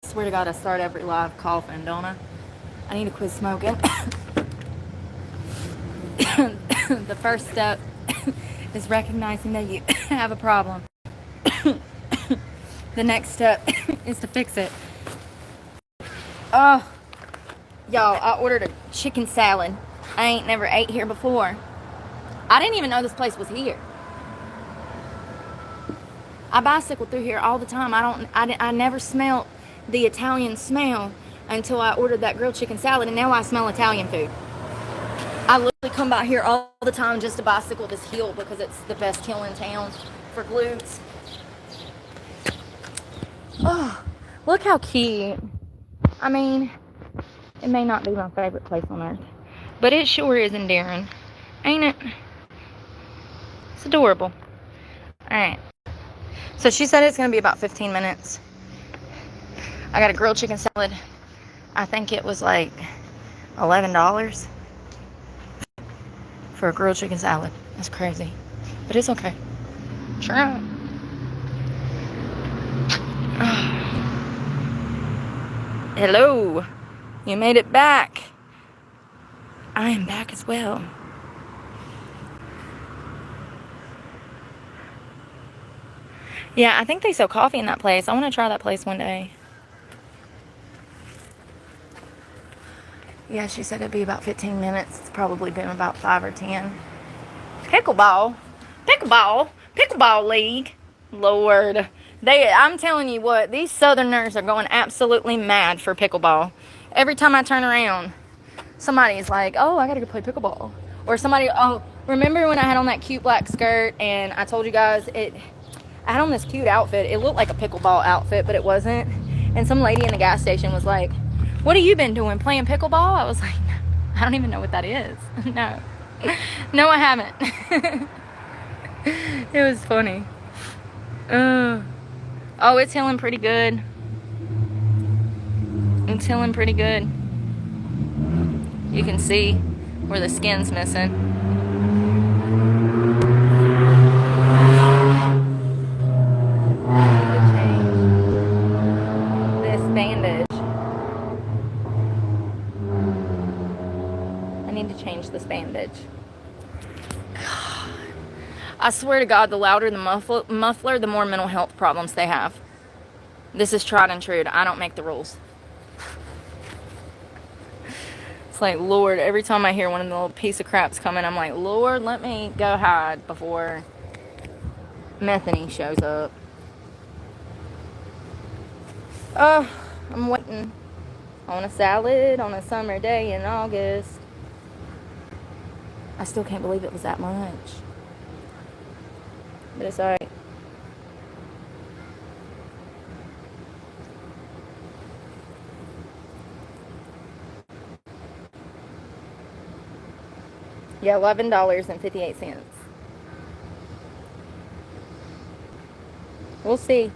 Swear to God, I start every live coughing, don't I? I need to quit smoking. The first step is recognizing that you have a problem. The next step is to fix it. Oh, y'all, I ordered a chicken salad. I ain't never ate here before. I didn't even know this place was here. I bicycle through here all the time. I never smelled the Italian smell until I ordered that grilled chicken salad, and now I smell Italian food. I literally come by here all the time just to bicycle this hill because it's the best hill in town for glutes. Oh, look how cute. I mean, it may not be my favorite place on earth, but it sure is endearing, ain't it? It's adorable. Alright, so she said it's going to be about 15 minutes. I got a grilled chicken salad. I think it was like $11 for a grilled chicken salad. That's crazy, but it's okay. Try it. Hello, you made it back. I am back as well. Yeah, I think they sell coffee in that place. I want to try that place one day. Yeah, she said it'd be about 15 minutes. It's probably been about 5 or 10. Pickleball league. Lord. I'm telling you what, these Southerners are going absolutely mad for pickleball. Every time I turn around, somebody's like, oh, I gotta go play pickleball. Or somebody, oh, remember when I had on that cute black skirt and I told you guys I had on this cute outfit. It looked like a pickleball outfit, but it wasn't. And some lady in the gas station was like, what have you been doing, playing pickleball? I was like, I don't even know what that is. No, I haven't. It was funny. Oh, it's healing pretty good. It's healing pretty good. You can see where the skin's missing. I need to change this bandage. I need to change this bandage. I swear to God, the louder the muffler, the more mental health problems they have. This is tried and true. I don't make the rules. It's like, Lord, every time I hear one of the little piece of craps coming, I'm like, Lord, let me go hide before Methany shows up. Oh, I'm waiting on a salad on a summer day in August. I still can't believe it was that much. But it's alright. Yeah, $11.58. We'll see.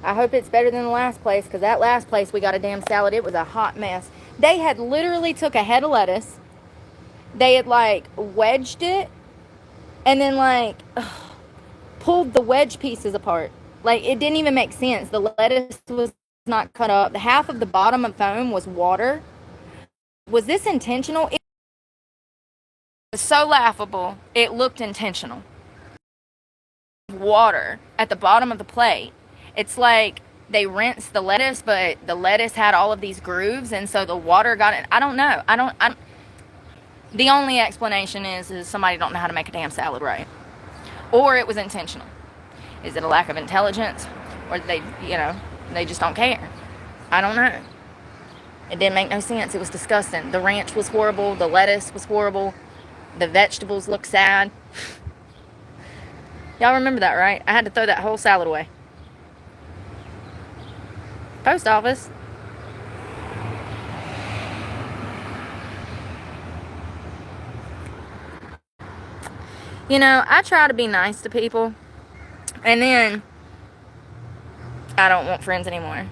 I hope it's better than the last place, because that last place we got a damn salad. It was a hot mess. They had literally took a head of lettuce. They had like wedged it and then pulled the wedge pieces apart. Like, it didn't even make sense. The lettuce was not cut up. The half of the bottom of foam was water. Was this intentional? It was so laughable. It looked intentional. Water at the bottom of the plate. It's like they rinsed the lettuce, but the lettuce had all of these grooves, and so the water got it. I don't know. The only explanation is somebody don't know how to make a damn salad right. Or it was intentional. Is it a lack of intelligence? Or they just don't care? I don't know. It didn't make no sense. It was disgusting. The ranch was horrible. The lettuce was horrible. The vegetables looked sad. Y'all remember that, right? I had to throw that whole salad away. Post office. You know, I try to be nice to people, and then I don't want friends anymore.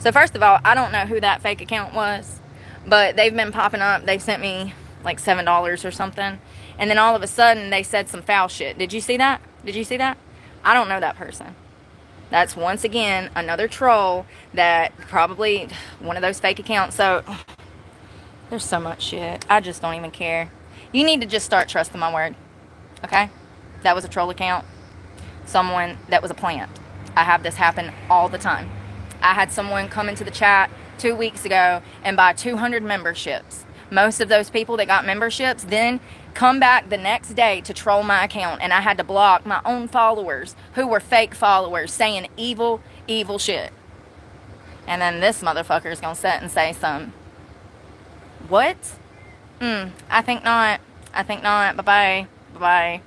So first of all, I don't know who that fake account was, but they've been popping up. They've sent me like $7 or something, and then all of a sudden they said some foul shit. Did you see that? I don't know that person. That's once again another troll that probably one of those fake accounts. So there's so much shit. I just don't even care. You need to just start trusting my word. Okay? That was a troll account. Someone that was a plant. I have this happen all the time. I had someone come into the chat 2 weeks ago and buy 200 memberships. Most of those people that got memberships then come back the next day to troll my account, and I had to block my own followers who were fake followers saying evil, evil shit. And then this motherfucker is gonna sit and say some. What? I think not. I think not. Bye-bye. Bye-bye.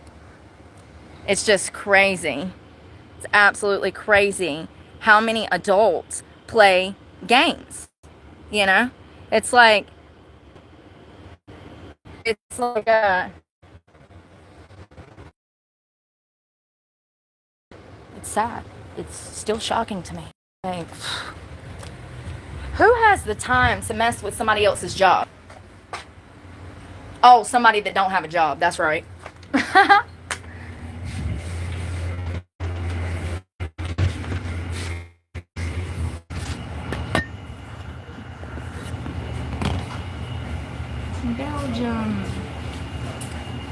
It's just crazy. It's absolutely crazy how many adults play games. You know? It's like it's sad. It's still shocking to me. Like, who has the time to mess with somebody else's job? Oh, somebody that don't have a job. That's right. Belgium.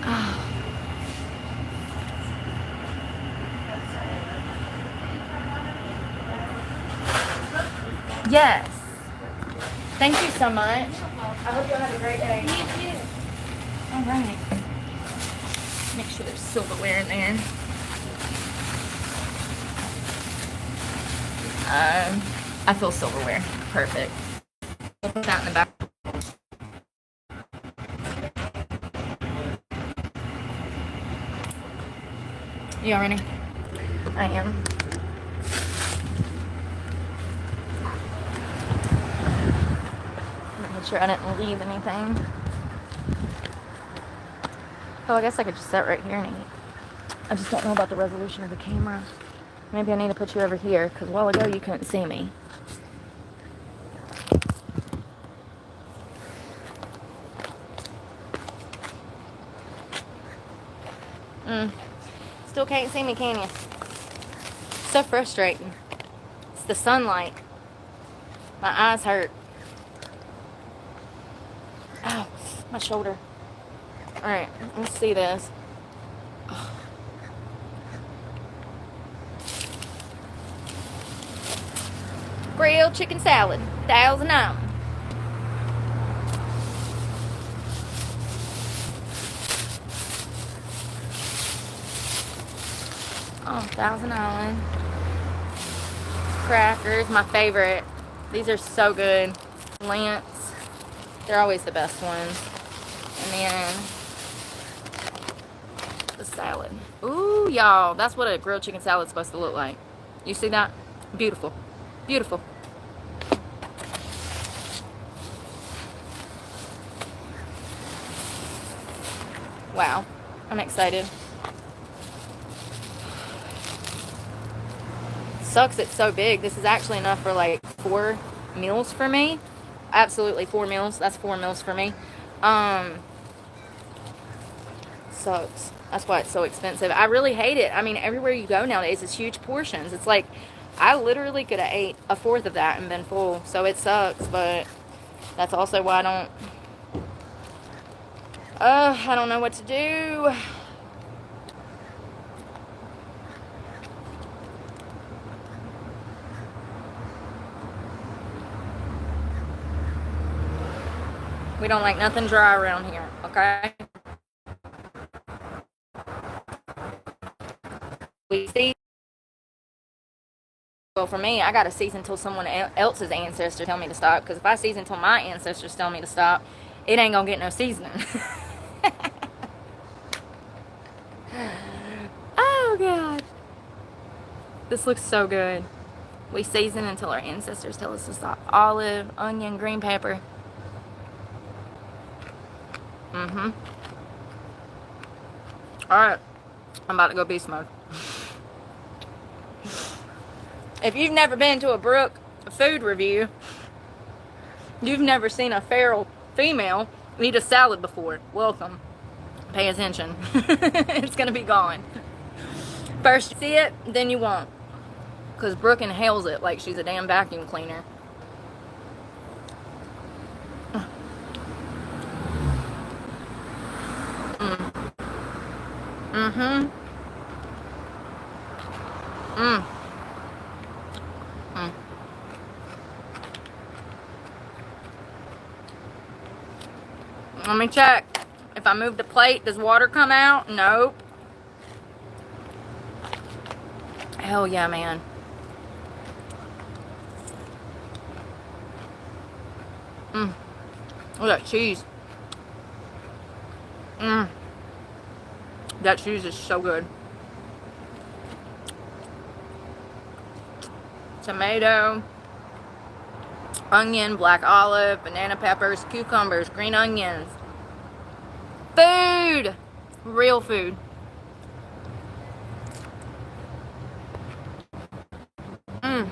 Oh. Yes. Thank you so much. I hope you have a great day. You too. All right. Make sure there's silverware in there. I feel silverware. Perfect. We'll put that in the back. You all ready? I am. Make sure I didn't leave anything. Oh, I guess I could just sit right here and eat. I just don't know about the resolution of the camera. Maybe I need to put you over here, because a while ago you couldn't see me. Still can't see me, can you? So frustrating. It's the sunlight. My eyes hurt. Ow, my shoulder. Alright, let's see this. Oh. Grilled chicken salad, $1,000. Oh, $1,000. Crackers, my favorite. These are so good. Lance, they're always the best ones. And then the salad. Ooh, y'all, that's what a grilled chicken salad is supposed to look like. You see that? Beautiful. Beautiful. Wow, I'm excited. Sucks it's so big. This is actually enough for like 4 meals for me. Absolutely 4 meals. That's 4 meals for me. Sucks. That's why it's so expensive. I really hate it. I mean, everywhere you go nowadays, it's huge portions. It's like I literally could have ate a fourth of that and been full. So it sucks, but that's also why I don't know what to do. We don't like nothing dry around here, okay? We see. Well, for me, I got to season until someone else's ancestors tell me to stop. Because if I season until my ancestors tell me to stop, it ain't going to get no seasoning. Oh, God. This looks so good. We season until our ancestors tell us to stop. Olive, onion, green pepper. Alright. I'm about to go beast mode. If you've never been to a Brooke food review, you've never seen a feral female eat a salad before, welcome. Pay attention. It's going to be gone. First you see it, then you won't. Because Brooke inhales it like she's a damn vacuum cleaner. Mm-hmm. Mm. Mm. Let me check. If I move the plate, does water come out? Nope. Hell yeah, man. Mm. Look at that cheese. Mm. That cheese is so good. Tomato, onion, black olive, banana peppers, cucumbers, green onions. Food! Real food. Mm.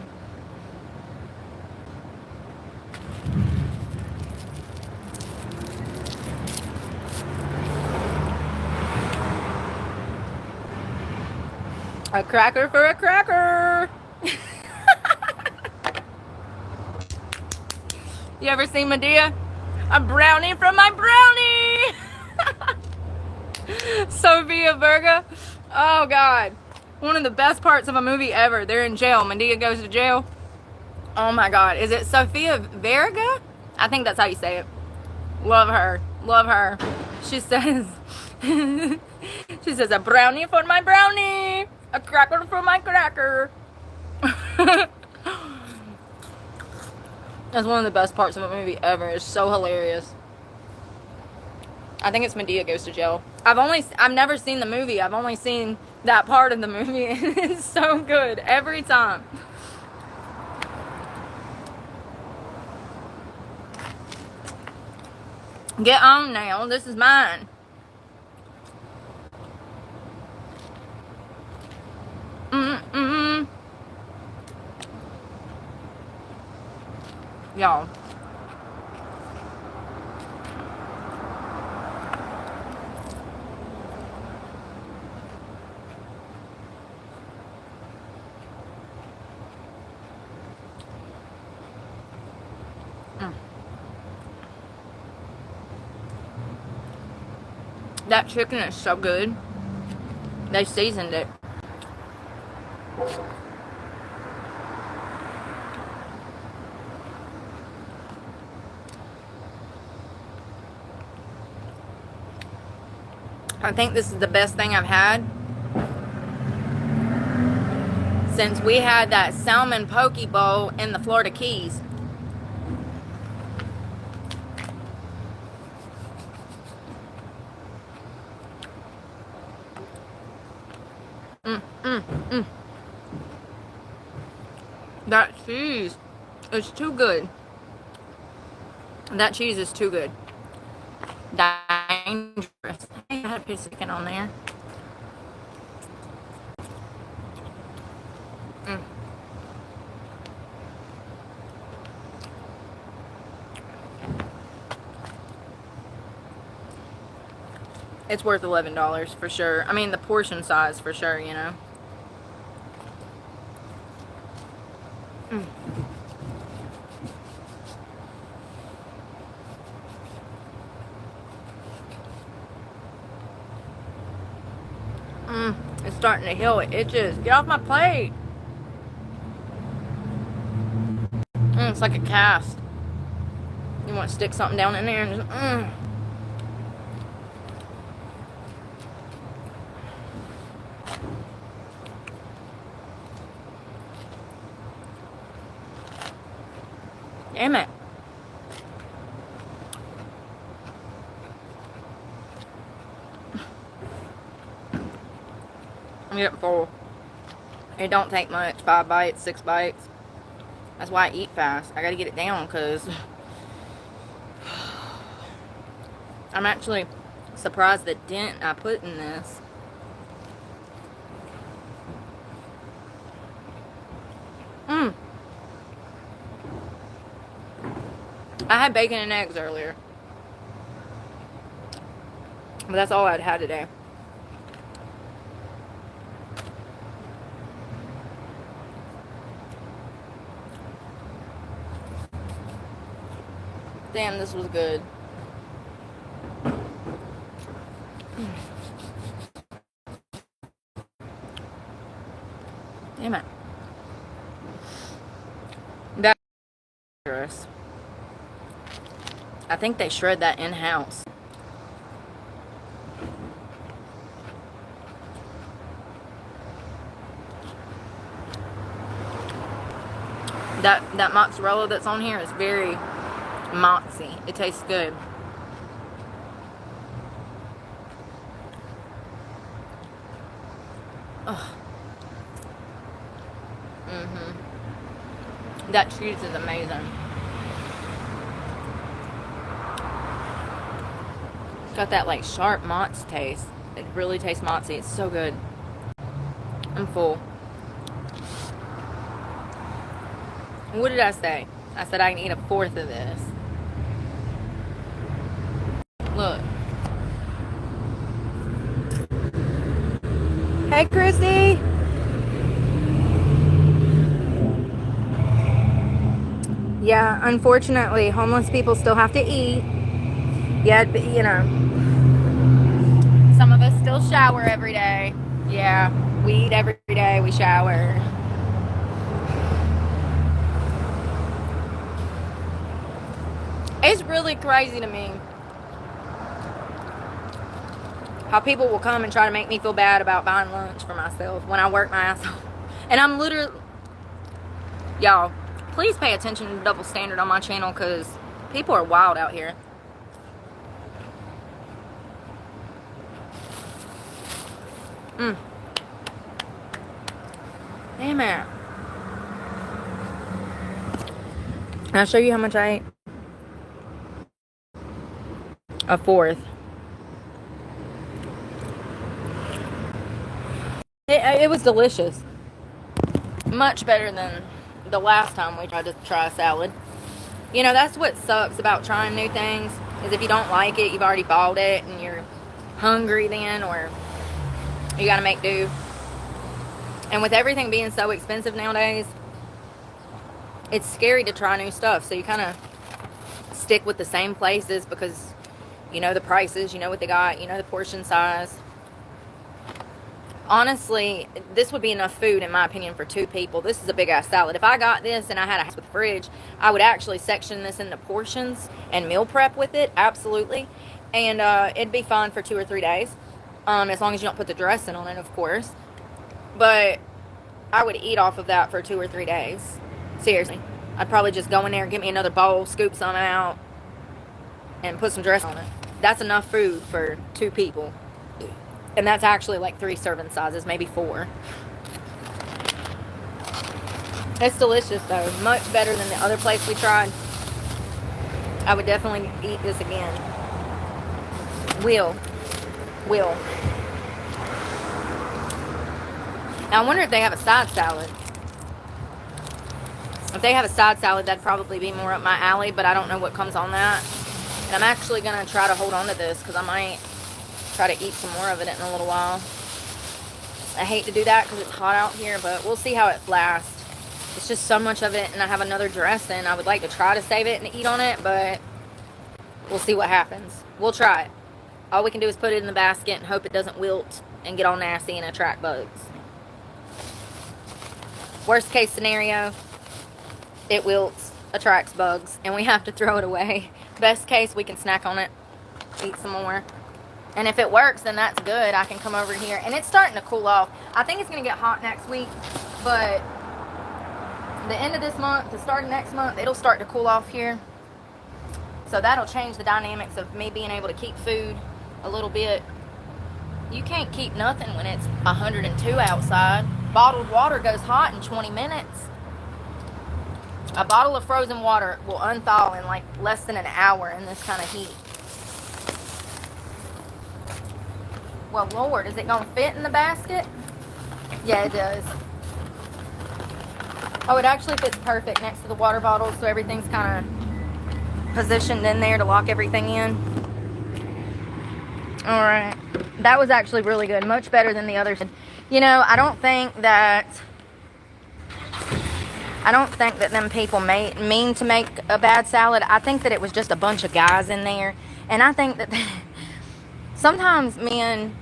A cracker for a cracker. You ever seen Medea? A brownie from my brownie. Sofia Vergara. Oh God. One of the best parts of a movie ever. They're in jail. Medea goes to jail. Oh my God. Is it Sofia Vergara? I think that's how you say it. Love her. Love her. She says, she says, a brownie for my brownie. A cracker for my cracker. That's one of the best parts of a movie ever. It's so hilarious. I think it's Medea goes to jail. I've never seen the movie. I've only seen that part of the movie, and it's so good every time. Get on now. This is mine. Y'all. That chicken is so good. They seasoned it. I think this is the best thing I've had since we had that salmon poke bowl in the Florida Keys. That cheese is too good. That cheese is too good. Dangerous. I had a piece of chicken on there. It's worth $11 for sure. I mean, the portion size for sure, you know. It's starting to heal. It itches. Get off my plate. It's like a cast. You want to stick something down in there and just, Damn it. I'm getting full. It don't take much. 5 bites, 6 bites. That's why I eat fast. I gotta get it down because I'm actually surprised the dent I put in this. I had bacon and eggs earlier. But that's all I'd had today. Damn, this was good. Damn it. That's dangerous. I think they shred that in-house. That mozzarella that's on here is very mozzy. It tastes good. Oh. That cheese is amazing. It's got that like sharp mozz taste. It really tastes mozzy. It's so good. I'm full. What did I say? I said I can eat a fourth of this. Look. Hey, Christy. Yeah, unfortunately, homeless people still have to eat. Yeah, but, you know, some of us still shower every day. Yeah, we eat every day. We shower. It's really crazy to me how people will come and try to make me feel bad about buying lunch for myself when I work my ass off. And I'm literally... Y'all, please pay attention to the double standard on my channel, because people are wild out here. Damn it. I'll show you how much I ate. A fourth. It was delicious. Much better than the last time we tried to try a salad. You know, that's what sucks about trying new things, is if you don't like it, you've already bought it and you're hungry then, or you gotta make do. And with everything being so expensive nowadays, it's scary to try new stuff. So you kind of stick with the same places because you know the prices, you know what they got, you know the portion size. Honestly, this would be enough food, in my opinion, for 2 people. This is a big-ass salad. If I got this and I had a house with a fridge, I would actually section this into portions and meal prep with it, absolutely. And it'd be fine for 2 or 3 days, as long as you don't put the dressing on it, of course. But I would eat off of that for 2 or 3 days. Seriously. I'd probably just go in there and get me another bowl, scoop some out, and put some dressing on it. That's enough food for 2 people. And that's actually like 3 serving sizes, maybe 4. It's delicious though. Much better than the other place we tried. I would definitely eat this again. Will. Now I wonder if they have a side salad. If they have a side salad, that'd probably be more up my alley, but I don't know what comes on that. And I'm actually going to try to hold on to this because I might try to eat some more of it in a little while. I hate to do that because it's hot out here, but we'll see how it lasts. It's just so much of it, and I have another dressing. I would like to try to save it and eat on it, but we'll see what happens. We'll try it. All we can do is put it in the basket and hope it doesn't wilt and get all nasty and attract bugs. Worst case scenario, it wilts, attracts bugs, and we have to throw it away. Best case, we can snack on it, eat some more. And if it works, then that's good. I can come over here. And it's starting to cool off. I think it's going to get hot next week. But the end of this month, the start of next month, it'll start to cool off here. So that'll change the dynamics of me being able to keep food a little bit. You can't keep nothing when it's 102 outside. Bottled water goes hot in 20 minutes. A bottle of frozen water will unthaw in like less than an hour in this kind of heat. Well, Lord, is it going to fit in the basket? Yeah, it does. Oh, it actually fits perfect next to the water bottle, so everything's kind of positioned in there to lock everything in. Alright. That was actually really good. Much better than the others. You know, I don't think that I don't think that them people mean to make a bad salad. I think that it was just a bunch of guys in there. And I think that sometimes men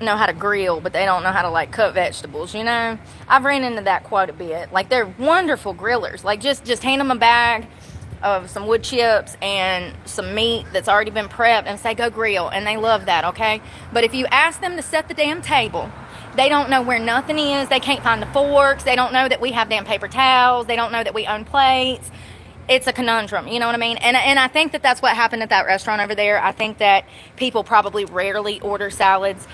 know how to grill, but they don't know how to, like, cut vegetables, you know? I've ran into that quite a bit. Like, they're wonderful grillers. Like, just hand them a bag of some wood chips and some meat that's already been prepped and say, go grill. And they love that, okay? But if you ask them to set the damn table, they don't know where nothing is. They can't find the forks. They don't know that we have damn paper towels. They don't know that we own plates. It's a conundrum, you know what I mean? And I think that that's what happened at that restaurant over there. I think that people probably rarely order salads.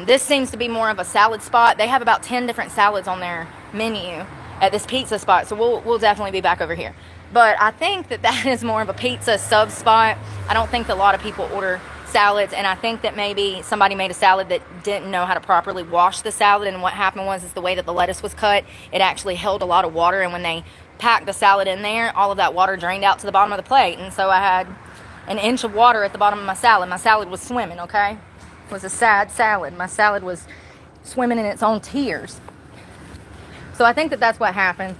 This seems to be more of a salad spot. They have about 10 different salads on their menu at this pizza spot, so we'll definitely be back over here. But I think that that is more of a pizza sub spot. I don't think that a lot of people order salads, and I think that maybe somebody made a salad that didn't know how to properly wash the salad, and what happened was is the way that the lettuce was cut, it actually held a lot of water, and when they packed the salad in there, all of that water drained out to the bottom of the plate, and so I had an inch of water at the bottom of my salad. My salad was swimming, okay? It was a sad salad. My salad was swimming in its own tears. So I think that that's what happened.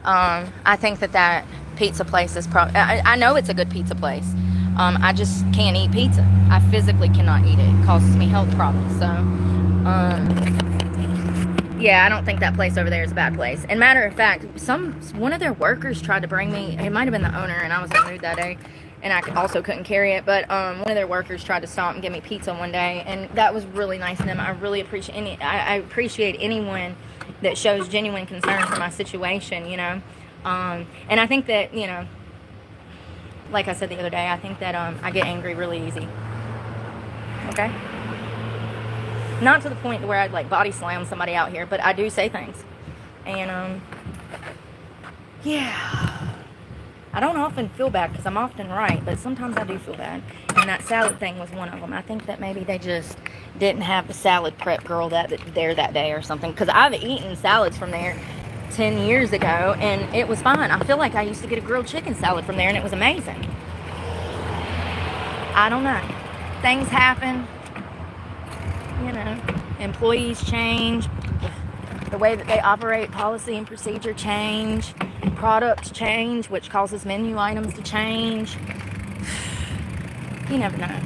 I think that pizza place is probably, I know it's a good pizza place. I just can't eat pizza. I physically cannot eat it. It causes me health problems. So, yeah, I don't think that place over there is a bad place. And matter of fact, one of their workers tried to bring me, it might have been the owner, and I was in the mood that day, and I also couldn't carry it, but one of their workers tried to stop and give me pizza one day, and that was really nice of them. I really appreciate I appreciate anyone that shows genuine concern for my situation, you know. And I think that, you know, like I said the other day, I think that I get angry really easy. Okay? Not to the point where I'd, like, body slam somebody out here, but I do say things. And, yeah. I don't often feel bad because I'm often right, but sometimes I do feel bad. And that salad thing was one of them. I think that maybe they just didn't have the salad prep girl there that day or something. Because I've eaten salads from there 10 years ago, and it was fine. I feel like I used to get a grilled chicken salad from there, and it was amazing. I don't know. Things happen. You know, employees change. The way that they operate, policy and procedure change. Products change, which causes menu items to change. You never know.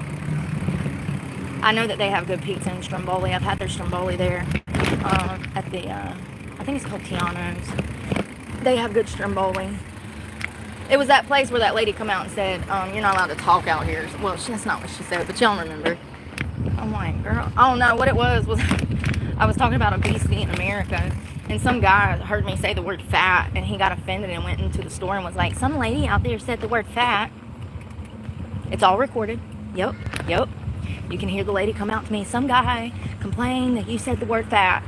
I know that they have good pizza in Stromboli. I've had their Stromboli there at the, I think it's called Tiano's. They have good Stromboli. It was that place where that lady come out and said, you're not allowed to talk out here. Well, that's not what she said, but y'all remember. I'm like, girl, oh no, what it was I was talking about obesity in America, and some guy heard me say the word fat, and he got offended and went into the store and was like, some lady out there said the word fat. It's all recorded. Yep. You can hear the lady come out to me. Some guy complained that you said the word fat.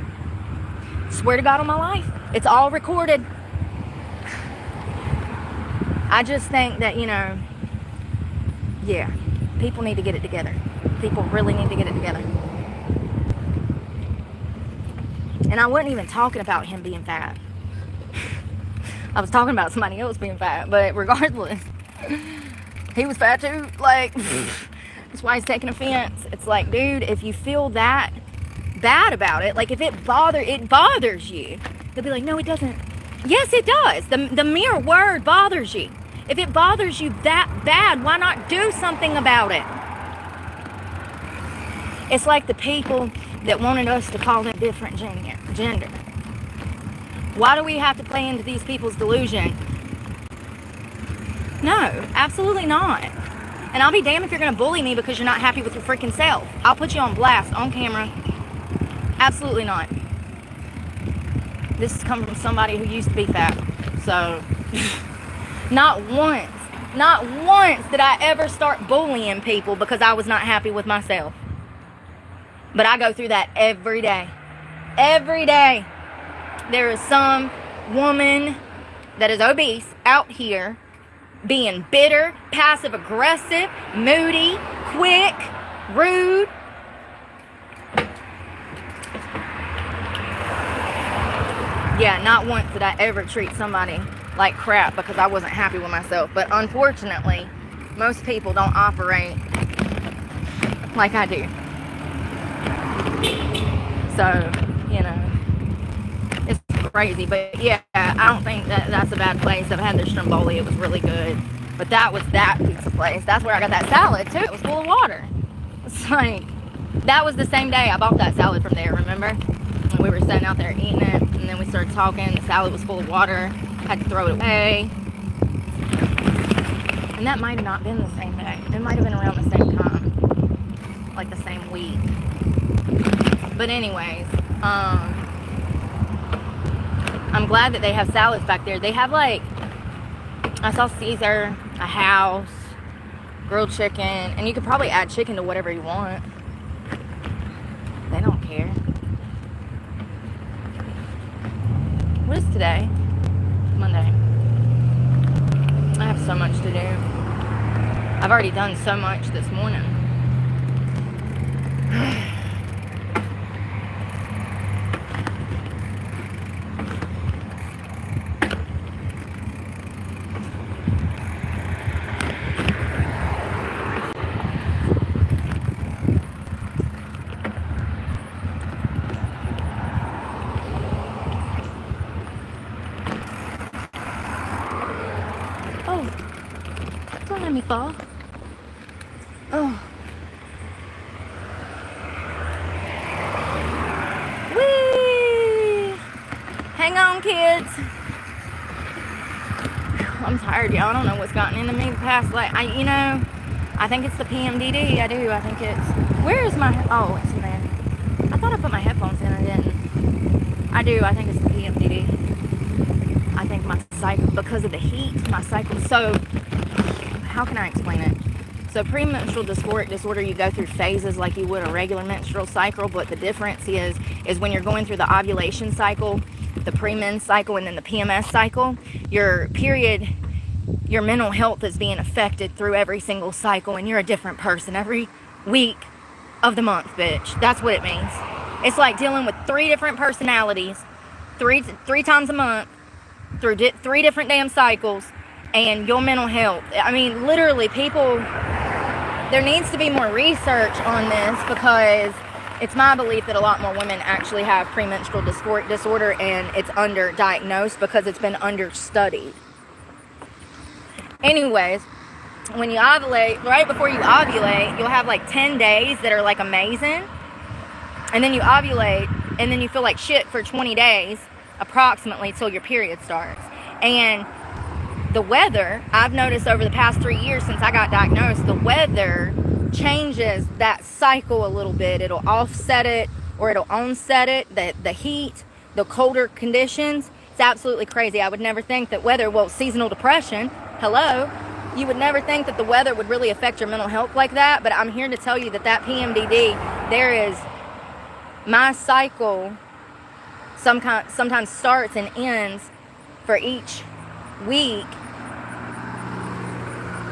Swear to God on my life. It's all recorded. I just think that, you know, yeah, people need to get it together. People really need to get it together. And I wasn't even talking about him being fat. I was talking about somebody else being fat. But regardless, he was fat too. Like, that's why he's taking offense. It's like, dude, if you feel that bad about it, like if it bothers you, they'll be like, no, it doesn't. Yes, it does. The mere word bothers you. If it bothers you that bad, why not do something about it? It's like the people that wanted us to call them different gender. Why do we have to play into these people's delusion? No, absolutely not. And I'll be damned if you're going to bully me because you're not happy with your freaking self. I'll put you on blast, on camera. Absolutely not. This has come from somebody who used to be fat. So, not once did I ever start bullying people because I was not happy with myself. But I go through that every day. Every day. There is some woman that is obese out here being bitter, passive-aggressive, moody, quick, rude. Yeah, not once did I ever treat somebody like crap because I wasn't happy with myself. But unfortunately, most people don't operate like I do. So, you know, it's crazy. But yeah, I don't think that's a bad place. I've had their stromboli. It was really good. But that was that pizza place. That's where I got that salad too. It was full of water. It's like, that was the same day I bought that salad from there, remember? And we were sitting out there eating it, and then we started talking. The salad was full of water. Had to throw it away. And that might have not been the same day. It might have been around the same time. Like the same week. But anyways, I'm glad that they have salads back there. They have like, I saw Caesar, a house, grilled chicken, and you could probably add chicken to whatever you want. They don't care. What is today? Monday. I have so much to do. I've already done so much this morning. Don't let me fall. Oh. Whee! Hang on, kids. I'm tired, y'all. I don't know what's gotten into me the past, I think it's the PMDD. I do. I think it's... Where is my... Oh, it's in there. I thought I put my headphones in. I didn't. I do. I think it's the PMDD. I think my cycle... Because of the heat, my cycle... So... How can I explain it? So premenstrual dysphoric disorder, you go through phases like you would a regular menstrual cycle, but the difference is when you're going through the ovulation cycle, the premen cycle, and then the PMS cycle, your period, your mental health is being affected through every single cycle, and you're a different person every week of the month, bitch. That's what it means. It's like dealing with 3 different personalities, three times a month, through 3 different damn cycles, and your mental health. I mean, literally, people, there needs to be more research on this, because it's my belief that a lot more women actually have premenstrual dysphoric disorder, and it's underdiagnosed because it's been understudied. Anyways, when you ovulate, right before you ovulate, you'll have like 10 days that are like amazing, and then you ovulate, and then you feel like shit for 20 days, approximately, till your period starts. And the weather, I've noticed over the past 3 years since I got diagnosed, the weather changes that cycle a little bit. It'll offset it, or it'll onset it. The heat, the colder conditions, it's absolutely crazy. I would never think that seasonal depression, hello, you would never think that the weather would really affect your mental health like that, but I'm here to tell you that PMDD, my cycle sometimes starts and ends for each week.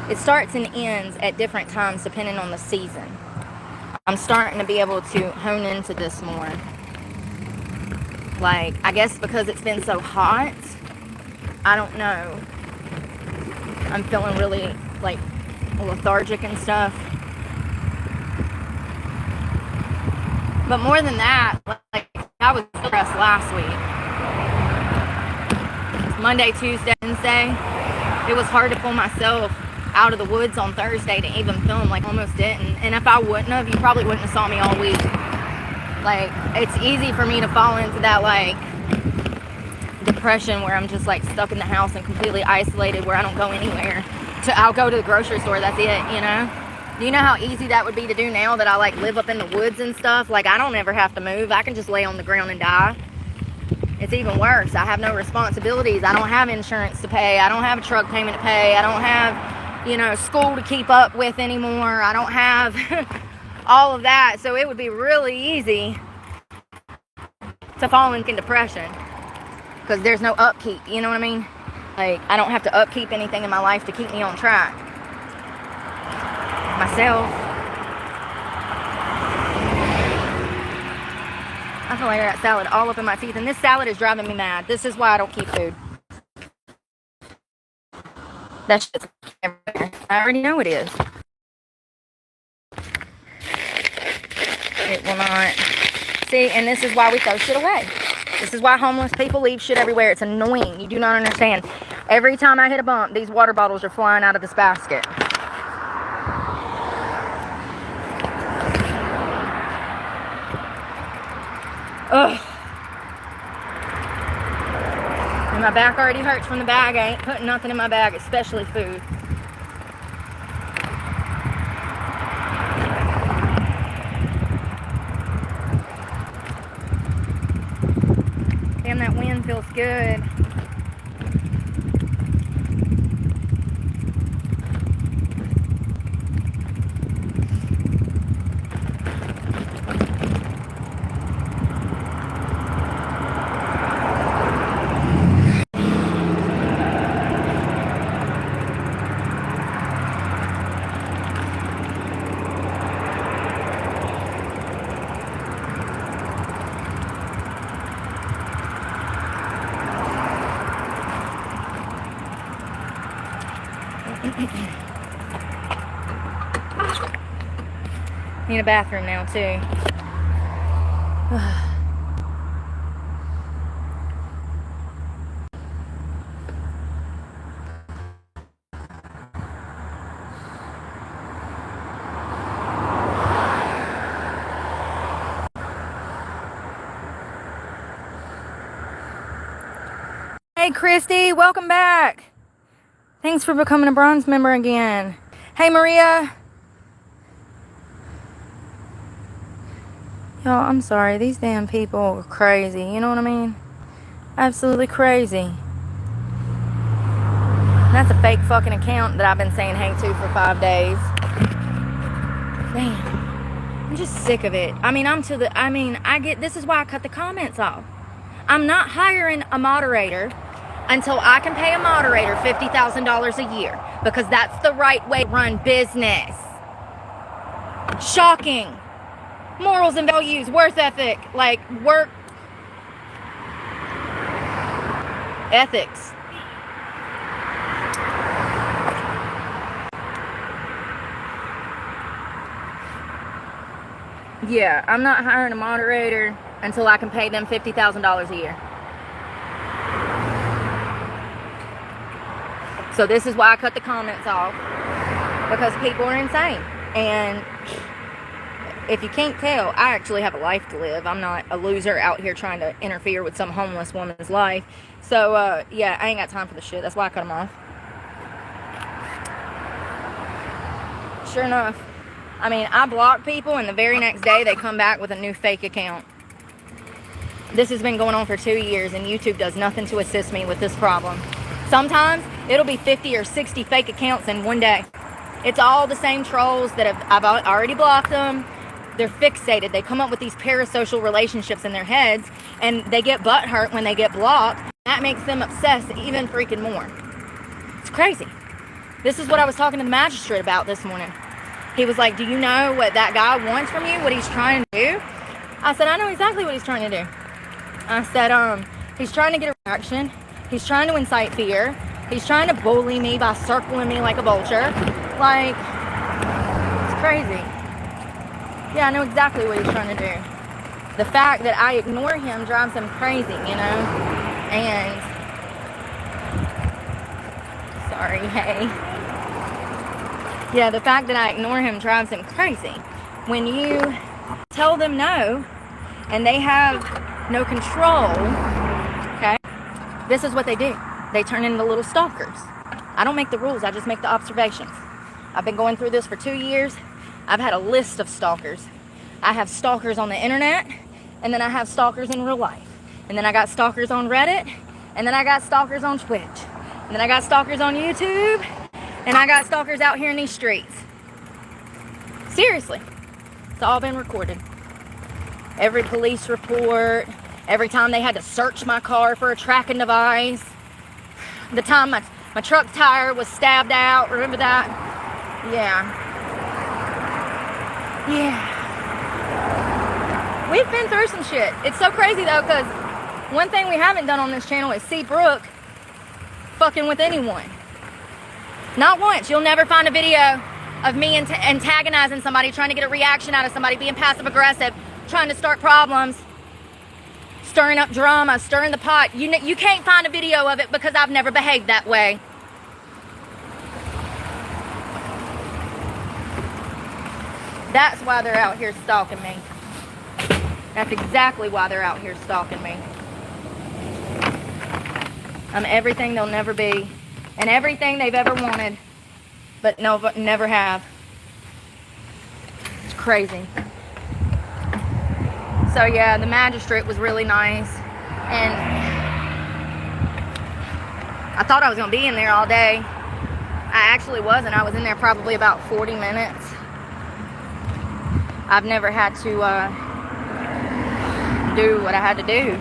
It starts and ends at different times depending on the season. I'm starting to be able to hone into this more. Like, I guess because it's been so hot, I don't know. I'm feeling really, like, lethargic and stuff. But more than that, like, I was stressed last week. Monday, Tuesday, Wednesday, it was hard to pull myself out of the woods on Thursday to even film. Like, almost didn't. And if I wouldn't have, you probably wouldn't have saw me all week. Like, it's easy for me to fall into that, like, depression where I'm just, like, stuck in the house and completely isolated, where I don't go anywhere. I'll go to the grocery store, that's it, you know? Do you know how easy that would be to do now that I, like, live up in the woods and stuff? Like, I don't ever have to move. I can just lay on the ground and die. It's even worse. I have no responsibilities. I don't have insurance to pay. I don't have a truck payment to pay. I don't have, school to keep up with anymore. I don't have all of that. So it would be really easy to fall into depression because there's no upkeep. You know what I mean? Like, I don't have to upkeep anything in my life to keep me on track. Myself. I feel like I got salad all up in my teeth, and this salad is driving me mad. This is why I don't keep food. That shit's everywhere. I already know it is. It will not. See, and this is why we throw shit away. This is why homeless people leave shit everywhere. It's annoying. You do not understand. Every time I hit a bump, these water bottles are flying out of this basket. Ugh. And my back already hurts from the bag. I ain't putting nothing in my bag, especially food. Damn, that wind feels good. Need a bathroom now too. Hey Christy, welcome back. Thanks for becoming a bronze member again. Hey Maria. Y'all, I'm sorry. These damn people are crazy. You know what I mean? Absolutely crazy. That's a fake fucking account that I've been saying hey to for 5 days. Damn. I'm just sick of it. I mean, this is why I cut the comments off. I'm not hiring a moderator until I can pay a moderator $50,000 a year, because that's the right way to run business. Shocking. Morals and values, worth ethic, like work ethics. Yeah, I'm not hiring a moderator until I can pay them $50,000 a year. So this is why I cut the comments off, because people are insane. And if you can't tell, I actually have a life to live. I'm not a loser out here trying to interfere with some homeless woman's life. So, yeah, I ain't got time for the shit. That's why I cut them off. Sure enough. I mean, I block people, and the very next day they come back with a new fake account. This has been going on for 2 years, and YouTube does nothing to assist me with this problem. Sometimes it'll be 50 or 60 fake accounts in one day. It's all the same trolls that I've already blocked them. They're fixated. They come up with these parasocial relationships in their heads, and they get butthurt when they get blocked. That makes them obsessed even freaking more. It's crazy. This is what I was talking to the magistrate about this morning. He was like, do you know what that guy wants from you? What he's trying to do? I said, I know exactly what he's trying to do. I said, he's trying to get a reaction. He's trying to incite fear. He's trying to bully me by circling me like a vulture. Like, it's crazy. Yeah, I know exactly what he's trying to do. The fact that I ignore him drives him crazy, you know? And, sorry, hey. Yeah, the fact that I ignore him drives him crazy. When you tell them no, and they have no control, okay? This is what they do. They turn into little stalkers. I don't make the rules, I just make the observations. I've been going through this for 2 years. I've had a list of stalkers. I have stalkers on the internet, and then I have stalkers in real life. And then I got stalkers on Reddit, and then I got stalkers on Twitch. And then I got stalkers on YouTube, and I got stalkers out here in these streets. Seriously. It's all been recorded. Every police report, every time they had to search my car for a tracking device, the time my truck tire was stabbed out, remember that? Yeah. Yeah. We've been through some shit. It's so crazy though, because one thing we haven't done on this channel is see Brooke fucking with anyone. Not once. You'll never find a video of me antagonizing somebody, trying to get a reaction out of somebody, being passive aggressive, trying to start problems, stirring up drama, stirring the pot. You can't find a video of it because I've never behaved that way. That's why they're out here stalking me. That's exactly why they're out here stalking me. I'm everything they'll never be, and everything they've ever wanted, but never have. It's crazy. So yeah, the magistrate was really nice, and I thought I was gonna be in there all day. I actually wasn't. I was in there probably about 40 minutes. I've never had to do what I had to do.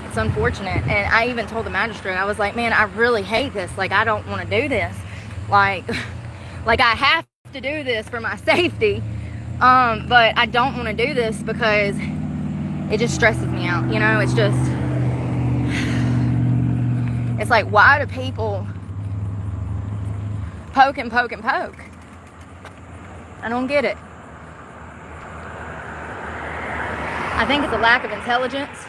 It's unfortunate. And I even told the magistrate, I was like, man, I really hate this. Like, I don't want to do this. Like I have to do this for my safety. But I don't want to do this because it just stresses me out. You know, it's just, it's like, why do people poke and poke and poke? I don't get it. I think it's a lack of intelligence.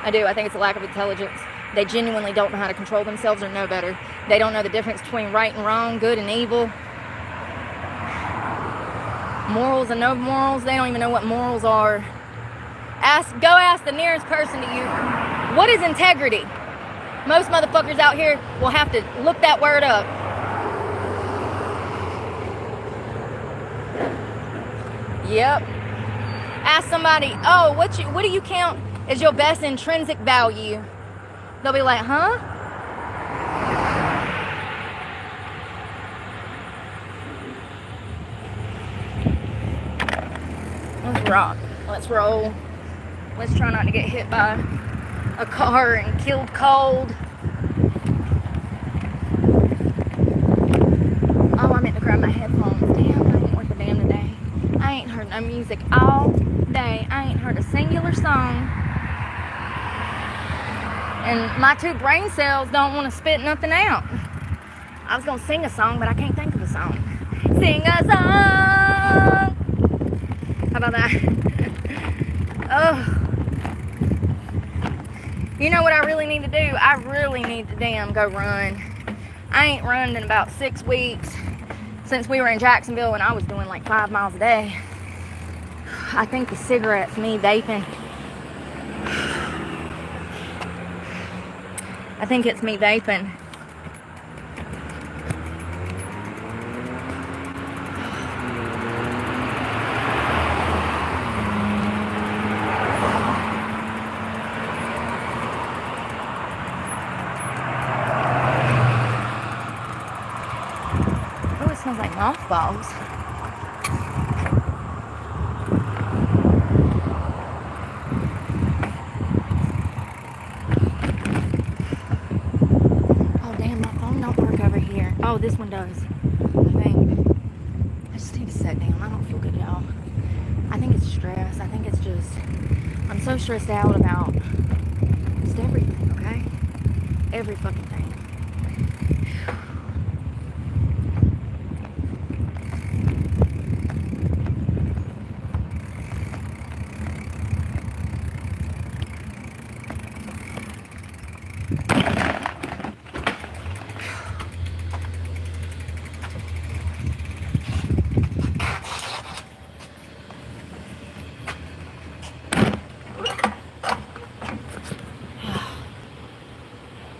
I do. I think it's a lack of intelligence. They genuinely don't know how to control themselves or know better. They don't know the difference between right and wrong, good and evil. Morals and no morals. They don't even know what morals are. Go ask the nearest person to you, what is integrity? Most motherfuckers out here will have to look that word up. Yep. Ask somebody, oh, what do you count as your best intrinsic value? They'll be like, huh? Let's rock. Let's roll. Let's try not to get hit by a car and killed cold. Oh, I meant to grab my headphones. Damn, I ain't worth a damn today. I ain't heard no music all day. I ain't heard a singular song. And my two brain cells don't want to spit nothing out. I was going to sing a song, but I can't think of a song. Sing a song! How about that? Oh. You know what I really need to do? I really need to damn go run. I ain't run in about 6 weeks since we were in Jacksonville and I was doing like 5 miles a day. I think the cigarettes, me vaping. I think it's me vaping. Oh, it smells like mothballs. Oh, this one does, I think. I just need to sit down. I don't feel good, y'all. I think it's stress. I think it's just, I'm so stressed out about just everything, okay? Every fucking thing.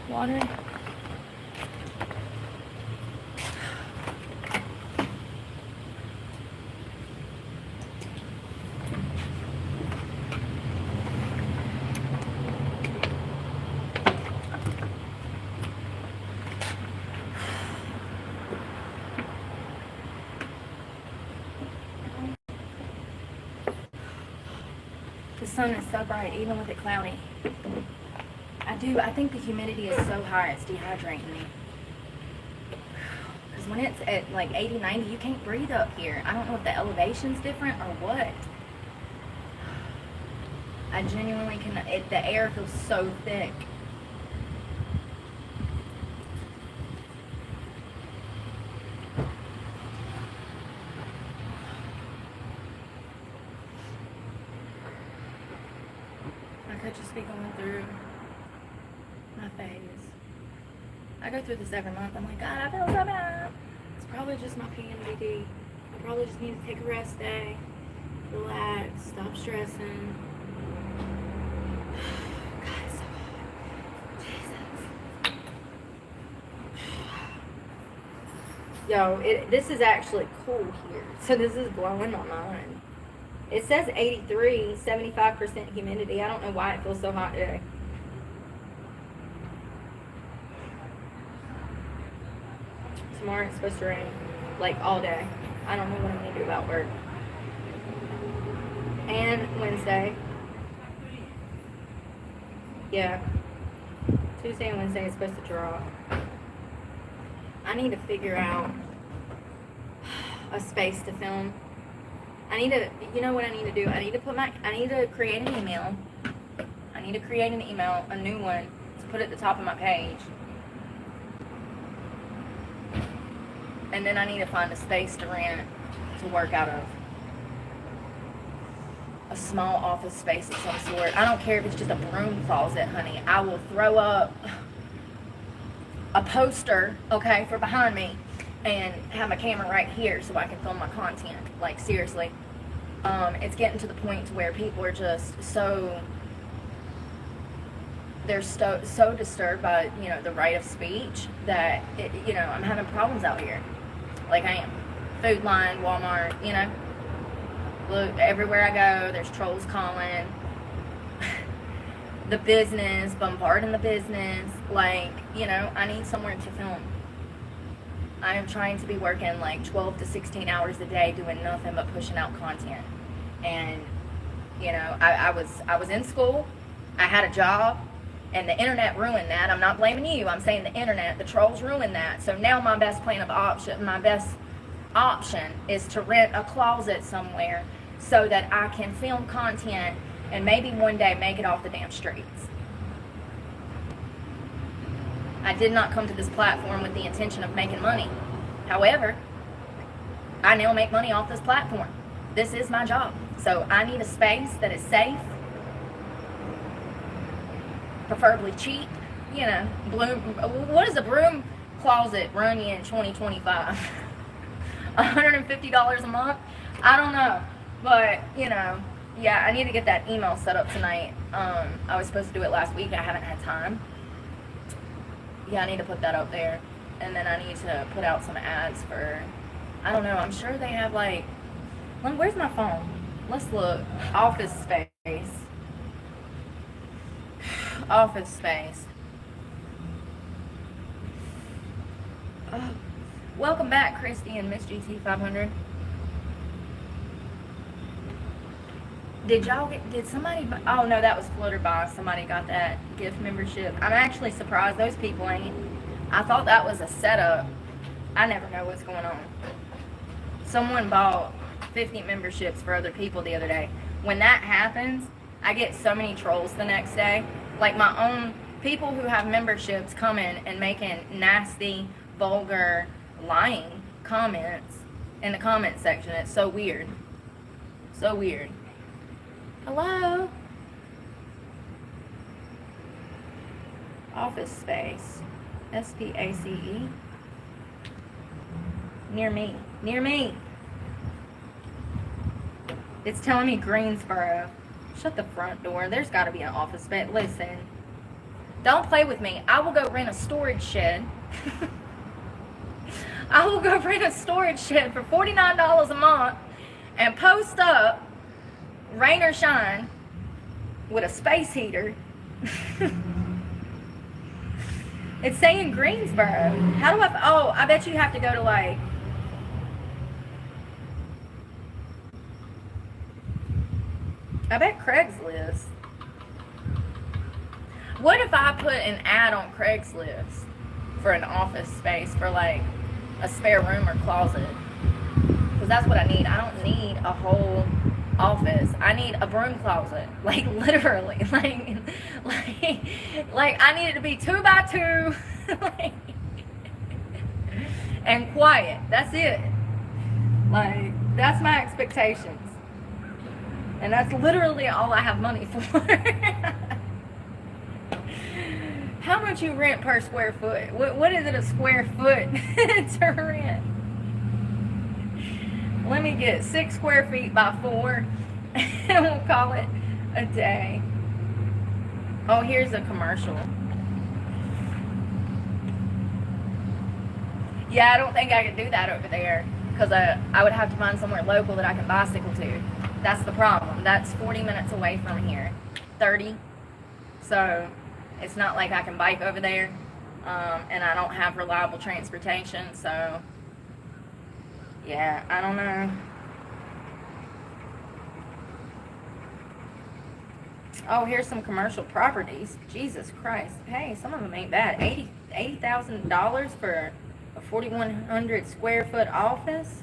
Water. The sun is so bright, even with it cloudy. I think the humidity is so high, it's dehydrating me. Because when it's at like 80, 90, you can't breathe up here. I don't know if the elevation's different or what. I genuinely the air feels so thick. could just be going through my phase. I go through this every month. I'm like, God, I feel so bad. It's probably just my PMDD. I probably just need to take a rest day, relax, stop stressing. God, it's so hard. Jesus. Yo, this is actually cool here. So this is blowing my mind. It says 83, 75% humidity. I don't know why it feels so hot today. Tomorrow it's supposed to rain, like all day. I don't know what I'm going to do about work. And Wednesday. Yeah. Tuesday and Wednesday is supposed to drop. I need to figure out a space to film. I need to, you know what I need to do? I need to create an email. I need to create an email, a new one, to put at the top of my page. And then I need to find a space to rent to work out of. A small office space of some sort. I don't care if it's just a broom closet, honey. I will throw up a poster, okay, for behind me and have my camera right here so I can film my content. Like, seriously. It's getting to the point to where people are just they're so disturbed by, you know, the right of speech that, you know, I'm having problems out here. Like I am. Food Line, Walmart, you know. Look, everywhere I go, there's trolls calling. The business, bombarding the business. Like, you know, I need somewhere to film. I am trying to be working like 12 to 16 hours a day doing nothing but pushing out content. And, you know, I was in school. I had a job. And the internet ruined that. I'm not blaming you. I'm saying the internet, the trolls ruined that. So now my best option is to rent a closet somewhere so that I can film content and maybe one day make it off the damn streets. I did not come to this platform with the intention of making money. However, I now make money off this platform. This is my job. So I need a space that is safe, preferably cheap, you know. What does a broom closet run you in 2025? $150 a month? I don't know, but you know, yeah, I need to get that email set up tonight. I was supposed to do it last week. I haven't had time. Yeah, I need to put that up there, and then I need to put out some ads for, I don't know, I'm sure they have like, where's my phone? Let's look. Office space. Office space. Oh, welcome back, Christy and Miss GT500. Did somebody, oh no, that was Flutterby. Somebody got that gift membership. I'm actually surprised those people ain't. I thought that was a setup. I never know what's going on. Someone bought 50 memberships for other people the other day. When that happens, I get so many trolls the next day. Like my own people who have memberships coming and making nasty, vulgar, lying comments in the comment section. It's so weird. So weird. Hello? Office space. SPACE. Near me. Near me. It's telling me Greensboro. Shut the front door. There's got to be an office space. Listen. Don't play with me. I will go rent a storage shed. I will go rent a storage shed for $49 a month and post up, rain or shine, with a space heater. It's saying Greensboro. How do I bet you have to go to like, I bet Craigslist. What if I put an ad on Craigslist for an office space for like a spare room or closet? Because that's what I need. I don't need a whole office. I need a broom closet. Like literally. Like I need it to be 2 by 2 like, and quiet. That's it. Like, that's my expectations. And that's literally all I have money for. How much you rent per square foot? What is it a square foot to rent? Let me get 6 square feet by 4 and we'll call it a day. Oh, here's a commercial. Yeah, I don't think I could do that over there because I would have to find somewhere local that I can bicycle to. That's the problem. That's 40 minutes away from here. 30. So it's not like I can bike over there. And I don't have reliable transportation. So yeah, I don't know. Oh, here's some commercial properties. Jesus Christ. Hey, some of them ain't bad. $80,000 for a 4,100 square foot office.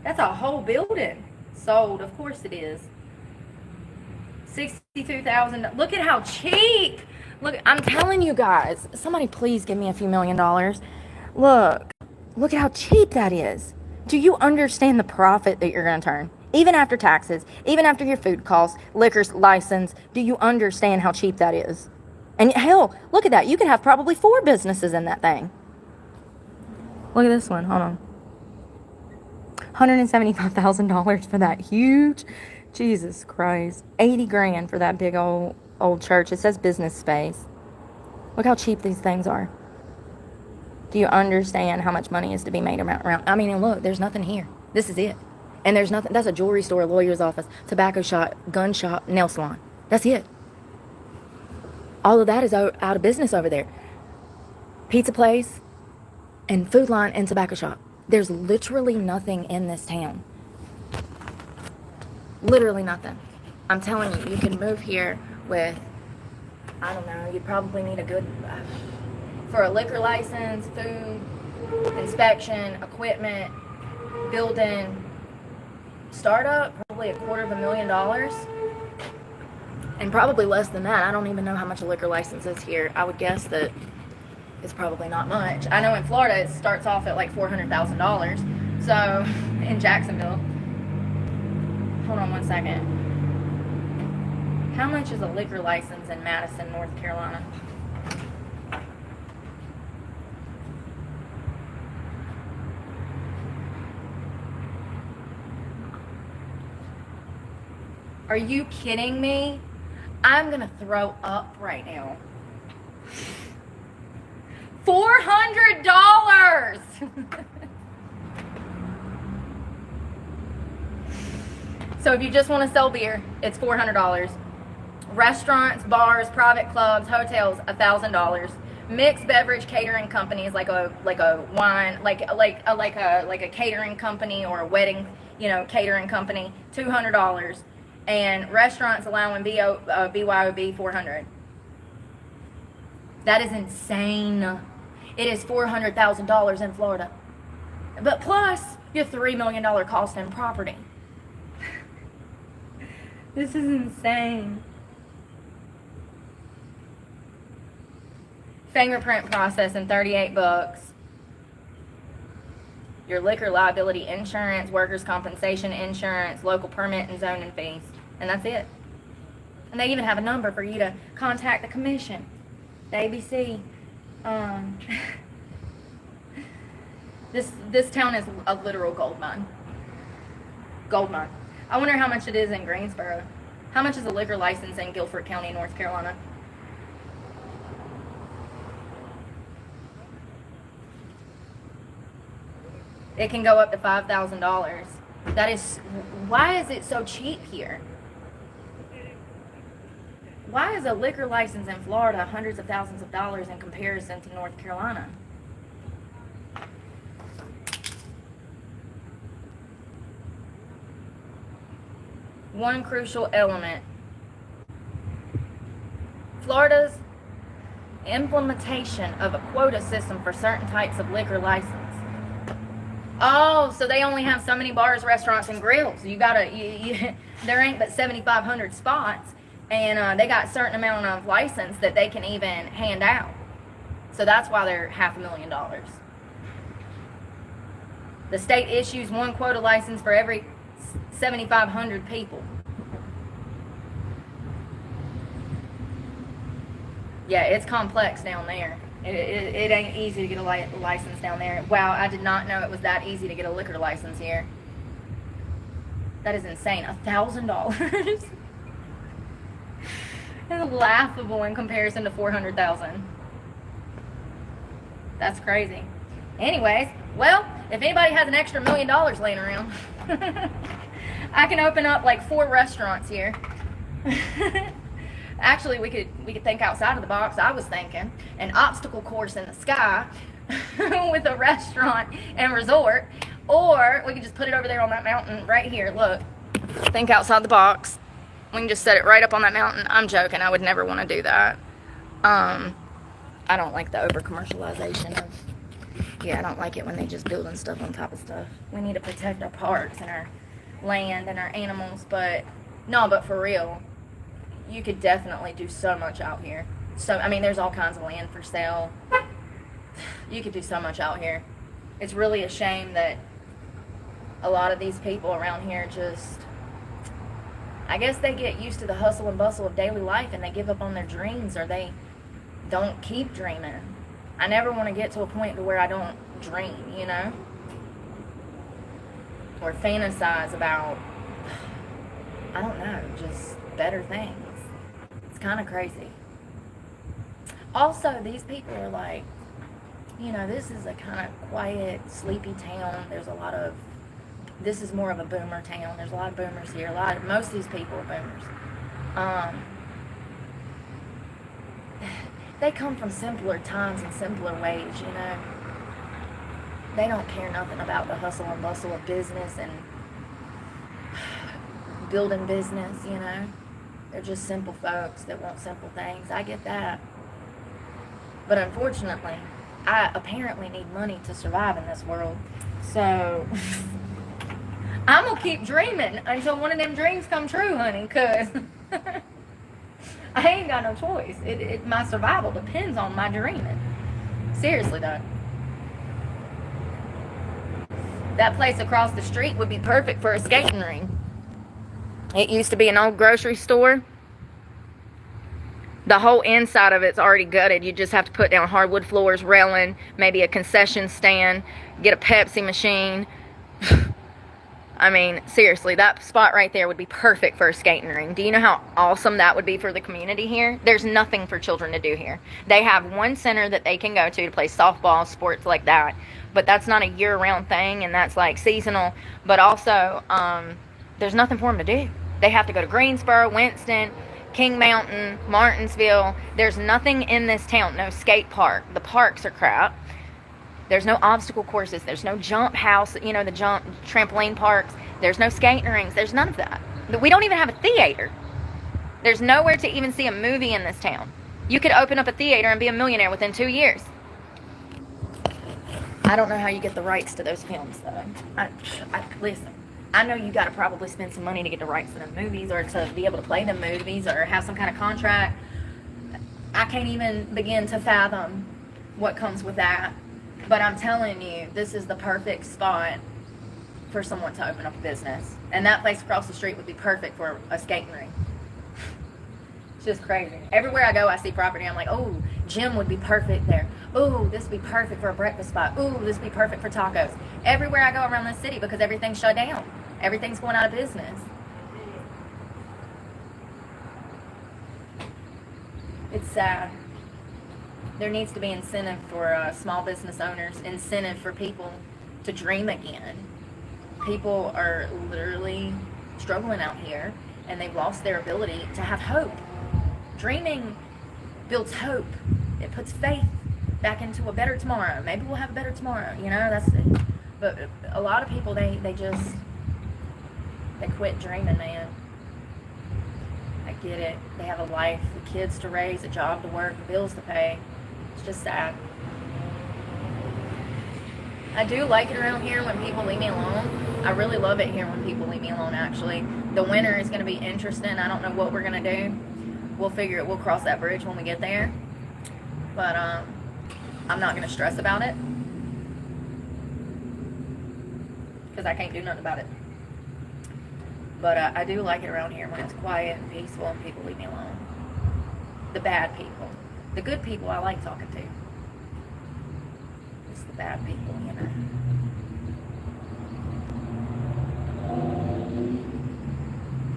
That's a whole building sold. Of course it is. $62,000. Look at how cheap. Look, I'm telling you guys. Somebody please give me a few $1,000,000. Look at how cheap that is. Do you understand the profit that you're going to turn? Even after taxes, even after your food costs, liquor's license, do you understand how cheap that is? And hell, look at that. You could have probably 4 businesses in that thing. Look at this one. Hold on. $175,000 for that huge. Jesus Christ. 80 grand for that big old church. It says business space. Look how cheap these things are. Do you understand how much money is to be made around? I mean, and look, there's nothing here. This is it. And there's nothing. That's a jewelry store, a lawyer's office, tobacco shop, gun shop, nail salon. That's it. All of that is out of business over there. Pizza place and food line and tobacco shop. There's literally nothing in this town. Literally nothing. I'm telling you, you can move here with, I don't know, you'd probably need a good, for a liquor license, food, inspection, equipment, building, startup, probably $250,000. And probably less than that. I don't even know how much a liquor license is here. I would guess that it's probably not much. I know in Florida it starts off at like $400,000. So, in Jacksonville. Hold on one second. How much is a liquor license in Madison, North Carolina? Are you kidding me? I'm gonna throw up right now. $400! So if you just want to sell beer, it's $400. Restaurants, bars, private clubs, hotels, $1,000. Mixed beverage catering companies like a wine, like a catering company or a wedding, catering company, $200. And restaurants allowing BYOB, $400. That is insane. It is $400,000 in Florida. But plus your $3 million cost in property. This is insane. Fingerprint processing, $38. Your liquor liability insurance, workers' compensation insurance, local permit and zoning fees. And that's it. And they even have a number for you to contact the commission. The ABC. This town is a literal gold mine. Gold mine. I wonder how much it is in Greensboro. How much is a liquor license in Guilford County, North Carolina? It can go up to $5,000. That is, why is it so cheap here? Why is a liquor license in Florida hundreds of thousands of dollars in comparison to North Carolina? One crucial element. Florida's implementation of a quota system for certain types of liquor license. Oh, so they only have so many bars, restaurants, and grills. You gotta, there ain't but 7,500 spots, and they got a certain amount of license that they can even hand out. So that's why they're $500,000. The state issues one quota license for every 7,500 people. Yeah, it's complex down there. It ain't easy to get a license down there. Wow, I did not know it was that easy to get a liquor license here. That is insane. $1,000 is laughable in comparison to $400,000. That's crazy. Anyways, well, if anybody has an extra $1 million laying around, I can open up like 4 restaurants here. Actually, we could think outside of the box. I was thinking an obstacle course in the sky with a restaurant and resort, or we could just put it over there on that mountain right here. Look, think outside the box. We can just set it right up on that mountain. I'm joking. I would never want to do that. I don't like the over commercialization of. Yeah, I don't like it when they just building stuff on top of stuff. We need to protect our parks and our land and our animals, but for real. You could definitely do so much out here. So, I mean, there's all kinds of land for sale. You could do so much out here. It's really a shame that a lot of these people around here just, I guess they get used to the hustle and bustle of daily life and they give up on their dreams, or they don't keep dreaming. I never want to get to a point to where I don't dream, you know? Or fantasize about, I don't know, just better things. Kind of crazy. Also, these people are like, you know, this is a kind of quiet, sleepy town. This is more of a boomer town. There's a lot of boomers here. Most of these people are boomers. They come from simpler times and simpler ways, you know. They don't care nothing about the hustle and bustle of business and building business, you know. They're just simple folks that want simple things. I get that. But unfortunately, I apparently need money to survive in this world. So, I'm going to keep dreaming until one of them dreams come true, honey, because I ain't got no choice. My survival depends on my dreaming. Seriously, though. That place across the street would be perfect for a skating ring. It used to be an old grocery store. The whole inside of it's already gutted. You just have to put down hardwood floors, railing, maybe a concession stand, get a Pepsi machine. I mean, seriously, that spot right there would be perfect for a skating ring. Do you know how awesome that would be for the community here? There's nothing for children to do here. They have one center that they can go to play softball, sports like that. But that's not a year-round thing, and that's like seasonal. But also, there's nothing for them to do. They have to go to Greensboro, Winston, King Mountain, Martinsville. There's nothing in this town. No skate park. The parks are crap. There's no obstacle courses. There's no jump house, you know, the jump trampoline parks. There's no skating rings. There's none of that. We don't even have a theater. There's nowhere to even see a movie in this town. You could open up a theater and be a millionaire within 2 years. I don't know how you get the rights to those films, though. Listen. I know you got to probably spend some money to get the rights to the movies, or to be able to play the movies, or have some kind of contract. I can't even begin to fathom what comes with that. But I'm telling you, this is the perfect spot for someone to open up a business. And that place across the street would be perfect for a skating ring. It's just crazy. Everywhere I go, I see property. I'm like, oh, gym would be perfect there. Ooh, this would be perfect for a breakfast spot. Ooh, this would be perfect for tacos. Everywhere I go around the city, because everything's shut down. Everything's going out of business. It's sad. There needs to be incentive for small business owners, incentive for people to dream again. People are literally struggling out here, and they've lost their ability to have hope. Dreaming builds hope. It puts faith back into a better tomorrow. Maybe we'll have a better tomorrow, you know, that's it. But a lot of people, they quit dreaming, man. I get it. They have a life, the kids to raise, a job to work, bills to pay. It's just sad. I do like it around here when people leave me alone. I really love it here when people leave me alone, actually. The winter is going to be interesting. I don't know what we're going to do. We'll figure it. We'll cross that bridge when we get there. But I'm not going to stress about it, because I can't do nothing about it. But I do like it around here when it's quiet and peaceful and people leave me alone. The bad people. The good people I like talking to. It's the bad people, you know.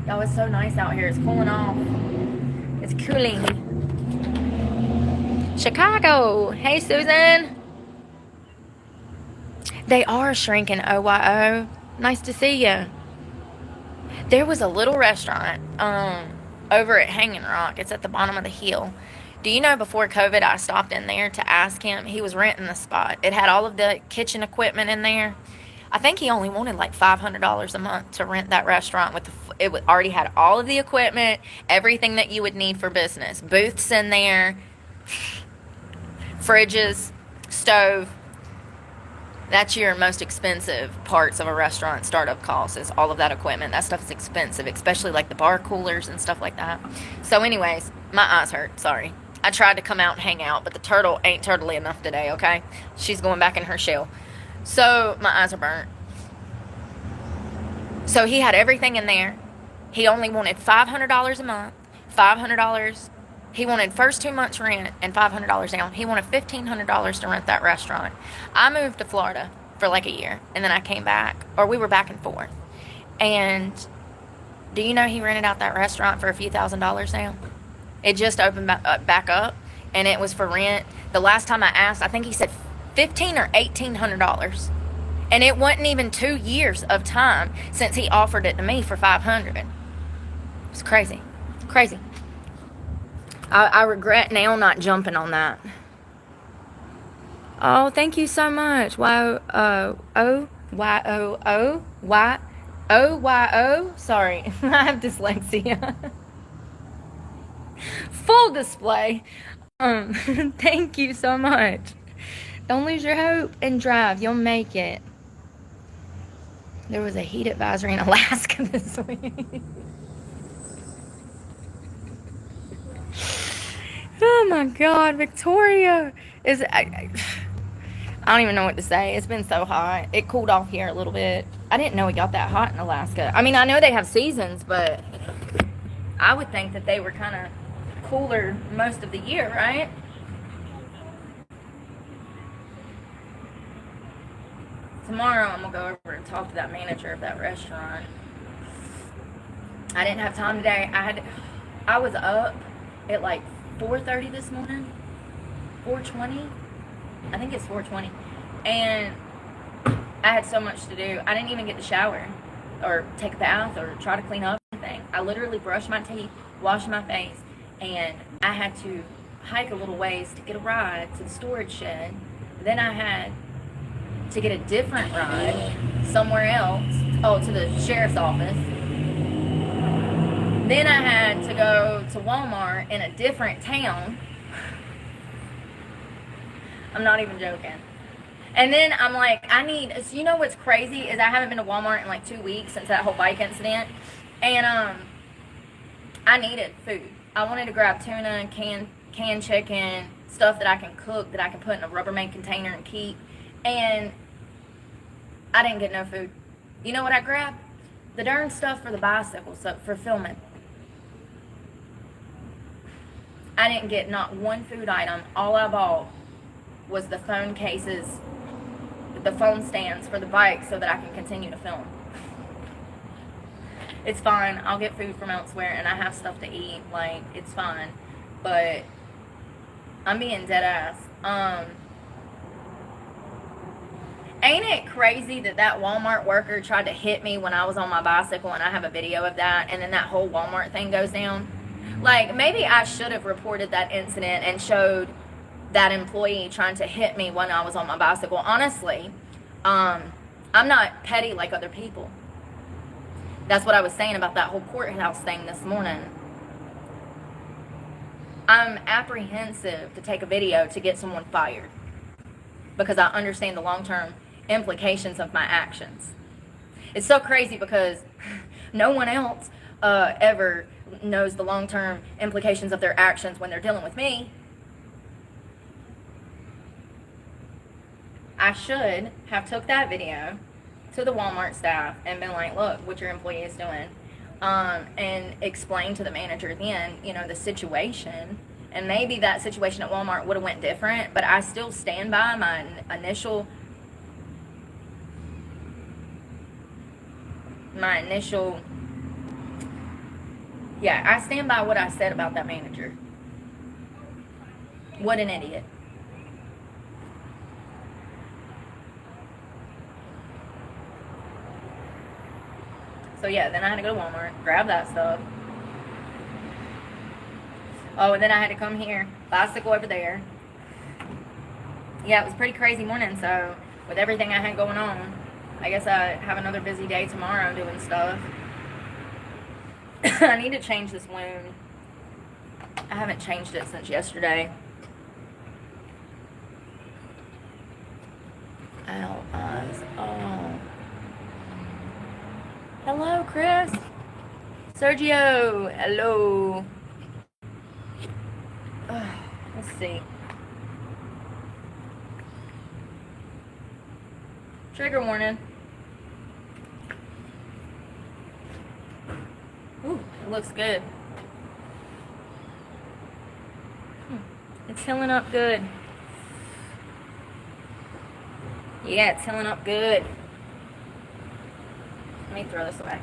Y'all, it's so nice out here. It's cooling off. It's cooling. Chicago. Hey, Susan. They are shrinking, OYO. Nice to see you. There was a little restaurant over at Hanging Rock. It's at the bottom of the hill. Do you know before COVID, I stopped in there to ask him. He was renting the spot. It had all of the kitchen equipment in there. I think he only wanted like $500 a month to rent that restaurant. It already had all of the equipment, everything that you would need for business. Booths in there, fridges, stove. That's your most expensive parts of a restaurant startup costs, is all of that equipment. That stuff is expensive, especially like the bar coolers and stuff like that. So anyways, my eyes hurt. Sorry. I tried to come out and hang out, but the turtle ain't turtly enough today, okay? She's going back in her shell. So my eyes are burnt. So he had everything in there. He only wanted $500 a month. $500. He wanted first 2 months rent and $500 down. He wanted $1,500 to rent that restaurant. I moved to Florida for like a year, and then I came back, or we were back and forth. And do you know he rented out that restaurant for a few $1,000s now? It just opened back up, and it was for rent. The last time I asked, I think he said $1,500 or $1,800, and it wasn't even 2 years of time since he offered it to me for $500. It's crazy, crazy. I regret now not jumping on that. Oh, thank you so much. Y-O-Y-O-Y-O-Y-O. Sorry, I have dyslexia. Full display. Thank you so much. Don't lose your hope and drive. You'll make it. There was a heat advisory in Alaska this week. Oh my God, Victoria is. I don't even know what to say. It's been so hot. It cooled off here a little bit. I didn't know it got that hot in Alaska. I mean, I know they have seasons, but I would think that they were kind of cooler most of the year, right? Tomorrow I'm gonna go over and talk to that manager of that restaurant. I didn't have time today. I was up at like 4:30 this morning, 4:20. I think it's 4:20, and I had so much to do. I didn't even get to shower or take a bath or try to clean up anything. I literally brushed my teeth, washed my face, and I had to hike a little ways to get a ride to the storage shed. Then I had to get a different ride somewhere else, to the sheriff's office. Then I had to go to Walmart in a different town. I'm not even joking. And then I'm like, you know what's crazy is I haven't been to Walmart in like 2 weeks since that whole bike incident. And I needed food. I wanted to grab tuna, canned chicken, stuff that I can cook, that I can put in a Rubbermaid container and keep. And I didn't get no food. You know what I grabbed? The darn stuff for the bicycle, for filming. I didn't get not one food item. All I bought was the phone cases, the phone stands for the bike so that I can continue to film. It's fine. I'll get food from elsewhere, and I have stuff to eat. Like, it's fine. But I'm being dead ass. Ain't it crazy that Walmart worker tried to hit me when I was on my bicycle, and I have a video of that, and then that whole Walmart thing goes down? Like, maybe I should have reported that incident and showed that employee trying to hit me when I was on my bicycle. Honestly, I'm not petty like other people. That's what I was saying about that whole courthouse thing this morning. I'm apprehensive to take a video to get someone fired because I understand the long-term implications of my actions. It's so crazy because no one else ever knows the long-term implications of their actions when they're dealing with me. I should have took that video to the Walmart staff and been like, look, what your employee is doing, and explain to the manager then, the situation, And maybe that situation at Walmart would have went different, but I still stand by my initial yeah, I stand by what I said about that manager. What an idiot. So yeah, then I had to go to Walmart, grab that stuff. Oh, and then I had to come here, bicycle over there. Yeah, it was a pretty crazy morning, so with everything I had going on, I guess I have another busy day tomorrow doing stuff. I need to change this wound. I haven't changed it since yesterday. Ow, eyes. Oh. Hello, Chris. Sergio, hello. Let's see. Trigger warning. Ooh, it looks good. It's healing up good. Yeah, it's healing up good. Let me throw this away.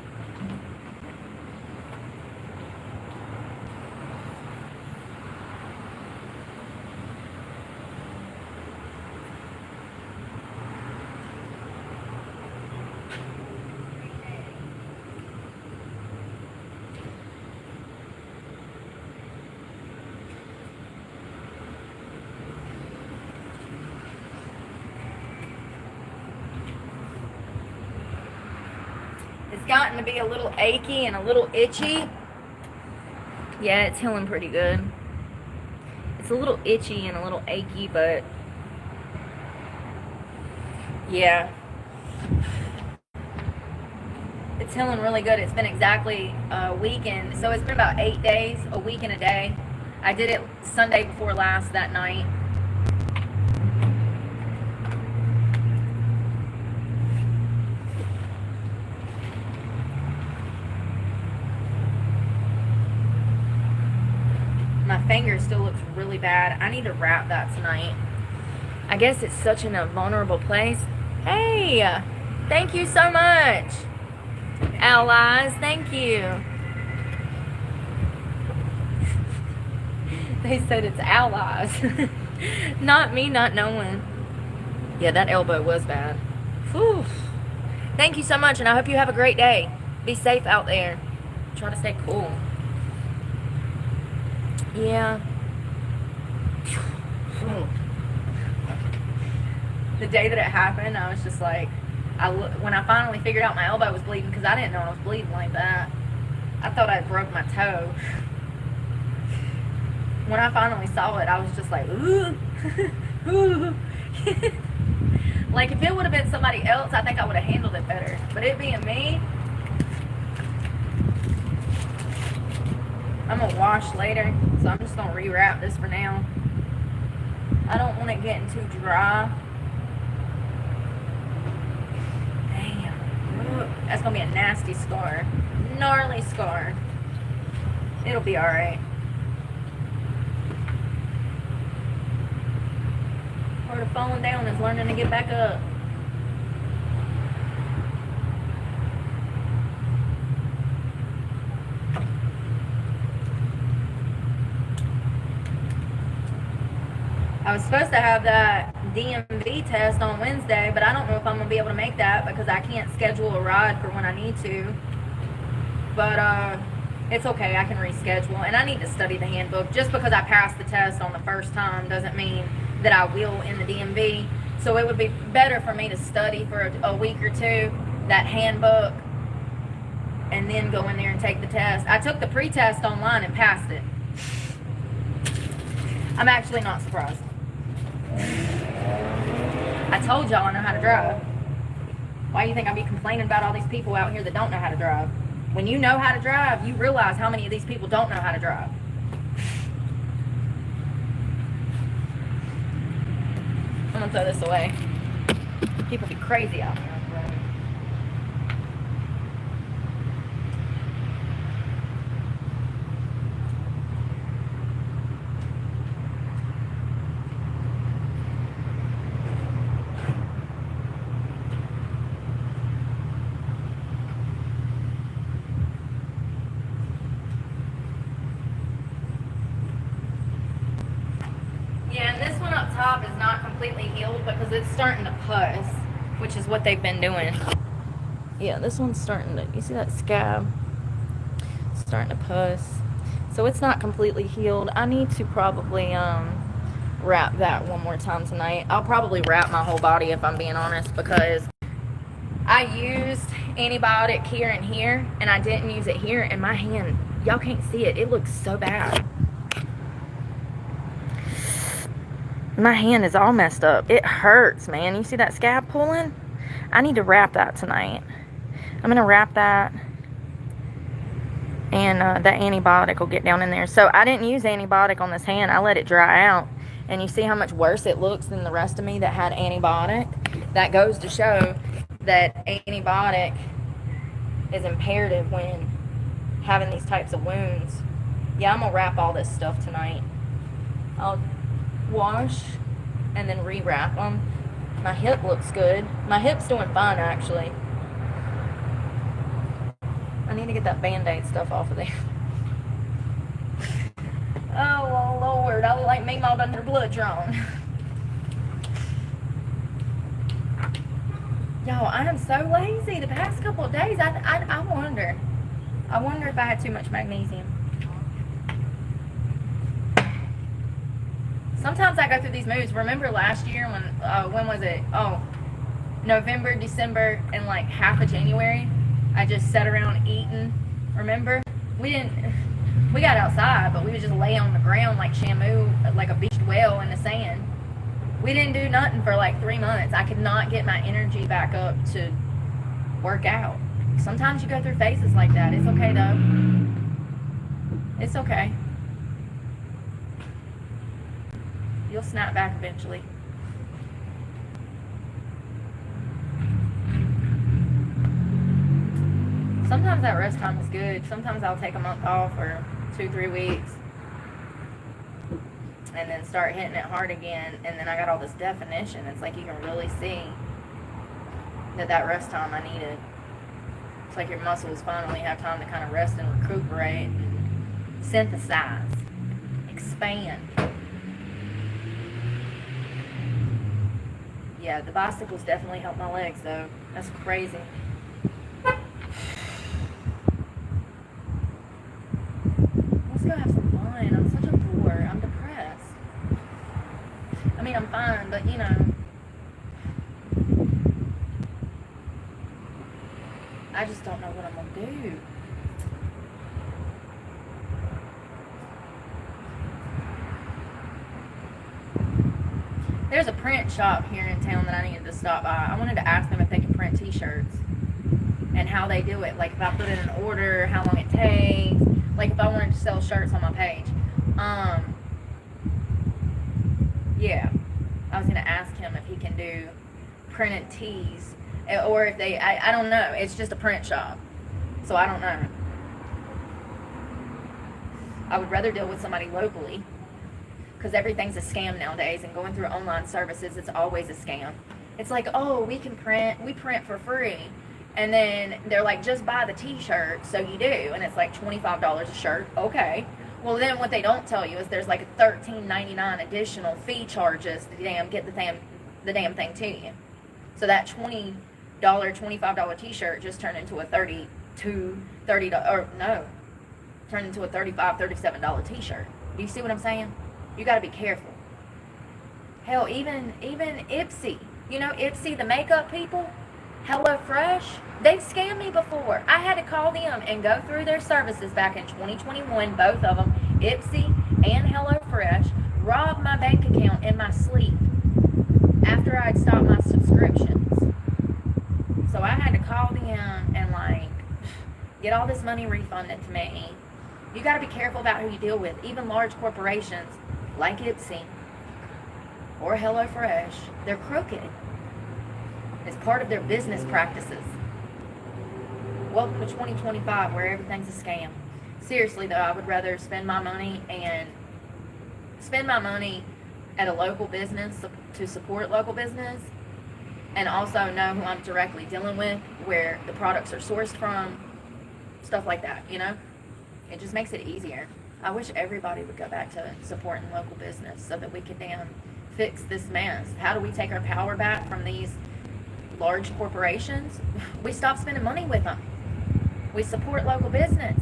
It's gotten to be a little achy and a little itchy. Yeah, it's healing pretty good. It's a little itchy and a little achy, but yeah. It's healing really good. It's been exactly a week and so it's been about 8 days, a week and a day. I did it Sunday before last that night. My finger still looks really bad. I need to wrap that tonight. I guess it's such in a vulnerable place. Hey, thank you so much. Allies, thank you. They said it's allies. Not me not knowing. Yeah, that elbow was bad. Whew. Thank you so much, and I hope you have a great day. Be safe out there. Try to stay cool. Yeah. The day that it happened, I was just like, when I finally figured out my elbow was bleeding, because I didn't know I was bleeding like that. I thought I broke my toe. When I finally saw it, I was just like, ooh. Ooh. Like, if it would have been somebody else, I think I would have handled it better. But it being me, I'm going to wash later, so I'm just going to rewrap this for now. I don't want it getting too dry. Damn. Ooh, that's going to be a nasty scar. Gnarly scar. It'll be alright. Part of falling down is learning to get back up. I was supposed to have that DMV test on Wednesday, but I don't know if I'm going to be able to make that because I can't schedule a ride for when I need to. But it's okay, I can reschedule. And I need to study the handbook. Just because I passed the test on the first time doesn't mean that I will in the DMV. So it would be better for me to study for a week or two, that handbook, and then go in there and take the test. I took the pre-test online and passed it. I'm actually not surprised. I told y'all I know how to drive. Why do you think I'd be complaining about all these people out here that don't know how to drive? When you know how to drive, you realize how many of these people don't know how to drive. I'm gonna throw this away. People be crazy out here on the road. completely healed because it's starting to pus, which is what they've been doing. Yeah, this one's starting to, you see that scab? It's starting to pus. So it's not completely healed. I need to probably wrap that one more time tonight. I'll probably wrap my whole body if I'm being honest, because I used antibiotic here and here, and I didn't use it here, and my hand, y'all can't see it. It looks so bad. My hand is all messed up. It hurts, man. You see that scab pulling? I need to wrap that tonight. I'm going to wrap that, and that antibiotic will get down in there. So I didn't use antibiotic on this hand. I let it dry out. And you see how much worse it looks than the rest of me that had antibiotic? That goes to show that antibiotic is imperative when having these types of wounds. Yeah, I'm going to wrap all this stuff tonight. I'll wash and then re-wrap them. My hip looks good. My hip's doing fine, actually. I need to get that Band-Aid stuff off of there. Oh, Lord. I look like me mauled under blood drawn. Y'all, I am so lazy the past couple of days. I wonder. I wonder if I had too much magnesium. Sometimes I go through these moods. Remember last year when was it? Oh, November, December, and like half of January, I just sat around eating. Remember? We got outside, but we would just lay on the ground like Shamu, like a beached whale in the sand. We didn't do nothing for like 3 months. I could not get my energy back up to work out. Sometimes you go through phases like that. It's okay though. It's okay. You'll snap back eventually. Sometimes that rest time is good. Sometimes I'll take a month off or 2-3 weeks and then start hitting it hard again, and then I got all this definition. It's like you can really see that rest time I needed. It's like your muscles finally have time to kind of rest and recuperate and synthesize, expand. Yeah, the bicycles definitely help my legs though. That's crazy. Let's go have some fun. I'm such a bore. I'm depressed. I mean, I'm fine, but you know, I just don't know what I'm gonna do. There's a print shop here in town that I needed to stop by. I wanted to ask them if they can print t-shirts and how they do it. Like if I put in an order, how long it takes. Like if I wanted to sell shirts on my page. Yeah. I was going to ask him if he can do printed tees. Or if they, I don't know. It's just a print shop. So I don't know. I would rather deal with somebody locally, because everything's a scam nowadays, and going through online services, it's always a scam. It's like, oh, we print for free, and then they're like, just buy the t-shirt, so you do, and it's like $25 a shirt. Okay, well then what they don't tell you is there's like a $13.99 additional fee charges to get the damn thing to you. So that $25 t-shirt just turned into a turned into a $35, $37 t-shirt. Do you see what I'm saying? You got to be careful. Hell, even Ipsy. You know Ipsy, the makeup people? HelloFresh? They've scammed me before. I had to call them and go through their services back in 2021, both of them, Ipsy and HelloFresh, robbed my bank account in my sleep after I'd stopped my subscriptions. So I had to call them and like get all this money refunded to me. You got to be careful about who you deal with. Even large corporations like Ipsy or HelloFresh, they're crooked. It's part of their business practices. Welcome to 2025, where everything's a scam. Seriously though, I would rather spend my money at a local business to support local business, and also know who I'm directly dealing with, where the products are sourced from, stuff like that, you know? It just makes it easier. I wish everybody would go back to supporting local business so that we could fix this mess? How do we take our power back from these large corporations? We stop spending money with them. We support local business.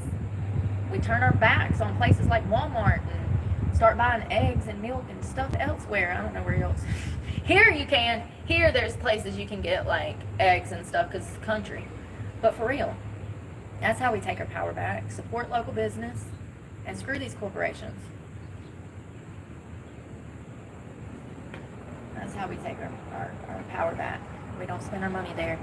We turn our backs on places like Walmart and start buying eggs and milk and stuff elsewhere. I don't know where else. Here you can. Here there's places you can get like eggs and stuff because it's country. But for real, that's how we take our power back. Support local business and screw these corporations. That's how we take our power back. We don't spend our money there.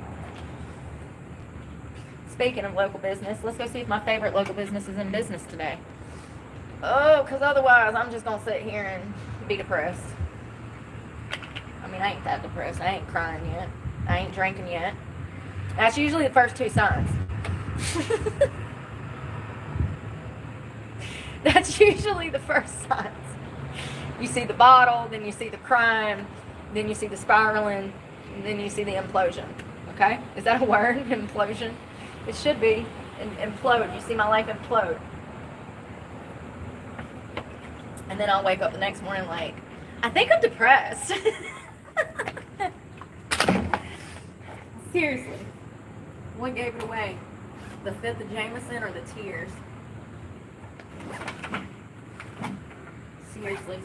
Speaking of local business, let's go see if my favorite local business is in business today. Oh, because otherwise I'm just going to sit here and be depressed. I mean, I ain't that depressed. I ain't crying yet. I ain't drinking yet. That's usually the first 2 signs. That's usually the first signs. You see the bottle, then you see the crime, then you see the spiraling, and then you see the implosion. Okay? Is that a word? Implosion? It should be. Implode. You see my life implode. And then I'll wake up the next morning like, I think I'm depressed. Seriously. What gave it away? The 5th of Jameson or the tears? Seriously.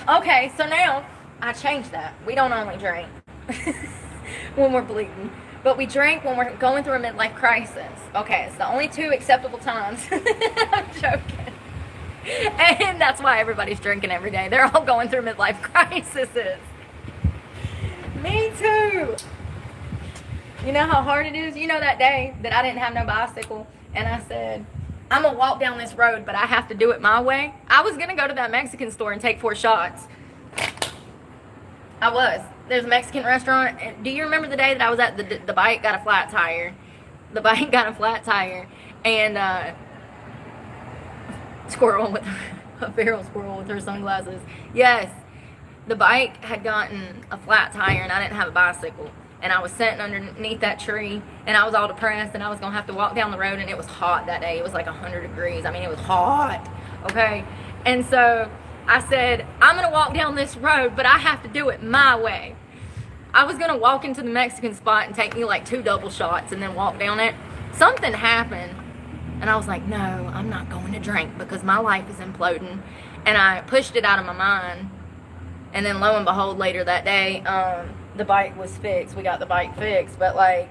Okay, so now I changed that. We don't only drink when we're bleeding, but we drink when we're going through a midlife crisis. Okay, it's the only 2 acceptable times. I'm joking. And that's why everybody's drinking every day. They're all going through midlife crises. Me too. You know how hard it is? You know that day that I didn't have no bicycle and I said, I'm going to walk down this road, but I have to do it my way. I was going to go to that Mexican store and take 4 shots. I was. There's a Mexican restaurant. Do you remember the day that I was at the bike got a flat tire? The bike got a flat tire. And squirrel with a feral squirrel with her sunglasses. Yes. The bike had gotten a flat tire and I didn't have a bicycle. And I was sitting underneath that tree and I was all depressed and I was going to have to walk down the road and it was hot that day. It was like 100 degrees. I mean, it was hot. Okay. And so I said, I'm going to walk down this road, but I have to do it my way. I was going to walk into the Mexican spot and take me like 2 double shots and then walk down it. Something happened and I was like, no, I'm not going to drink because my life is imploding. And I pushed it out of my mind. And then lo and behold, later that day, the bike was fixed. We got the bike fixed. But like,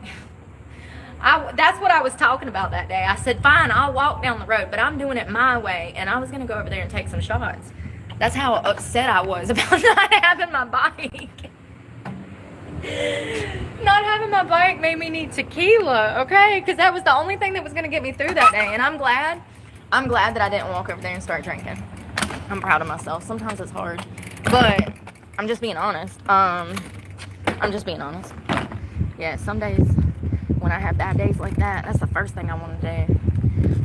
that's what I was talking about that day. I said, fine, I'll walk down the road, but I'm doing it my way. And I was going to go over there and take some shots. That's how upset I was about not having my bike. Not having my bike made me need tequila, okay? Because that was the only thing that was going to get me through that day. And I'm glad that I didn't walk over there and start drinking. I'm proud of myself. Sometimes it's hard. But I'm just being honest. Yeah, some days when I have bad days like that, that's the first thing I want to do.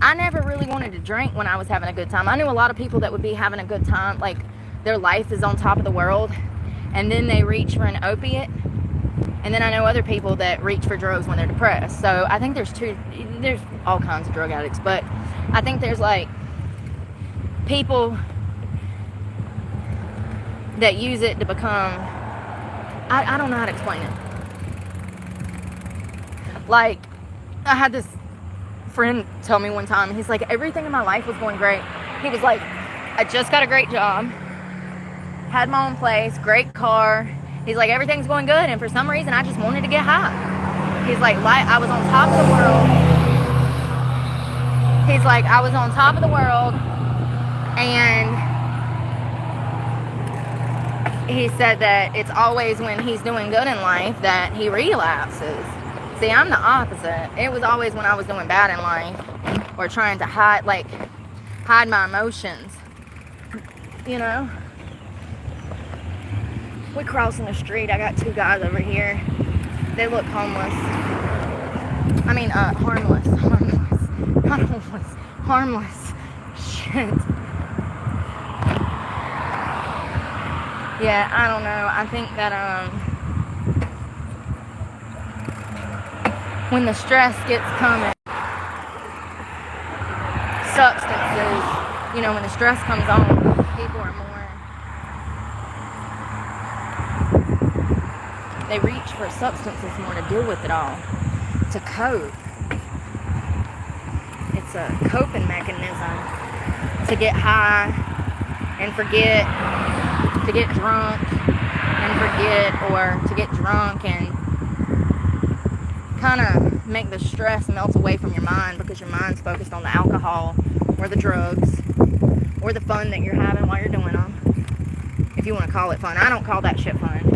I never really wanted to drink when I was having a good time. I knew a lot of people that would be having a good time, like their life is on top of the world, and then they reach for an opiate. And then I know other people that reach for drugs when they're depressed. So I think there's all kinds of drug addicts, but I think there's like people that use it to become, I don't know how to explain it. Like, I had this friend tell me one time, he's like, everything in my life was going great. He was like, I just got a great job, had my own place, great car. He's like, everything's going good, and for some reason, I just wanted to get high. He's like, I was on top of the world. He's like, I was on top of the world, and he said that it's always when he's doing good in life that he relapses. See, I'm the opposite. It was always when I was doing bad in life, or trying to hide my emotions, you know? We crossing the street. I got 2 guys over here. They look homeless. I mean, harmless. Not homeless. Harmless. Shit. Yeah, I don't know. I think that, when the stress gets coming, substances, when the stress comes on, people are more They reach for substances more to deal with it all. To cope. It's a coping mechanism to get high and forget, to get drunk and forget, or to get drunk and kind of make the stress melt away from your mind because your mind's focused on the alcohol or the drugs or the fun that you're having while you're doing them. If you want to call it fun. I don't call that shit fun.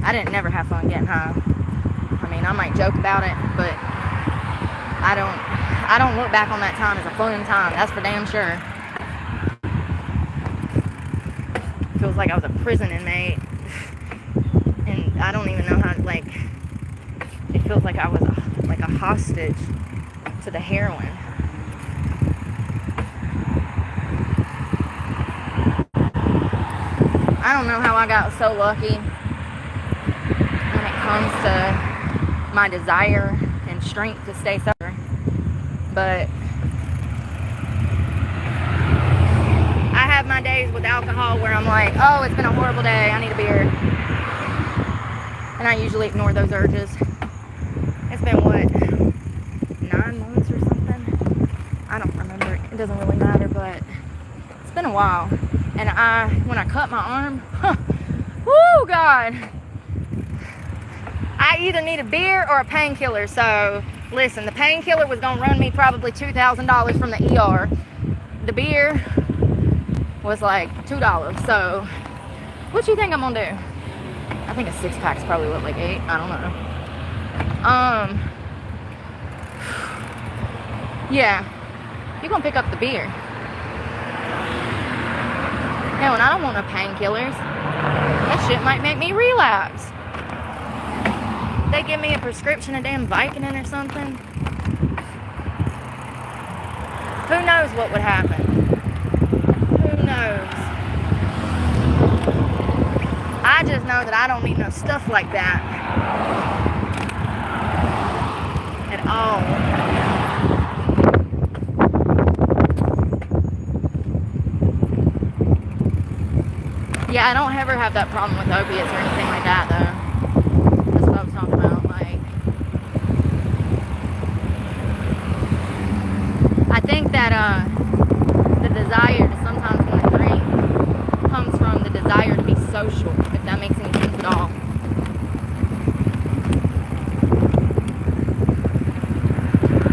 I didn't never have fun getting high. I mean, I might joke about it, but I don't look back on that time as a fun time. That's for damn sure. Feels like I was a prison inmate, and I don't even know how to, like, it feels like I was like a hostage to the heroin. I don't know how I got so lucky when it comes to my desire and strength to stay sober, but I have my days with alcohol where I'm like, oh, it's been a horrible day, I need a beer. And I usually ignore those urges. It's been, what, 9 months or something? I don't remember. It doesn't really matter, but it's been a while. And when I cut my arm, whoo, God. I either need a beer or a painkiller. So, listen, the painkiller was going to run me probably $2,000 from the ER. The beer was like $2. So, what you think I'm going to do? I think a 6-pack's probably what, like 8? I don't know. Yeah. You're going to pick up the beer. Hell, and I don't want no painkillers. That shit might make me relapse. They give me a prescription of damn Vicodin or something. Who knows what would happen? Who knows? I just know that I don't need no stuff like that. At all. Yeah, I don't ever have that problem with opiates or anything like that, though. That's what I was talking about. Like, I think that the desire to sometimes want to drink comes from the desire to be social, if that makes any sense at all.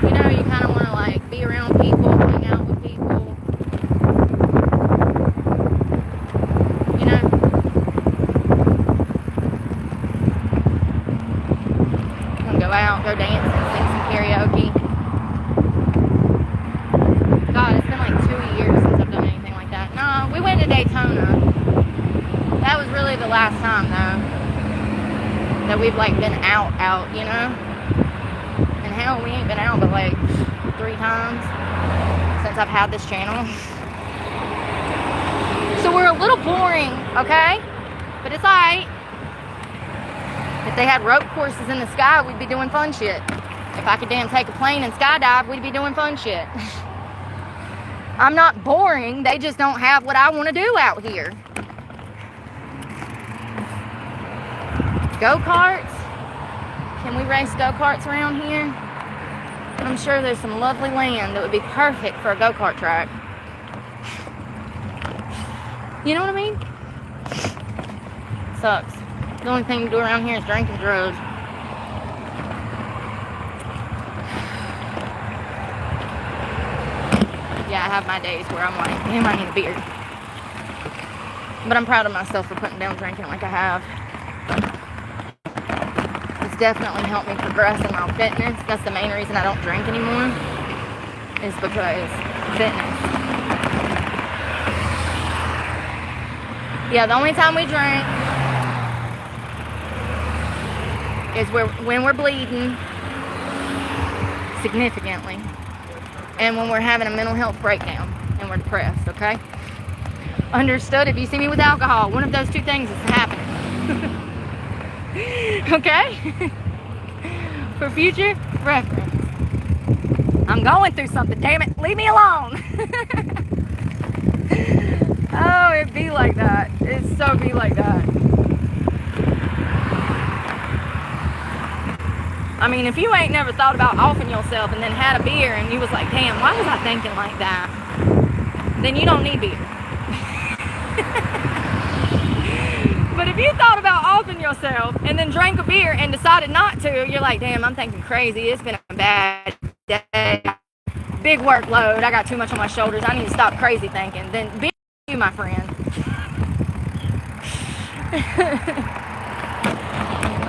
You know, you kind of want to, like, be around people, hang out with people. Go dancing, sing some karaoke. God, it's been like 2 years since I've done anything like that. No, we went to Daytona. That was really the last time, though, that we've like been out, you know? And hell, we ain't been out but like 3 times since I've had this channel. So we're a little boring, okay? But it's alright. If they had rope courses in the sky, we'd be doing fun shit. If I could damn take a plane and skydive, we'd be doing fun shit. I'm not boring. They just don't have what I want to do out here. Go-karts? Can we race go-karts around here? I'm sure there's some lovely land that would be perfect for a go-kart track. You know what I mean? Sucks. The only thing to do around here is drink and drugs. Yeah, I have my days where I'm like, damn, I need a beer. But I'm proud of myself for putting down drinking like I have. It's definitely helped me progress in my fitness. That's the main reason I don't drink anymore. Is because fitness. Yeah, the only time we drink is when we're bleeding significantly and when we're having a mental health breakdown and we're depressed, okay? Understood? If you see me with alcohol, one of those 2 things is happening. Okay? For future reference. I'm going through something, damn it. Leave me alone. Oh, it be like that. It so be like that. I mean, if you ain't never thought about offing yourself and then had a beer and you was like, damn, why was I thinking like that? Then you don't need beer. But if you thought about offing yourself and then drank a beer and decided not to, you're like, damn, I'm thinking crazy. It's been a bad day. Big workload. I got too much on my shoulders. I need to stop crazy thinking. Then be you, my friend.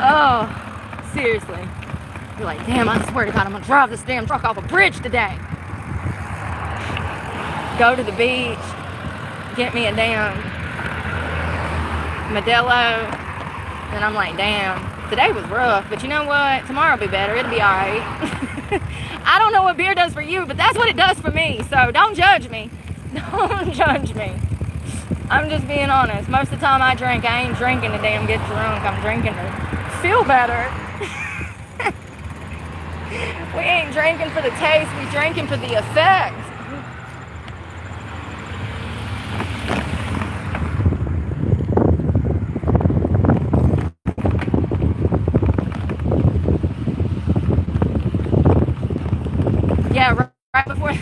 Oh, seriously. You're like, damn, I swear to God, I'm going to drive this damn truck off a bridge today. Go to the beach. Get me a damn Modelo. And I'm like, damn, today was rough. But you know what? Tomorrow will be better. It'll be all right. I don't know what beer does for you, but that's what it does for me. So don't judge me. Don't judge me. I'm just being honest. Most of the time I drink, I ain't drinking to damn get drunk. I'm drinking to feel better. We ain't drinking for the taste. We drinking for the effect. Yeah, right before. You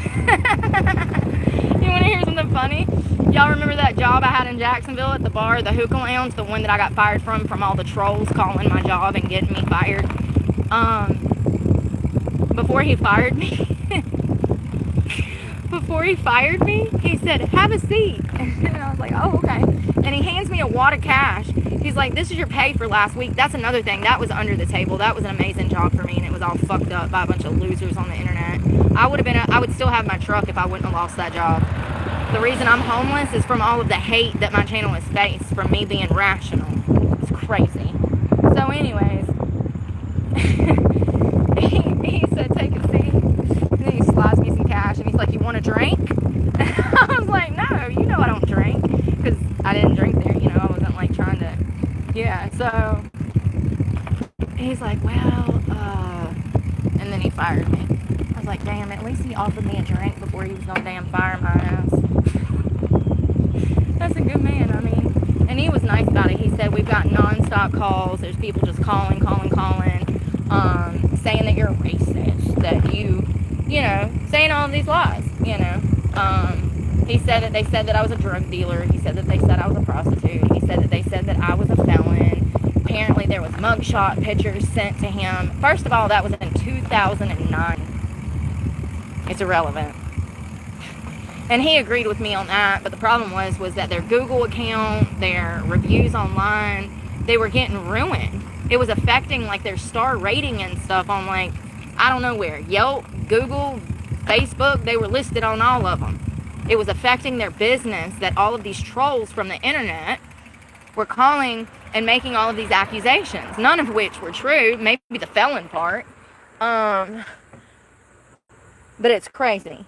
want to hear something funny? Y'all remember that job I had in Jacksonville at the bar, the hookah lounge, the one that I got fired from all the trolls calling my job and getting me fired? Before he fired me, he said, have a seat. And I was like, oh, okay. And he hands me a wad of cash. He's like, this is your pay for last week. That's another thing. That was under the table. That was an amazing job for me, and it was all fucked up by a bunch of losers on the internet. I would still have my truck if I wouldn't have lost that job. The reason I'm homeless is from all of the hate that my channel has faced from me being rational. It's crazy. So anyways, he said, take a seat. And then he slides me some cash, and he's like, you want a drink? I was like, no, you know I don't drink. Because I didn't drink there, you know, I wasn't like trying to, yeah, so he's like, well, and then he fired me. I was like, damn, at least he offered me a drink before he was gonna damn fire my ass. That's a good man, I mean, and he was nice about it. He said, we've got non-stop calls, there's people just calling, saying that you're a racist, that you know, saying all of these lies, you know. He said that they said that I was a drug dealer. He said that they said I was a prostitute. He said that they said that I was a felon. Apparently there was mugshot pictures sent to him. First of all, that was in 2009. It's irrelevant. And he agreed with me on that, but the problem was that their Google account, their reviews online, they were getting ruined. It was affecting like their star rating and stuff on like, I don't know where, Yelp, Google, Facebook, they were listed on all of them. It was affecting their business that all of these trolls from the internet were calling and making all of these accusations, none of which were true, maybe the felon part. But it's crazy.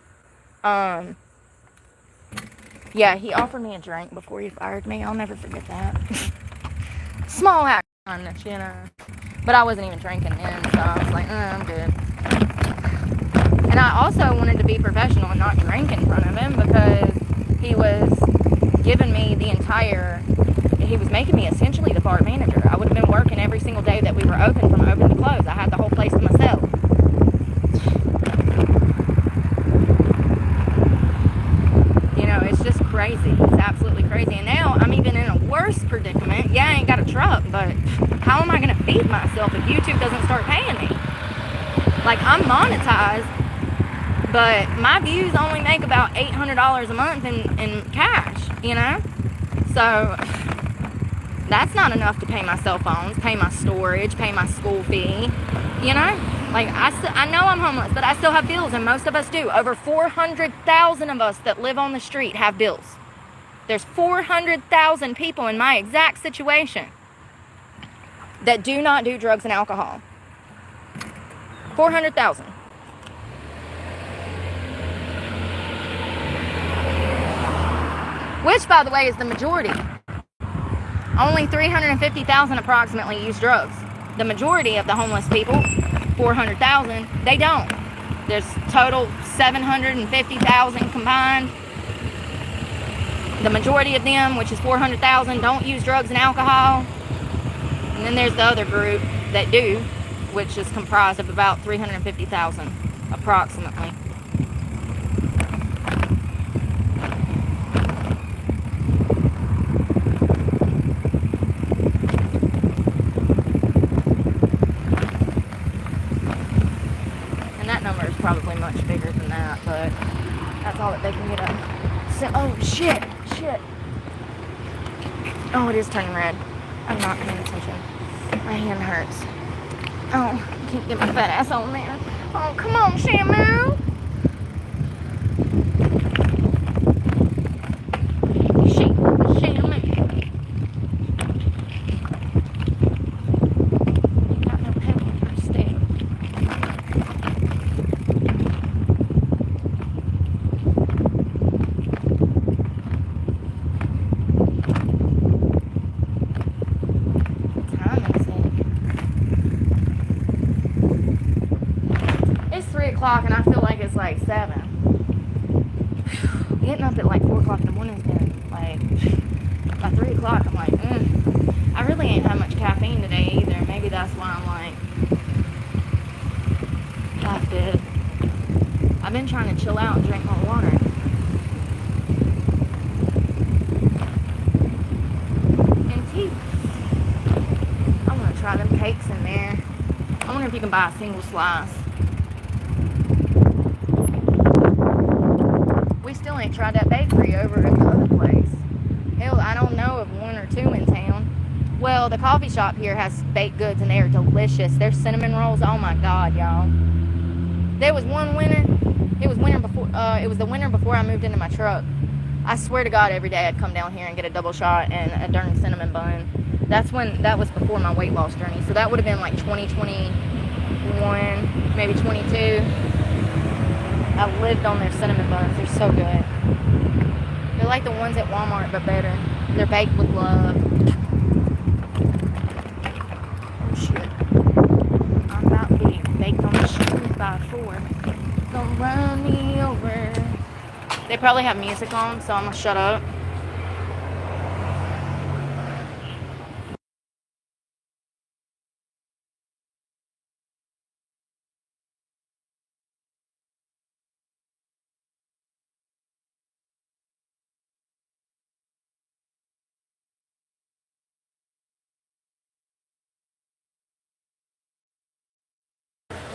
Yeah, he offered me a drink before he fired me. I'll never forget that. Small act on this, you know. But I wasn't even drinking then, so I was like, I'm good. And I also wanted to be professional and not drink in front of him because he was giving me he was making me essentially the bar manager. I would have been working every single day that we were open from open to close. I had the whole place to myself. You know, it's just crazy. It's absolutely crazy. And now I'm even in a worse predicament. Yeah, I ain't got a truck, but how am I going to feed myself if YouTube doesn't start paying me? Like, I'm monetized, but my views only make about $800 a month in cash, you know? So that's not enough to pay my cell phones, pay my storage, pay my school fee, you know? Like, I know I'm homeless, but I still have bills, and most of us do. Over 400,000 of us that live on the street have bills. There's 400,000 people in my exact situation that do not do drugs and alcohol. 400,000. Which, by the way, is the majority. Only 350,000 approximately use drugs. The majority of the homeless people, 400,000, they don't. There's total 750,000 combined. The majority of them, which is 400,000, don't use drugs and alcohol. And then there's the other group that do. which is comprised of about 350,000 approximately. And that number is probably much bigger than that, but that's all that they can get up. So, oh shit. Oh, it is turning red. I'm not paying attention. My hand hurts. Oh, I can't get my fat ass on there. Oh, come on, Shamu. Shamu. You got no pedal in your step. What time is it? It's 3 o'clock and I feel like it's like 7. Getting up at like 4 o'clock in the morning has been like, by 3 o'clock I'm like, I really ain't had much caffeine today either. Maybe that's why I'm like, that's good. I've been trying to chill out and drink more water. And tea. I want to try them cakes in there. I wonder if you can buy a single slice. We still ain't tried that bakery over at the other place. Hell, I don't know of one or two in town. Well, the coffee shop here has baked goods and they are delicious. Their cinnamon rolls, oh my god, y'all. There was one winter. It was the winter before I moved into my truck. I swear to God, every day I'd come down here and get a double shot and a darn cinnamon bun. That was before my weight loss journey. So that would have been like 2021, maybe 22. I lived on their cinnamon buns. They're so good. They're like the ones at Walmart, but better. They're baked with love. Oh shit. I'm about to be baked on the shoes by 4. Don't run me over. They probably have music on, so I'm gonna shut up.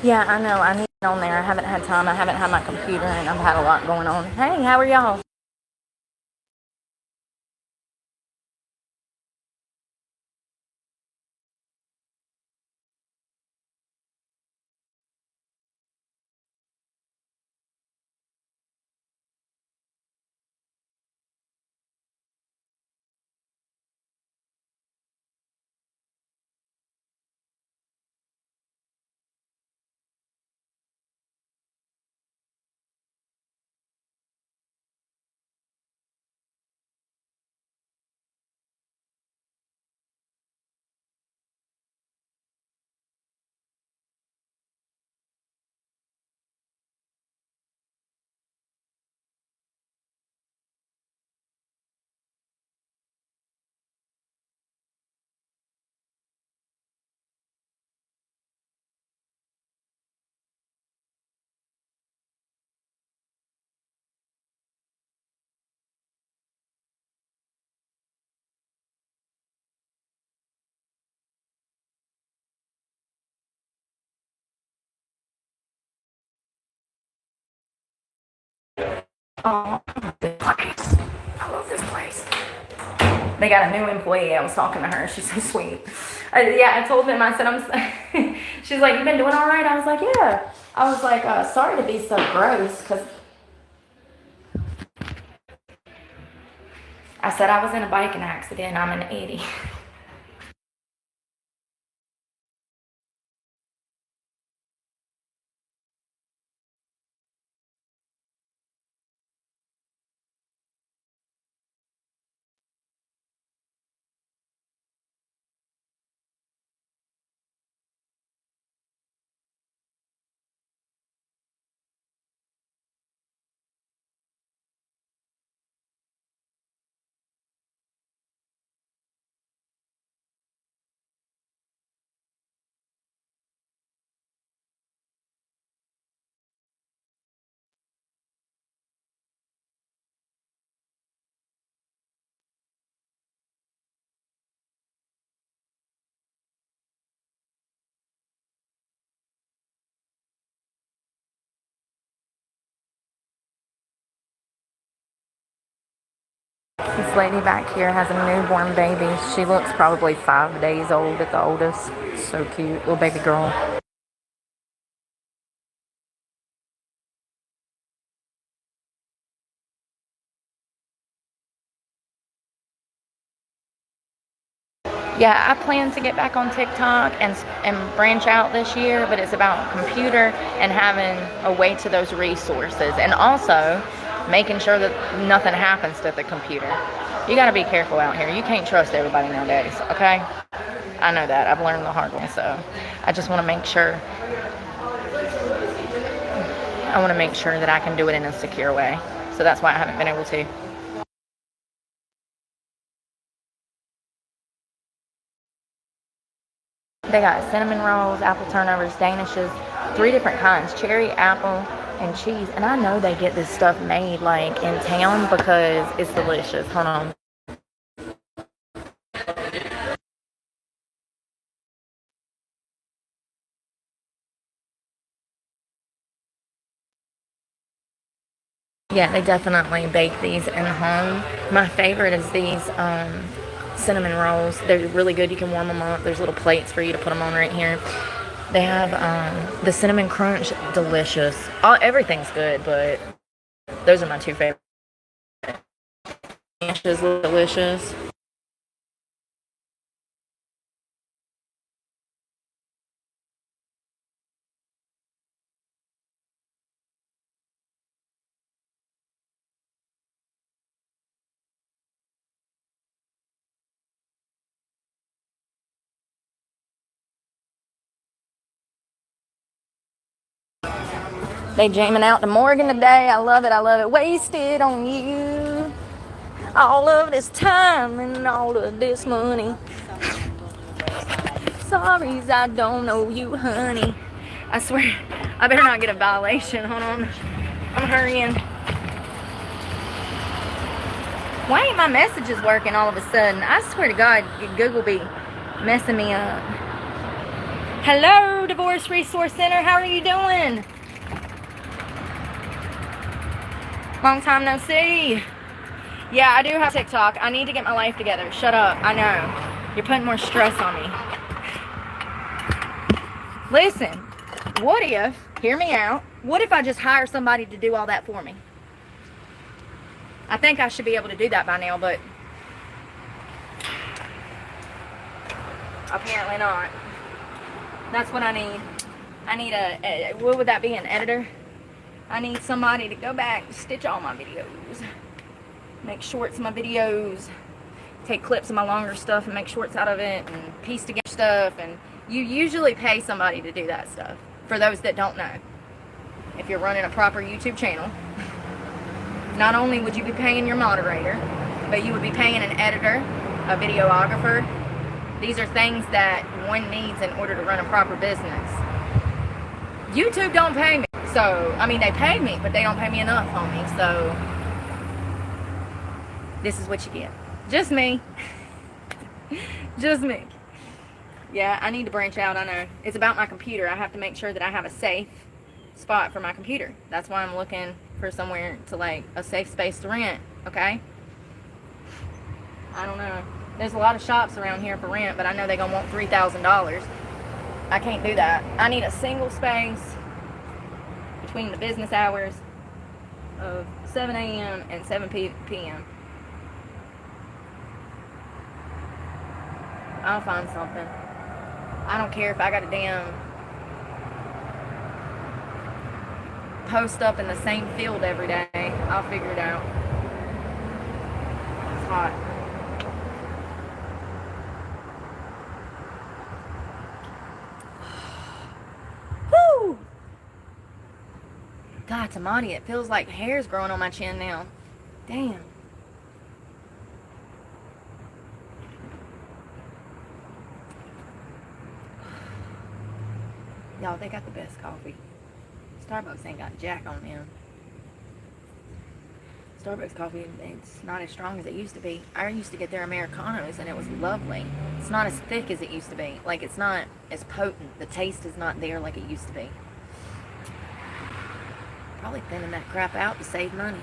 Yeah, I know. I need it on there. I haven't had time. I haven't had my computer, and I've had a lot going on. Hey, how are y'all? Oh, this place. I love this place. They got a new employee. I was talking to her. She's so sweet. Yeah, I told them. I said, she's like, you been doing all right? I was like, yeah. I was like, sorry to be so gross, because I said I was in a biking accident. I'm an 80. This lady back here has a newborn baby. She looks probably 5 days old at the oldest. So cute. Little baby girl. Yeah, I plan to get back on TikTok and branch out this year, but it's about computer and having a way to those resources, and also making sure that nothing happens to the computer. You got to be careful out here. You can't trust everybody nowadays, okay? I know that. I've learned the hard way, so I just want to make sure. I want to make sure that I can do it in a secure way. So that's why I haven't been able to. They got cinnamon rolls, apple turnovers, danishes, 3 different kinds, cherry, apple, and cheese. And I know they get this stuff made like in town because it's delicious. Hold on. Yeah, they definitely bake these in home. My favorite is these cinnamon rolls. They're really good. You can warm them up. There's little plates for you to put them on right here. They have the cinnamon crunch, delicious. Everything's good, but those are my 2 favorites. Danishes look delicious. They jamming out to Morgan today. I love it. I love it. Wasted on you. All of this time and all of this money. Sorry's I don't know you, honey. I swear, I better not get a violation. Hold on. I'm hurrying. Why ain't my messages working all of a sudden? I swear to God, Google be messing me up. Hello, Divorce Resource Center. How are you doing? Long time no see. Yeah, I do have TikTok. I need to get my life together. Shut up. I know. You're putting more stress on me. Listen, what if, hear me out, what if I just hire somebody to do all that for me? I think I should be able to do that by now, but apparently not. That's what I need. I need what would that be, an editor? I need somebody to go back, stitch all my videos, make shorts of my videos, take clips of my longer stuff and make shorts out of it, and piece together stuff. And you usually pay somebody to do that stuff. For those that don't know, if you're running a proper YouTube channel, not only would you be paying your moderator, but you would be paying an editor, a videographer. These are things that one needs in order to run a proper business. YouTube don't pay me. So, I mean, they pay me, but they don't pay me enough, homie. So, this is what you get. Just me. Just me. Yeah, I need to branch out, I know. It's about my computer. I have to make sure that I have a safe spot for my computer. That's why I'm looking for somewhere to, like, a safe space to rent, okay? I don't know. There's a lot of shops around here for rent, but I know they're going to want $3,000. I can't do that. I need a single space between the business hours of 7 a.m. and 7 p.m. I'll find something. I don't care if I got a damn post up in the same field every day. I'll figure it out. It's hot. Woo! God, Tamani, it feels like hair's growing on my chin now. Damn. Y'all, they got the best coffee. Starbucks ain't got jack on them. Starbucks coffee, it's not as strong as it used to be. I used to get their Americanos and it was lovely. It's not as thick as it used to be. Like, it's not as potent. The taste is not there like it used to be. Probably thinning that crap out to save money.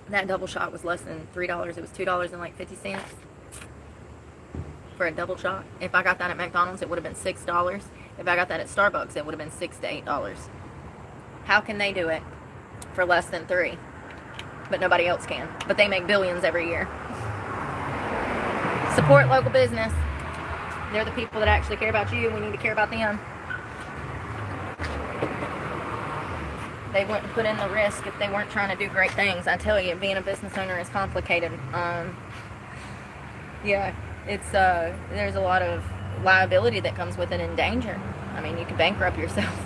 That double shot was less than $3. It was $2.50 for a double shot. If I got that at McDonald's, it would have been $6. If I got that at Starbucks, it would have been $6 to $8. How can they do it for less than $3? But nobody else can. But they make billions every year. Support local business. They're the people that actually care about you. We need to care about them. They wouldn't put in the risk if they weren't trying to do great things. I tell you, being a business owner is complicated. Yeah, it's there's a lot of liability that comes with it and danger. I mean, you can bankrupt yourself.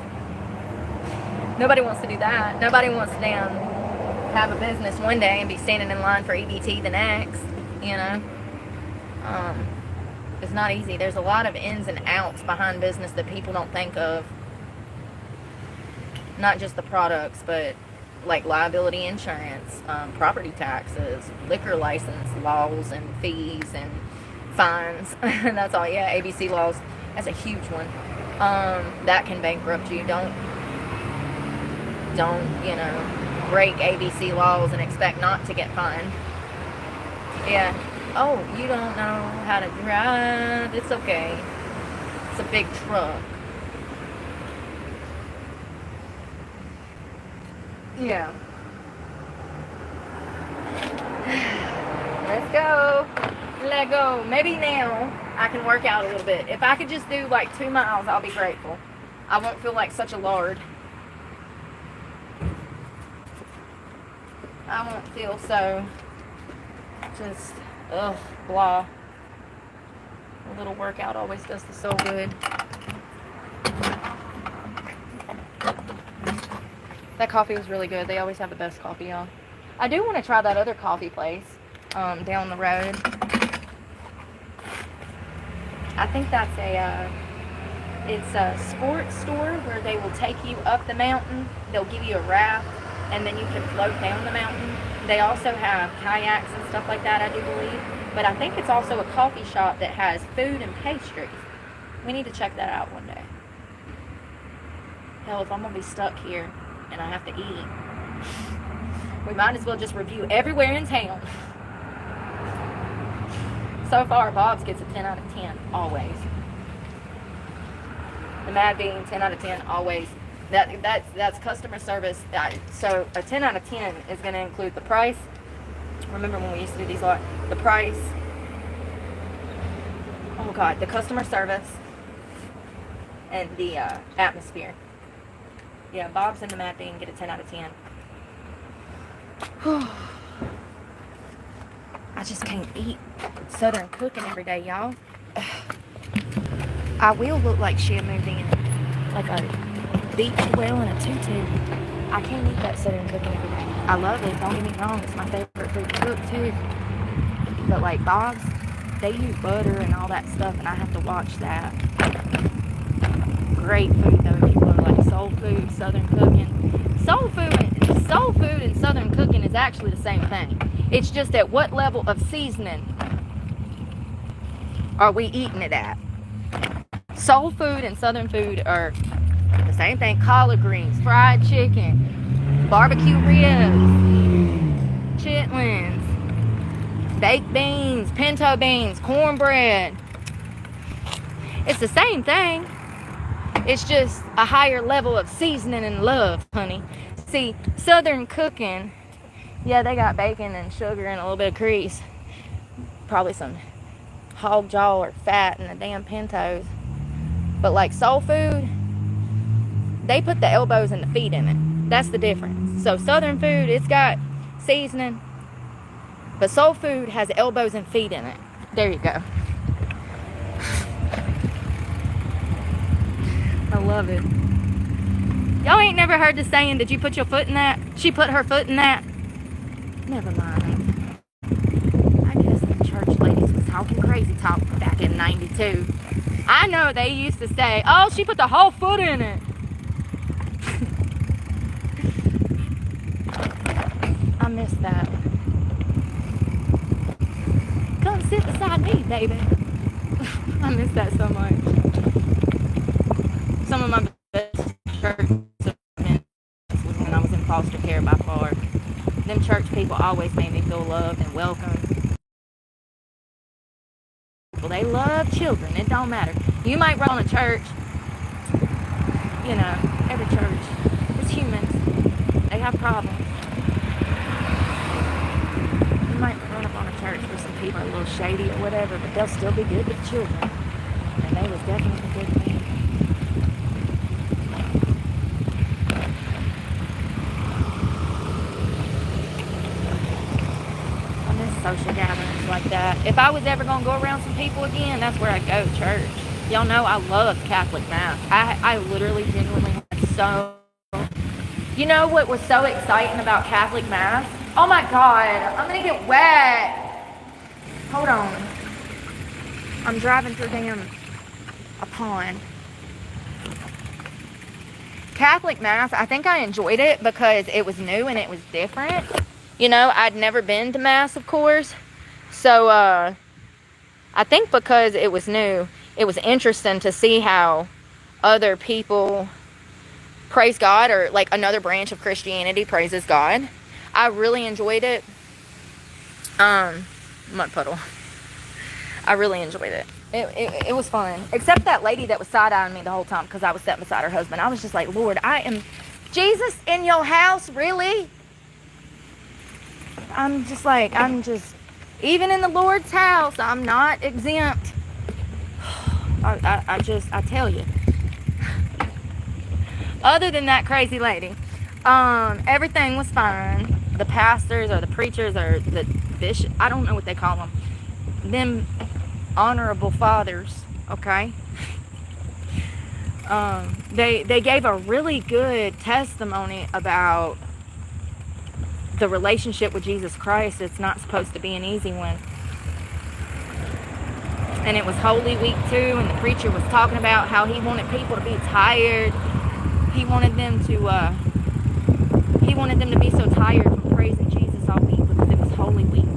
Nobody wants to do that. Nobody wants to have a business one day and be standing in line for EBT the next, you know. It's not easy. There's a lot of ins and outs behind business that people don't think of. Not just the products, but like liability insurance, property taxes, liquor license laws and fees and fines. That's all. Yeah, ABC laws. That's a huge one. That can bankrupt you. Don't break ABC laws and expect not to get fined. Yeah. Oh, you don't know how to drive. It's okay. It's a big truck. Yeah. Let's go. Let go. Maybe now I can work out a little bit. If I could just do like 2 miles, I'll be grateful. I won't feel like such a lord. I won't feel so just, blah. A little workout always does the soul good. That coffee was really good. They always have the best coffee, y'all. I do want to try that other coffee place down the road. I think that's it's a sports store where they will take you up the mountain. They'll give you a raft, and then you can float down the mountain. They also have kayaks and stuff like that, I do believe. But I think it's also a coffee shop that has food and pastries. We need to check that out one day. Hell, if I'm going to be stuck here and I have to eat, we might as well just review everywhere in town. So far, Bob's gets a 10 out of 10, always. The Mad Bean, 10 out of 10, always. That's customer service. So a 10 out of 10 is going to include the price. Remember when we used to do these a lot? The price. Oh God, the customer service and the atmosphere. Yeah, Bob's and the Mad Bean get a 10 out of 10. I just can't eat Southern cooking every day, y'all. I will look like she moved in, like a beach whale in a tutu. I can't eat that Southern cooking every day. I love it, don't get me wrong, it's my favorite food to cook too. But like Bob's, they use butter and all that stuff, and I have to watch that. Great food though, people are like soul food, Southern cooking. Soul food and Southern cooking is actually the same thing. It's just at what level of seasoning are we eating it at? Soul food and Southern food are the same thing. Collard greens, fried chicken, barbecue ribs, chitlins, baked beans, pinto beans, cornbread. It's the same thing. It's just a higher level of seasoning and love, honey. See, Southern cooking, yeah, they got bacon and sugar and a little bit of grease. Probably some hog jaw or fat in the damn pintos. But like soul food, they put the elbows and the feet in it. That's the difference. So Southern food, it's got seasoning, but soul food has elbows and feet in it. There you go. I love it. Y'all ain't never heard the saying, did you put your foot in that? She put her foot in that. Never mind. I guess the church ladies was talking crazy talk back in 92. I know they used to say, oh, she put the whole foot in it. I miss that. Come sit beside me, baby. I miss that so much. Some of my best church events was when I was in foster care by far. them church people always made me feel loved and welcome. Well, they love children. It don't matter. You might run a church, you know, every church. It's humans. They have problems. You might run up on a church where some people are a little shady or whatever, but they'll still be good with children. And they was definitely good with me. Social gatherings like that. If I was ever going to go around some people again, that's where I'd go to church. Y'all know I love Catholic Mass. I literally, genuinely had so... You know what was so exciting about Catholic Mass? Oh my God, I'm going to get wet. Hold on. I'm driving through a pond. Catholic Mass, I think I enjoyed it because it was new and it was different. You know, I'd never been to Mass, of course. So, I think because it was new, it was interesting to see how other people praise God, or like another branch of Christianity praises God. I really enjoyed it. Mud puddle. I really enjoyed it. It was fun. Except that lady that was side-eyeing me the whole time because I was sitting beside her husband. I was just like, Lord, I am Jesus in your house, really? I'm just, even in the Lord's house, I'm not exempt. I tell you. Other than that crazy lady, everything was fine. The pastors or the preachers or the bishop, I don't know what they call them. Them honorable fathers, okay? They gave a really good testimony about the relationship with Jesus Christ. It's not supposed to be an easy one. And it was Holy Week too, and the preacher was talking about how he wanted people to be tired. He wanted them to be so tired from praising Jesus all week because it was Holy Week.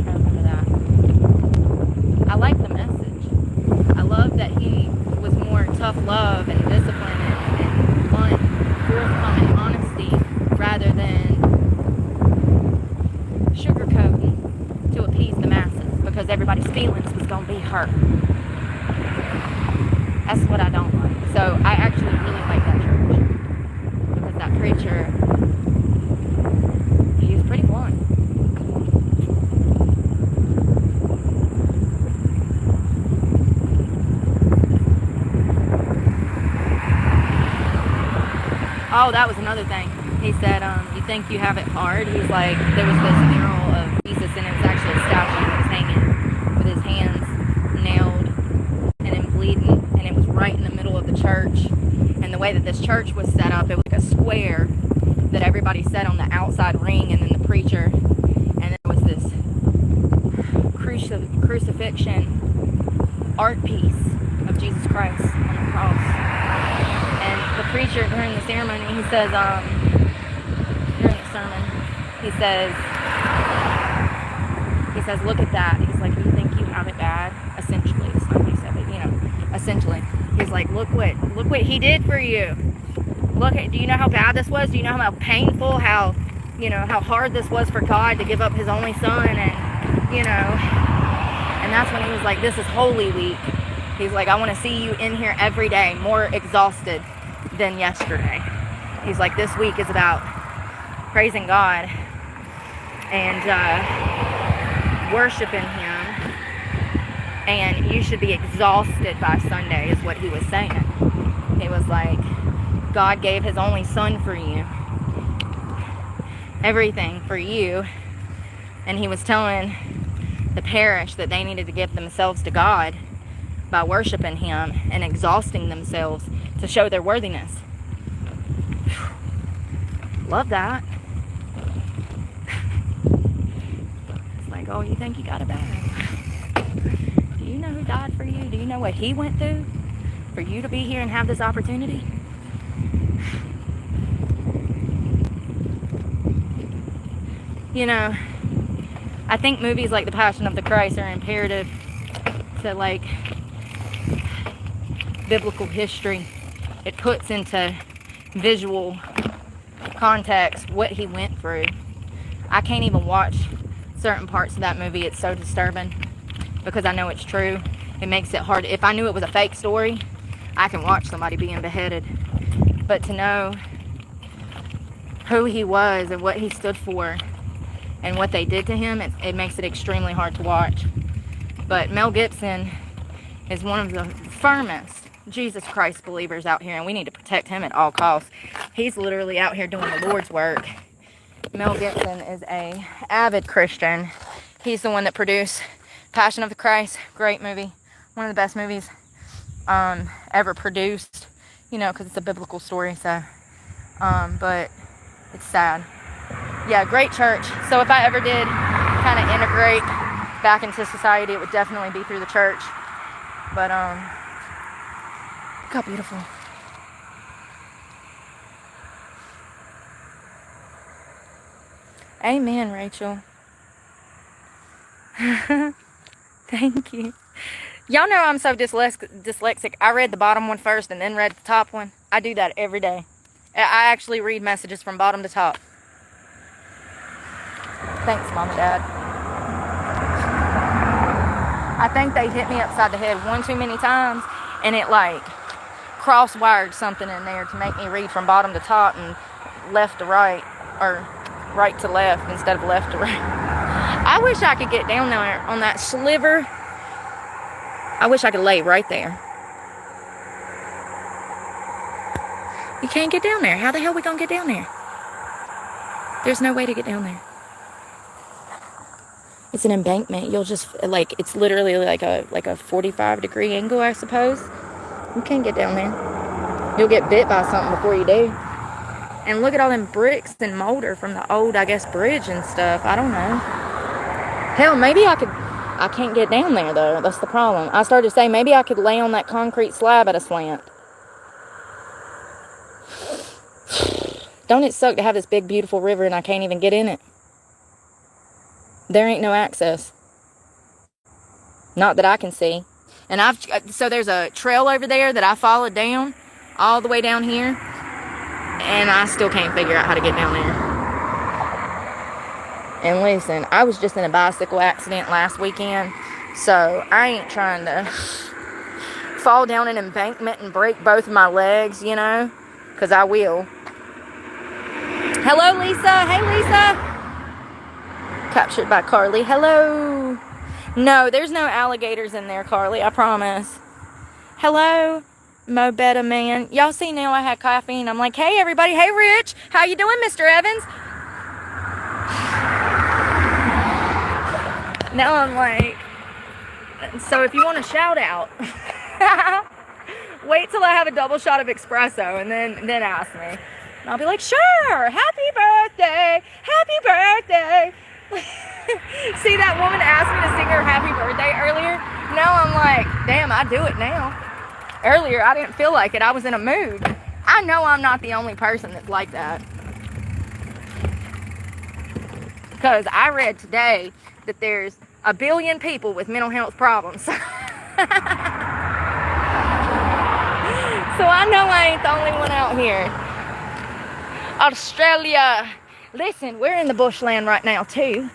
I remember that. I like the message. I love that he was more tough love and discipline and blunt, forthcoming honesty rather than sugarcoating to appease the masses because everybody's feelings was going to be hurt. That's what I don't like. So I actually really like that church because that preacher, he was pretty blunt. Oh, that was another thing. He said, you think you have it hard? He's like, there was this mural of Jesus, and it was actually a statue that was hanging with his hands nailed and then bleeding, and it was right in the middle of the church. And the way that this church was set up, it was like a square that everybody sat on the outside ring, and then the preacher, and there was this crucifixion art piece of Jesus Christ on the cross. And the preacher during the ceremony, he says, during the sermon, he says, look at that. He's like, you think you have it bad? Essentially, that's not what he said, but you know, essentially, he's like, look what he did for you. Do you know how bad this was? Do you know how painful, how hard this was for God to give up his only son? And, you know, and that's when he was like, this is Holy Week. He's like, I want to see you in here every day, more exhausted than yesterday. He's like, this week is about praising God and worshiping him, and you should be exhausted by Sunday, is what he was saying. It was like, God gave his only son for you, everything for you, and he was telling the parish that they needed to give themselves to God by worshiping him and exhausting themselves to show their worthiness. Love that. It's like, oh, you think you got it bad? Do you know who died for you? Do you know what he went through for you to be here and have this opportunity? You know, I think movies like The Passion of the Christ are imperative to, like, biblical history. It puts into visual context what he went through. I can't even watch certain parts of that movie. It's so disturbing because I know it's true. It makes it hard. If I knew it was a fake story, I can watch somebody being beheaded. But to know who he was and what he stood for and what they did to him, it makes it extremely hard to watch. But Mel Gibson is one of the firmest Jesus Christ believers out here, and we need to protect him at all costs. He's literally out here doing the Lord's work. Mel Gibson is a avid Christian. He's the one that produced Passion of the Christ. Great movie. One of the best movies ever produced. You know, because it's a biblical story, so. But it's sad. Yeah, great church. So if I ever did kind of integrate back into society, it would definitely be through the church. But, look how beautiful. Amen, Rachel. Thank you. Y'all know I'm so dyslexic. I read the bottom one first and then read the top one. I do that every day. I actually read messages from bottom to top. Thanks, Mom and Dad. I think they hit me upside the head one too many times, and it like cross-wired something in there to make me read from bottom to top and left to right, or right to left instead of left to right. I wish I could get down there on that sliver. I wish I could lay right there. You can't get down there. How the hell are we gonna get down there? There's no way to get down there. It's an embankment. You'll just, like, it's literally like a 45-degree angle, I suppose. You can't get down there. You'll get bit by something before you do. And look at all them bricks and molder from the old, I guess, bridge and stuff. I don't know. Hell, maybe I can't get down there, though. That's the problem. I started to say maybe I could lay on that concrete slab at a slant. Don't it suck to have this big, beautiful river and I can't even get in it? There ain't no access. Not that I can see. And so there's a trail over there that I followed down all the way down here. And I still can't figure out how to get down there. And listen, I was just in a bicycle accident last weekend. So I ain't trying to fall down an embankment and break both of my legs, you know. Because I will. Hello, Lisa. Hey, Lisa. Captured by Carly. Hello. No, there's no alligators in there, Carly. I promise. Hello, Mo Betta Man. Y'all see now I had caffeine. I'm like, hey, everybody. Hey, Rich. How you doing, Mr. Evans? Now I'm like, so if you want to shout out, wait till I have a double shot of espresso and then ask me. And I'll be like, sure. Happy birthday. Happy birthday. See, that woman asked me to sing her happy birthday earlier. Now I'm like, damn, I do it now. Earlier, I didn't feel like it. I was in a mood. I know I'm not the only person that's like that. Because I read today that there's 1 billion people with mental health problems. So I know I ain't the only one out here. Australia. Listen, we're in the bushland right now, too.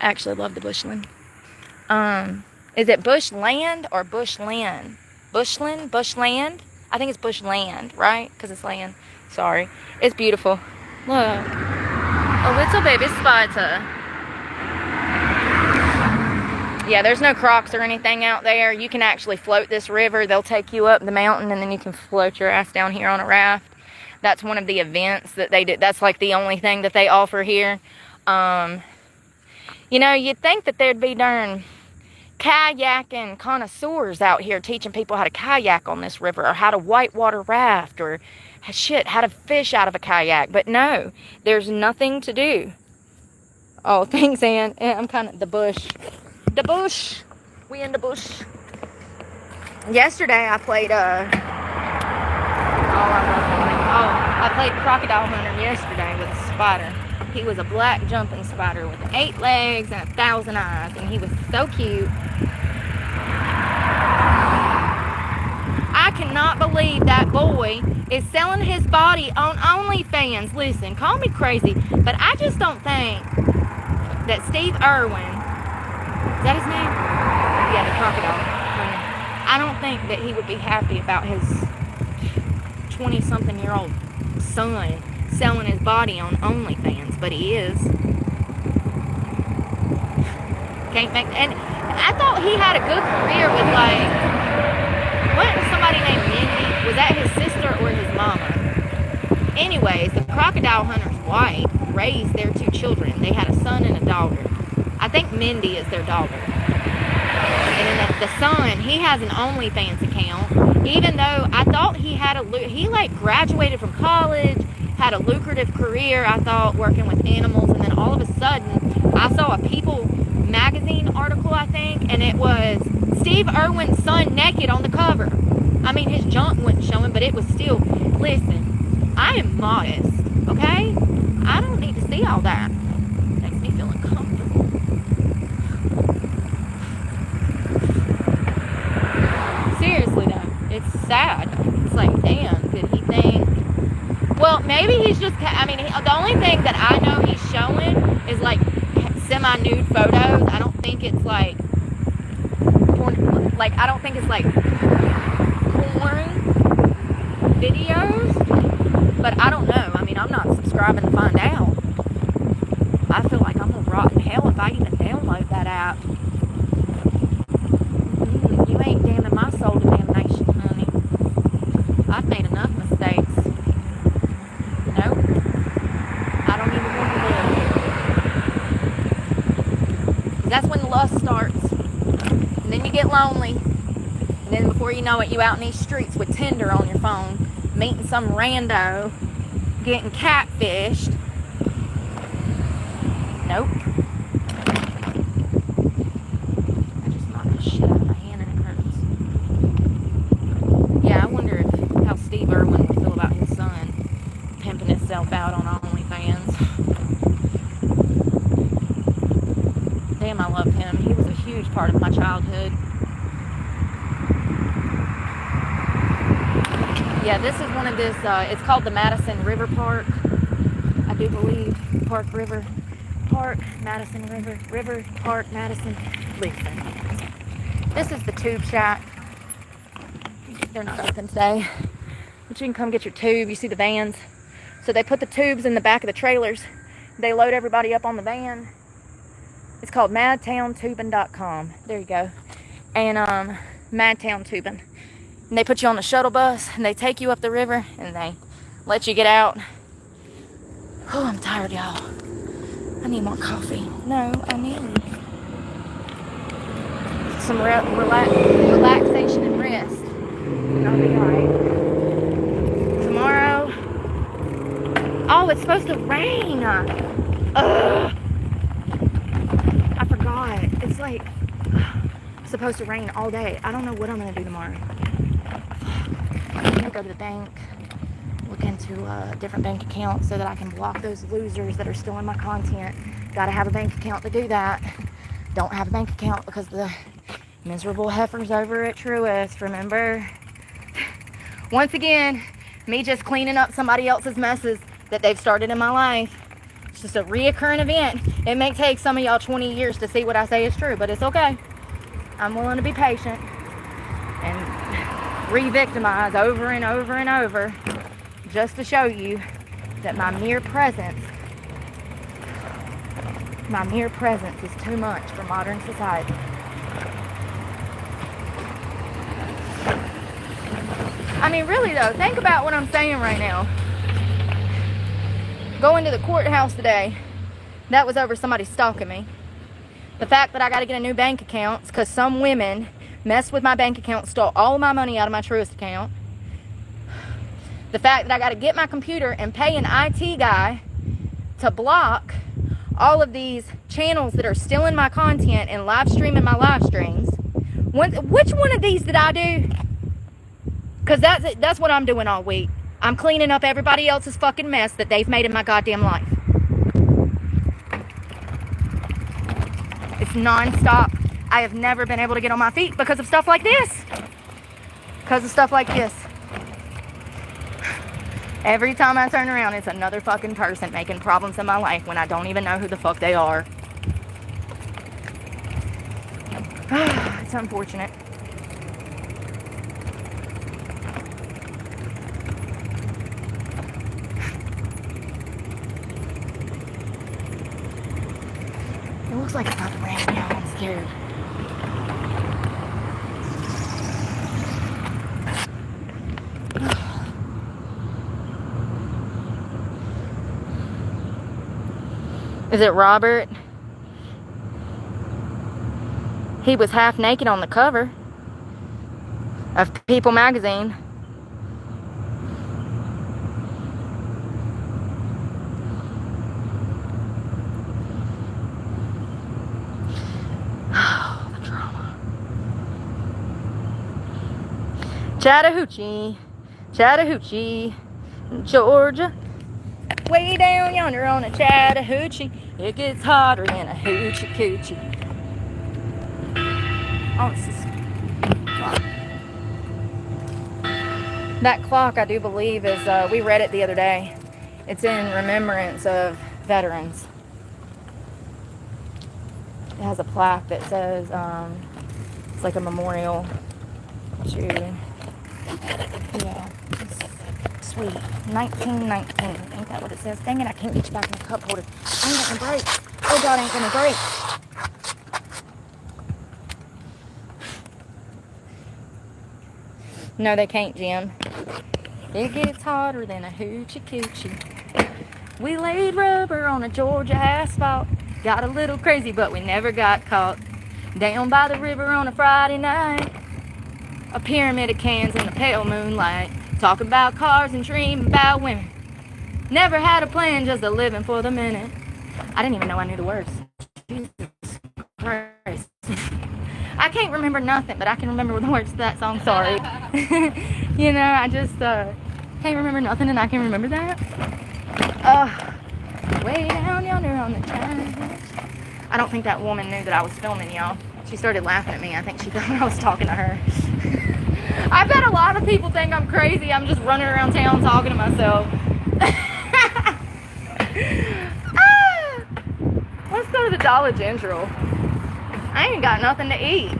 I actually love the bushland. Is it bushland or bushland? Bushland? Bushland? I think it's bushland, right? Because it's land. Sorry. It's beautiful. Look. A little baby spider. Yeah, there's no crocs or anything out there. You can actually float this river. They'll take you up the mountain, and then you can float your ass down here on a raft. That's one of the events that they do. That's like the only thing that they offer here. You know, you'd think that there'd be darn kayaking connoisseurs out here teaching people how to kayak on this river, or how to whitewater raft, or how to fish out of a kayak. But no, there's nothing to do. Oh, thanks, Ann. I'm kind of the bush. The bush. We in the bush. Yesterday I played I played Crocodile Hunter yesterday with a spider. He was a black jumping spider with 8 legs and 1,000 eyes, and he was so cute. I cannot believe that boy is selling his body on OnlyFans. Listen, call me crazy, but I just don't think that Steve Irwin, is that his name? Yeah, the crocodile. I don't think that he would be happy about his 20-something-year-old son selling his body on OnlyFans, but he is. Can't make, and I thought he had a good career with, like, wasn't somebody named Mindy? Was that his sister or his mama? Anyways, the crocodile hunter's wife raised their 2 children. They had a son and a daughter. I think Mindy is their daughter. And then the son, he has an OnlyFans account. Even though I thought he had he like graduated from college, had a lucrative career, I thought, working with animals. And then all of a sudden, I saw a People magazine article, I think, and it was Steve Irwin's son naked on the cover. I mean, his junk wasn't showing, but it was still, listen, I am modest, okay? I don't need to see all that. It makes me feel uncomfortable. Seriously though, it's sad. It's like, damn, did he think? Well, maybe he's just, I mean, the only thing that I know he's showing is like semi-nude photos. I don't think it's like porn, like I don't think it's like porn videos, but I don't know. I mean, I'm not subscribing to find out. I feel like I'm gonna rot in hell if I even download that app. You ain't damning my soul to damnation, honey. I've made enough mistakes. Nope. I don't even want to live. That's when the lust starts. And then you get lonely. And then before you know it, you out in these streets with Tinder on your phone, meeting some rando, getting catfished. Nope. I just knocked the shit out of my hand and it hurts. Yeah, I wonder how Steve Irwin would feel about his son pimping himself out on OnlyFans. Damn, I loved him. He was a huge part of my childhood. Yeah, this is one of this, it's called the Madison River Park, I do believe. Park, Madison River, Park, Madison. Listen, this is the tube shack. They're not open today, but you can come get your tube. You see the vans. So they put the tubes in the back of the trailers. They load everybody up on the van. It's called madtowntubing.com. There you go. And Madtown Tubing. And they put you on the shuttle bus and they take you up the river and they let you get out. Oh, I'm tired, y'all. I need more coffee. No, I need some relaxation and rest. And I'll be alright. Tomorrow. Oh, it's supposed to rain. Ugh. I forgot. It's like supposed to rain all day. I don't know what I'm going to do tomorrow. I'm going to go to the bank, look into different bank accounts so that I can block those losers that are stealing my content. Got to have a bank account to do that. Don't have a bank account because the miserable heifers over at Truist, remember? Once again, me just cleaning up somebody else's messes that they've started in my life. It's just a reoccurring event. It may take some of y'all 20 years to see what I say is true, but it's okay. I'm willing to be patient and re-victimize over and over and over just to show you that my mere presence is too much for modern society. I mean, really though, think about what I'm saying right now. Going to the courthouse today, that was over somebody stalking me. The fact that I got to get a new bank account is because some women messed with my bank account, stole all of my money out of my Truist account. The fact that I got to get my computer and pay an IT guy to block all of these channels that are stealing my content and live streaming my live streams. Which one of these did I do? Because that's what I'm doing all week. I'm cleaning up everybody else's fucking mess that they've made in my goddamn life. It's non-stop. I have never been able to get on my feet because of stuff like this. because of stuff like this. Every time I turn around, it's another fucking person making problems in my life when I don't even know who the fuck they are. It's unfortunate. It looks like it's about to rain now. I'm scared. Is it Robert? He was half naked on the cover of People magazine. Oh, the drama. Chattahoochee, Chattahoochee, Georgia. Way down yonder on a Chattahoochee, it gets hotter than a hoochie coochie. Oh, it's this clock. That clock, I do believe, is, we read it the other day. It's in remembrance of veterans. It has a plaque that says, it's like a memorial to, yeah, it's sweet. 1919, ain't that what it says? Dang it, I can't reach back in the cup holder. Ain't gonna break. Oh God, ain't gonna break. No, they can't, Jim. It gets hotter than a hoochie coochie. We laid rubber on a Georgia asphalt. Got a little crazy, but we never got caught. Down by the river on a Friday night. A pyramid of cans in the pale moonlight. Talk about cars and dream about women. Never had a plan, just a living for the minute. I didn't even know I knew the words. Jesus Christ. I can't remember nothing, but I can remember the words to that song, sorry. You know, I just can't remember nothing, and I can remember that. Way down yonder on the time. I don't think that woman knew that I was filming, y'all. She started laughing at me. I think she thought I was talking to her. I bet a lot of people think I'm crazy. I'm just running around town talking to myself. Let's go to the Dollar General. I ain't got nothing to eat.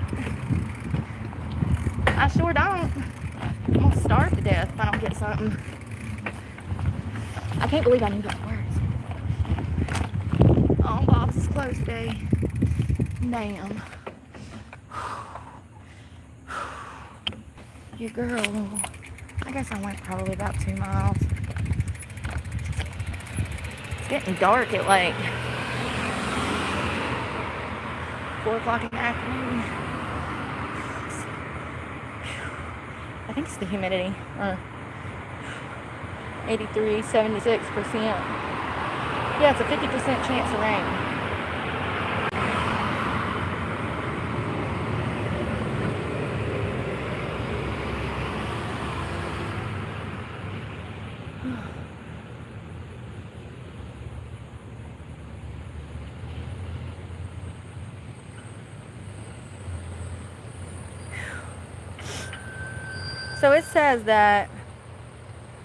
I sure don't. I'm gonna starve to death if I don't get something. I can't believe I knew those words. Oh, Bob's is closed today. Damn. Your girl. I guess I went probably about 2 miles. It's getting dark at like 4 o'clock in the afternoon. I think it's the humidity. 83, 76%. Yeah, it's a 50% chance of rain. So it says that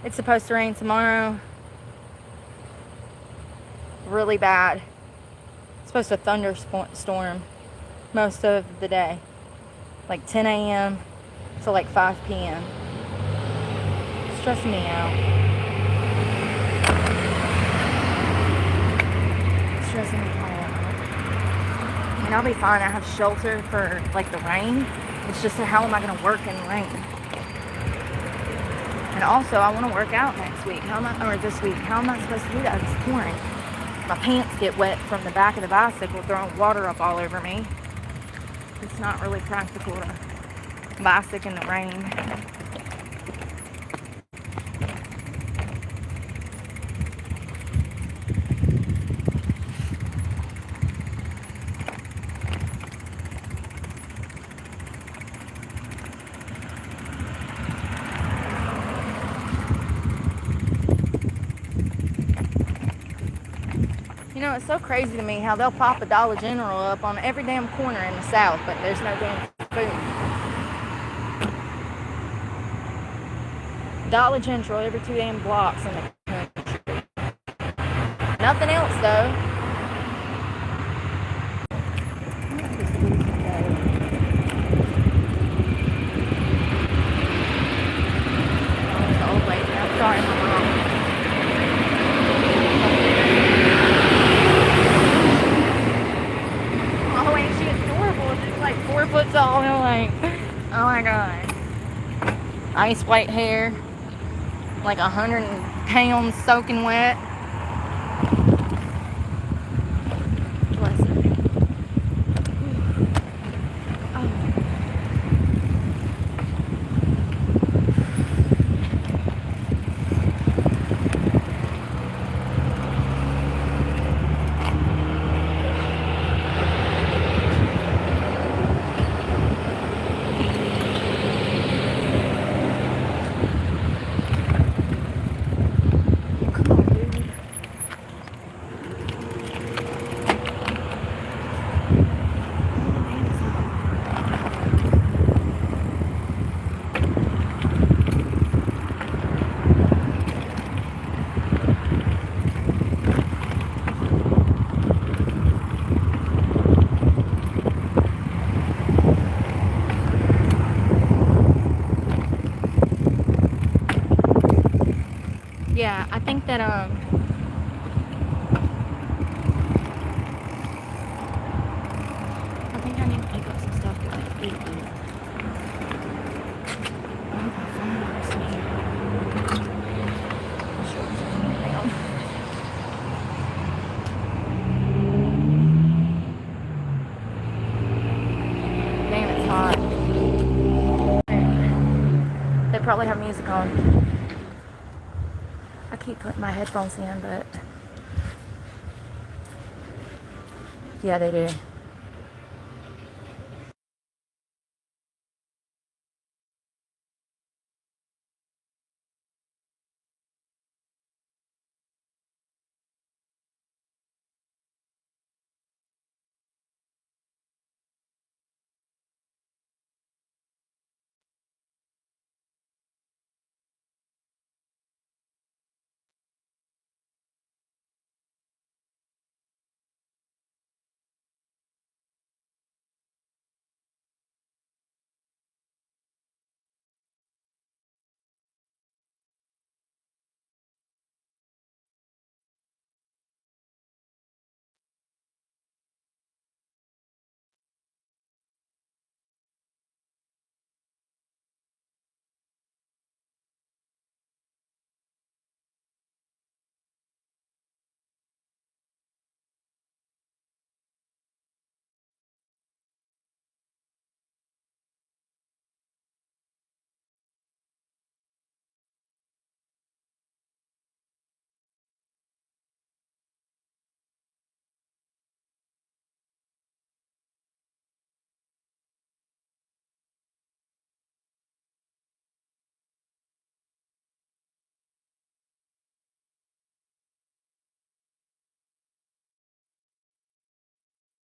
it's supposed to rain tomorrow. Really bad. It's supposed to thunderstorm most of the day. Like 10 a.m. to like 5 p.m. It's stressing me out. It's stressing me out. And I'll be fine. I have shelter for like the rain. It's just how am I going to work in rain? And also, I want to work out next week. Or this week. How am I supposed to do that? It's pouring. My pants get wet from the back of the bicycle throwing water up all over me. It's not really practical to bicycle in the rain. You know, it's so crazy to me how they'll pop a Dollar General up on every damn corner in the South, but there's no damn food. Dollar General every 2 damn blocks in the country. Nothing else though. The old lady. I'm sorry, my mom. Oh, ain't she adorable? She's like 4 foot tall. And I'm like, oh my god. Ice white hair, like 100 pounds soaking wet. Bless her. Oh. Come on, dude. Yeah, I think that I think I need to pick up some stuff to like eat. I hope my phone works in here. I'm sure it's in here now. Damn, it's hot. They probably have music on. I keep putting my headphones in, but yeah, they do.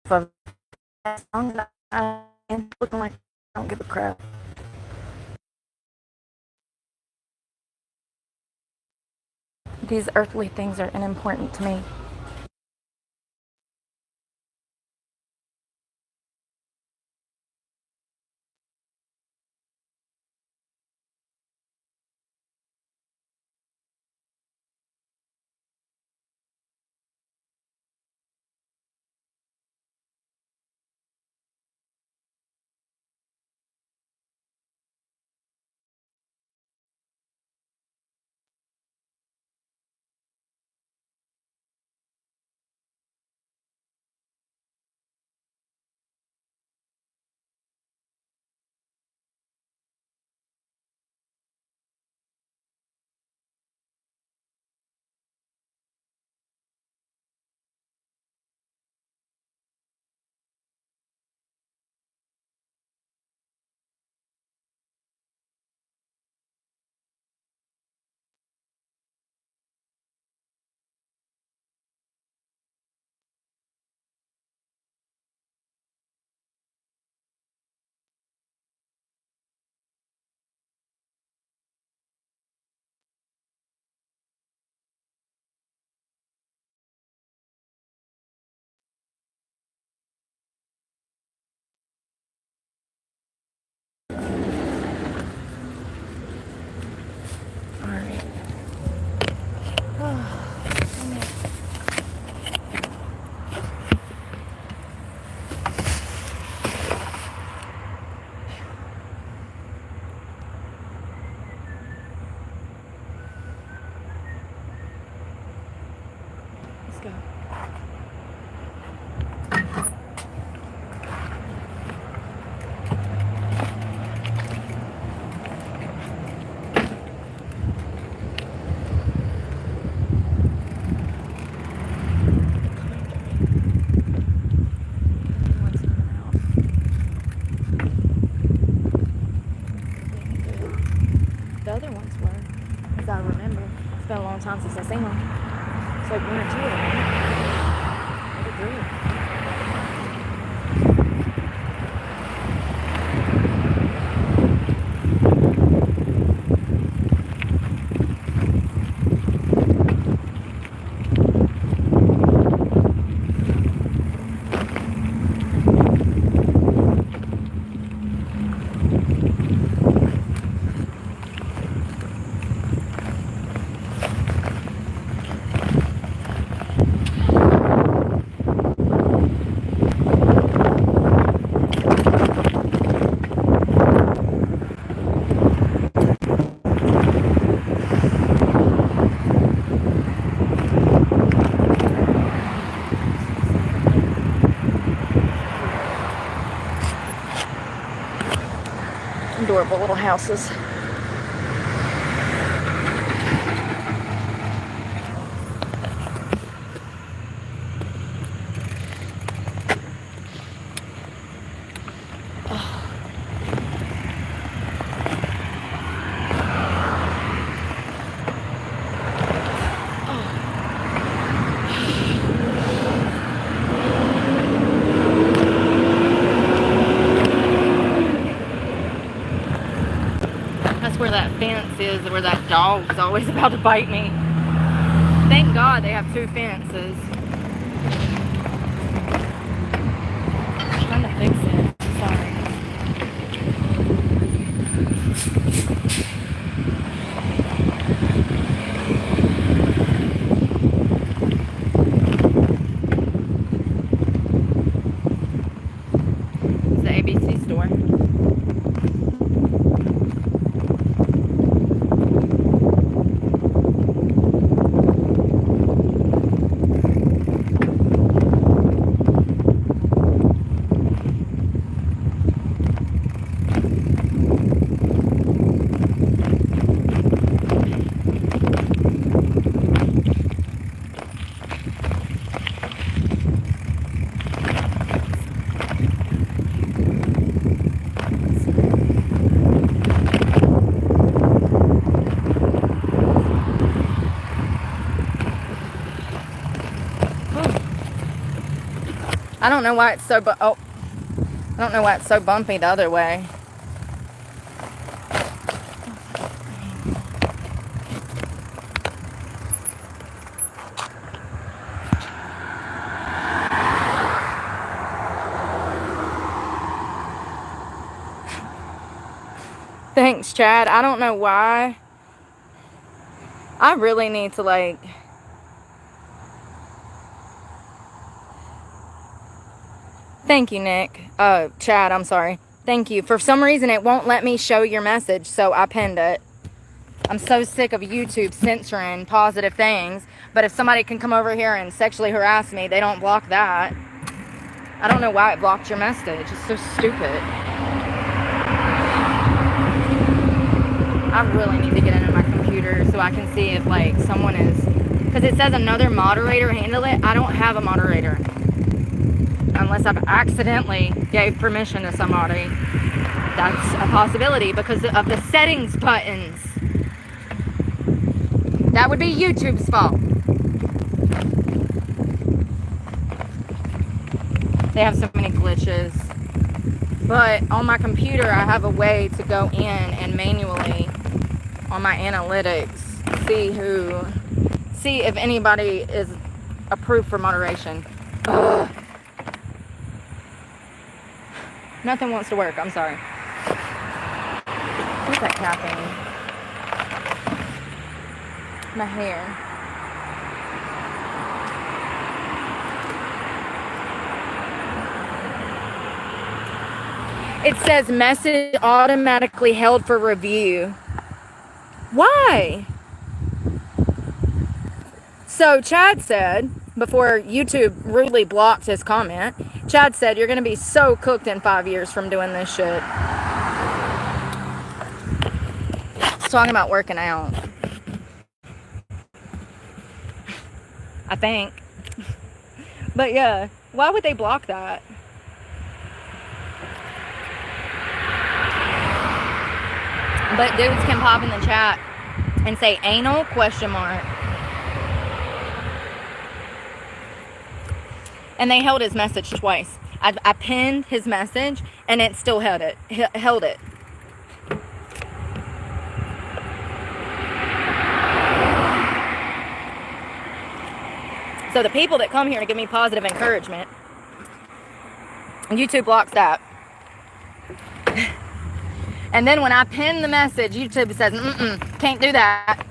For as long as I'm looking like I don't give a crap. These earthly things are unimportant to me. adorable little houses. Where that fence is, where that dog's always about to bite me. Thank God they have 2 fences. I'm trying to fix it. Sorry. It's the ABC store. I don't know why it's so I don't know why it's so bumpy the other way. Thanks, Chad. I don't know why. I really need to, like... Thank you, Nick. Chad, I'm sorry. Thank you. For some reason, it won't let me show your message, so I pinned it. I'm so sick of YouTube censoring positive things, but if somebody can come over here and sexually harass me, they don't block that. I don't know why it blocked your message. It's so stupid. I really need to get into my computer so I can see if, like, someone is... Because it says another moderator handle it. I don't have a moderator. Unless I've accidentally gave permission to somebody. That's a possibility because of the settings buttons. That would be YouTube's fault. They have so many glitches. But on my computer, I have a way to go in and manually, on my analytics, see if anybody is approved for moderation. Ugh. Nothing wants to work. I'm sorry. What's that caffeine? My hair. It says message automatically held for review. Why? So Chad said, before YouTube rudely blocked his comment, Chad said, you're going to be so cooked in 5 years from doing this shit. He's talking about working out. I think. But yeah, why would they block that? But dudes can pop in the chat and say anal ? And they held his message twice. I pinned his message, and it still held it. So the people that come here to give me positive encouragement, YouTube blocks that. And then when I pin the message, YouTube says, can't do that.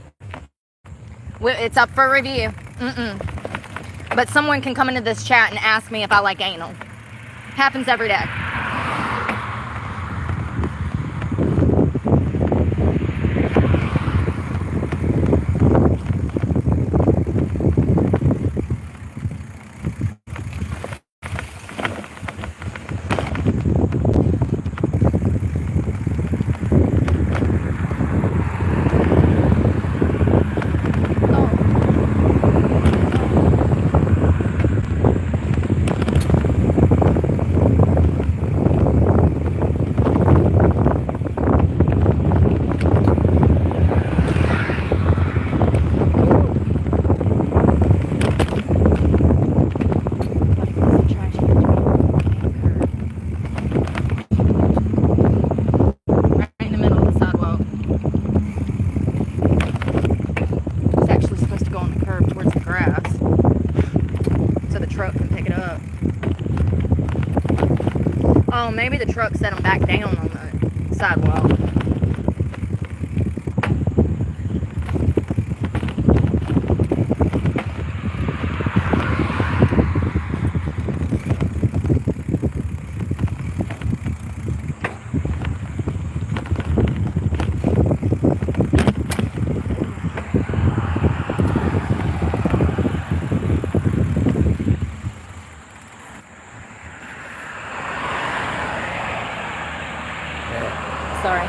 It's up for review. But someone can come into this chat and ask me if I like anal. Happens every day. truck can pick it up. Oh, maybe the truck set them back down on the sidewalk. Sorry.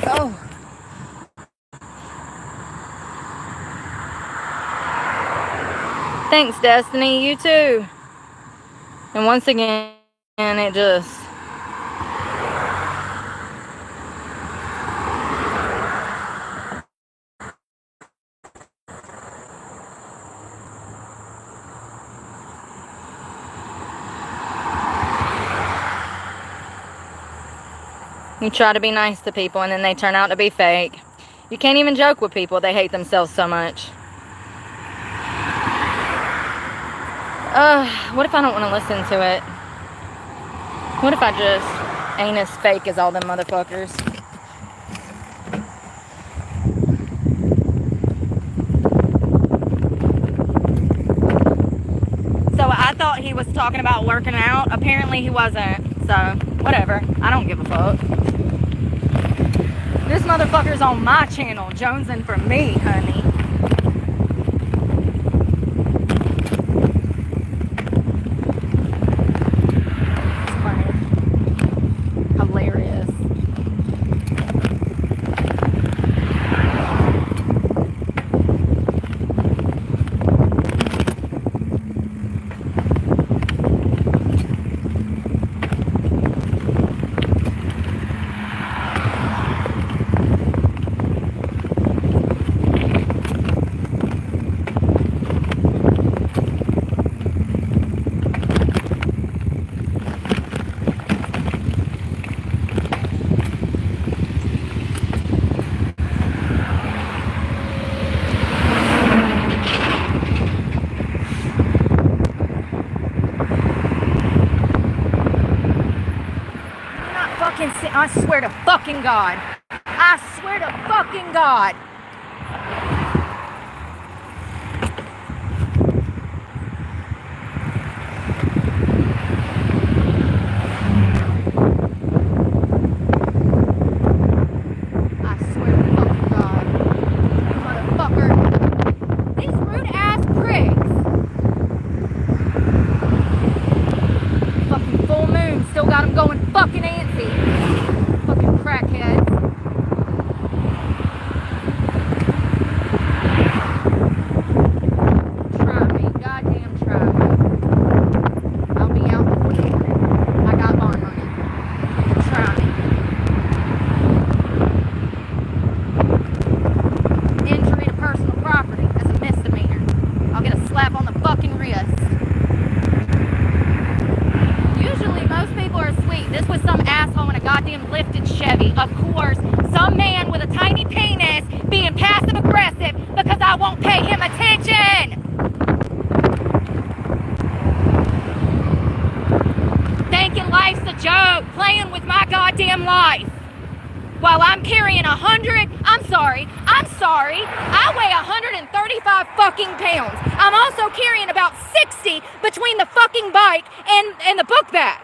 Oh. Thanks, Destiny. You too. And once again, it just... You try to be nice to people and then they turn out to be fake. You can't even joke with people. They hate themselves so much. What if I don't want to listen to it? What if I just ain't as fake as all them motherfuckers? So I thought he was talking about working out. Apparently he wasn't. So, whatever. I don't give a fuck. This motherfucker's on my channel, jonesing for me, honey. It's funny. Hilarious. I swear to fucking God. I swear to fucking God. I swear to fucking God. Motherfucker. These rude ass pricks. Fucking full moon still got them going fucking antsy. Fucking crackheads. Try me. Goddamn try me. I'll be out before the morning. I got bond money. Try me. Injury to personal property. That's a misdemeanor. I'll get a slap on the fucking wrist. Usually most people are sweet. This was some asshole in a goddamn lifted Chevy. Of course, some man with a tiny penis being passive aggressive because I won't pay him attention. Thinking life's a joke, playing with my goddamn life. While I'm carrying I'm sorry, I weigh 135 fucking pounds. I'm also carrying about 60 between the fucking bike and the book bag.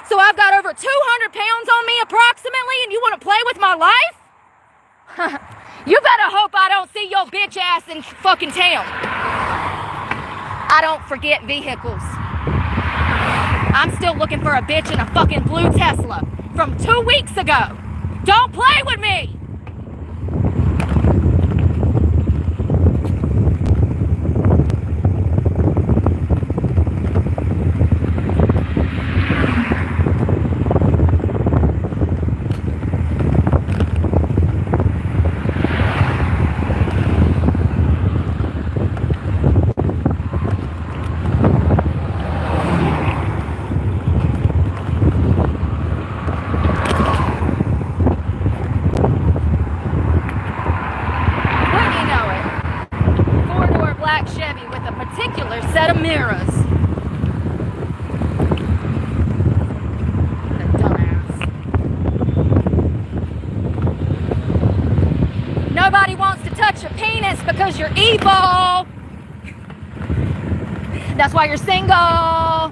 So I've got over 200 pounds on me approximately, and you want to play with my life? You better hope I don't see your bitch ass in fucking town. I don't forget vehicles. I'm still looking for a bitch in a fucking blue Tesla from 2 weeks ago. Don't play with me! nobody wants to touch your penis because you're evil. That's why you're single.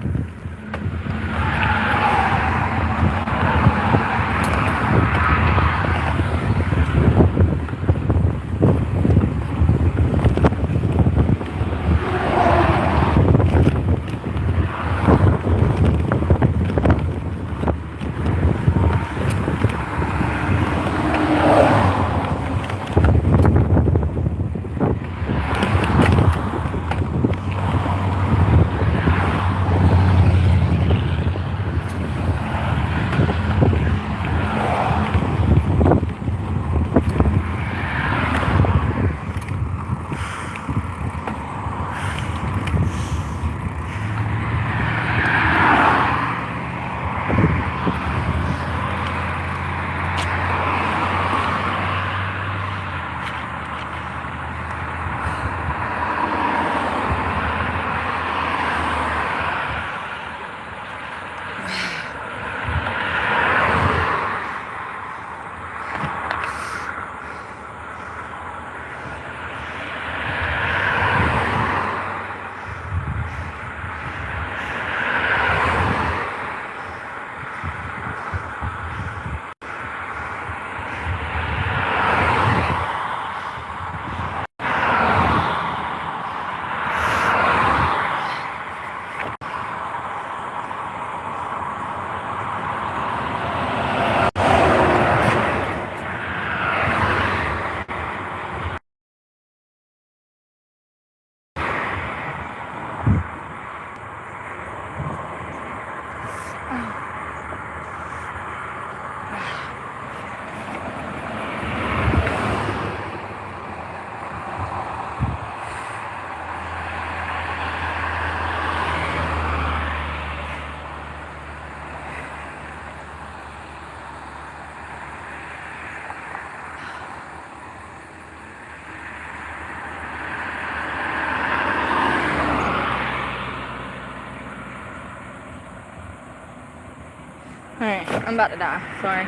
Alright, I'm about to die. Sorry.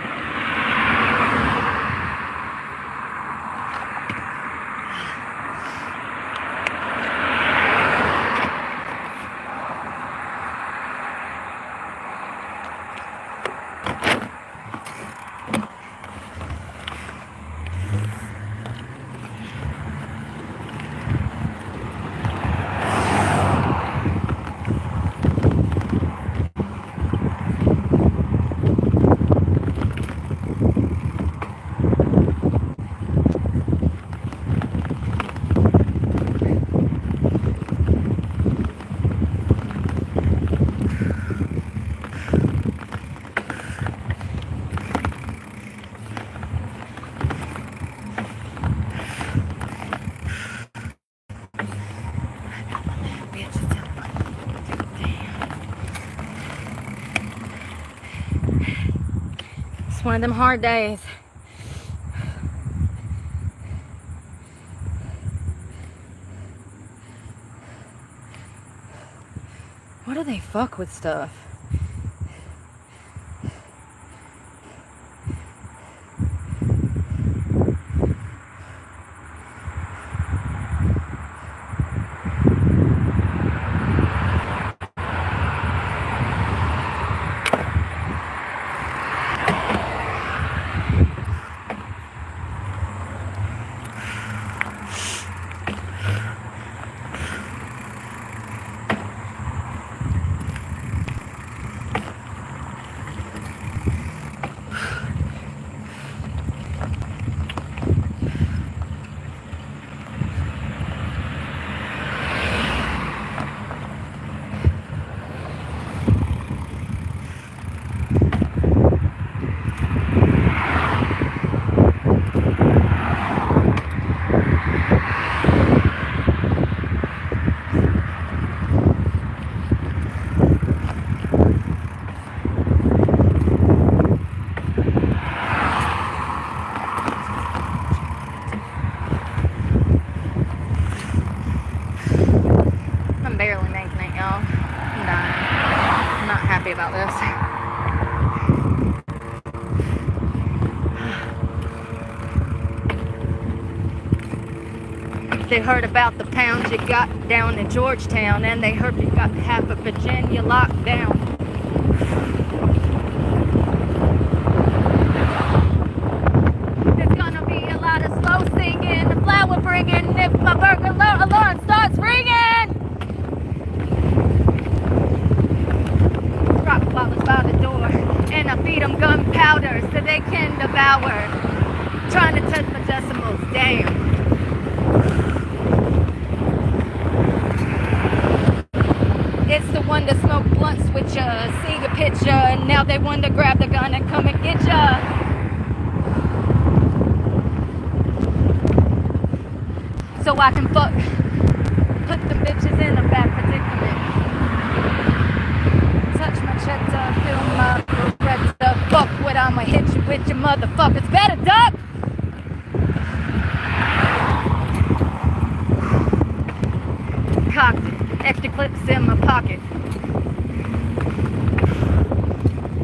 It's one of them hard days. Why do they fuck with stuff? They heard about the pounds you got down in Georgetown, and they heard you got half of Virginia locked down. There's gonna be a lot of slow singing, the flower bringing, if my burger alarm starts ringing. Rottweilers by the door, and I feed them gunpowder so they can devour. Trying to test my decimals, damn. It's the one that smoke blunts with ya, see the picture, and now they want to grab the gun and come and get ya. So I can put them bitches in a bad predicament. Touch my cheddar, feel my beretta. Fuck what I'ma hit you with, your motherfuckers better duck. Cocked, extra clips in my pocket.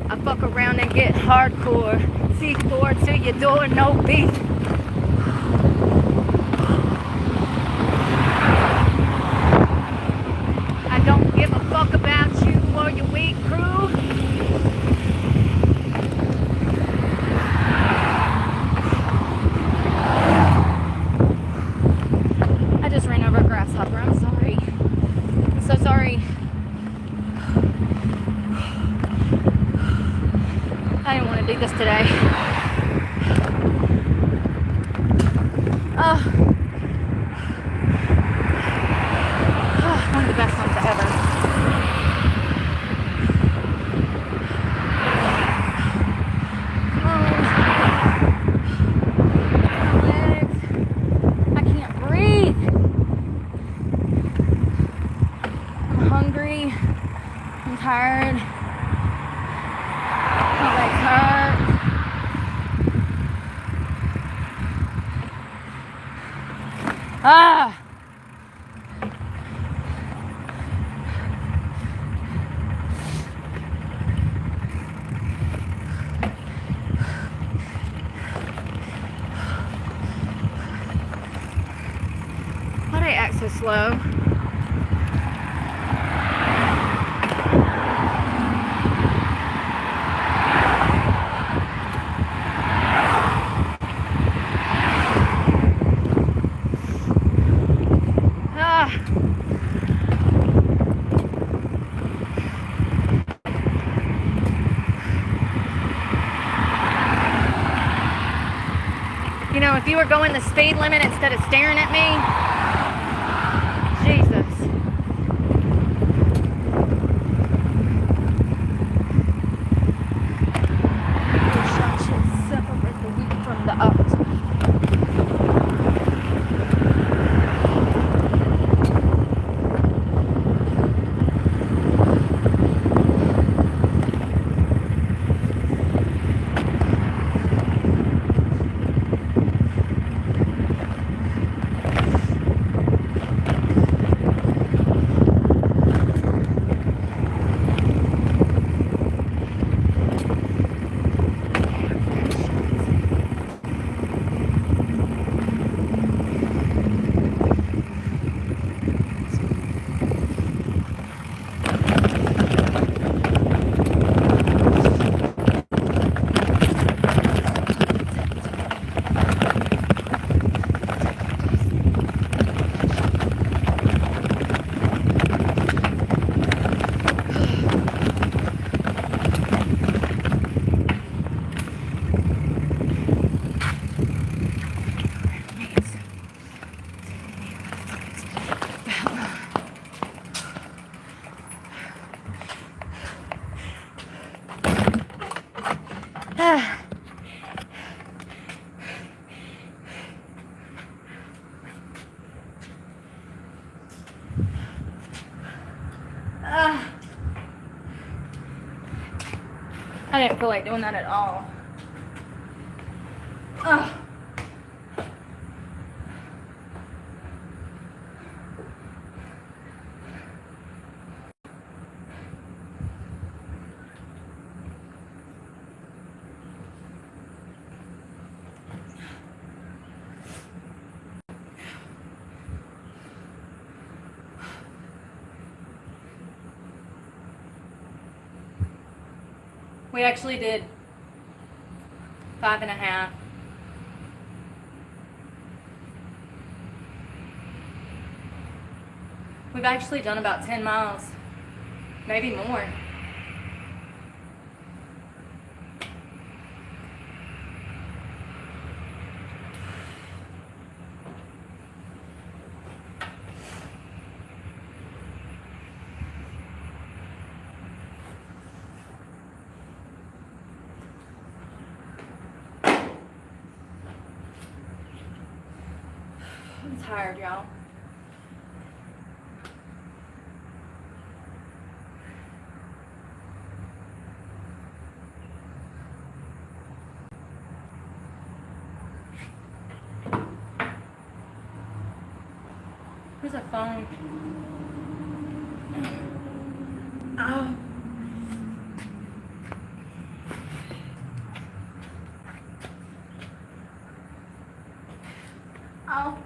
I fuck around and get hardcore. C4 to your door, no beef. I don't give a fuck about you or your weak crew. I just ran over a grasshopper. I'm sorry. I'm so sorry. I didn't want to do this today. One of the best ones ever. My legs. I can't breathe. I'm hungry. I'm tired. My legs hurt. Why do I act so slow? You know, if you were going the speed limit instead of staring at me, Jesus. Your shot should separate the wheat from the oats. I didn't feel like doing that at all. We actually did 5.5. We've actually done about 10 miles, maybe more. I'm tired, y'all. Where's a phone? Oh. Oh.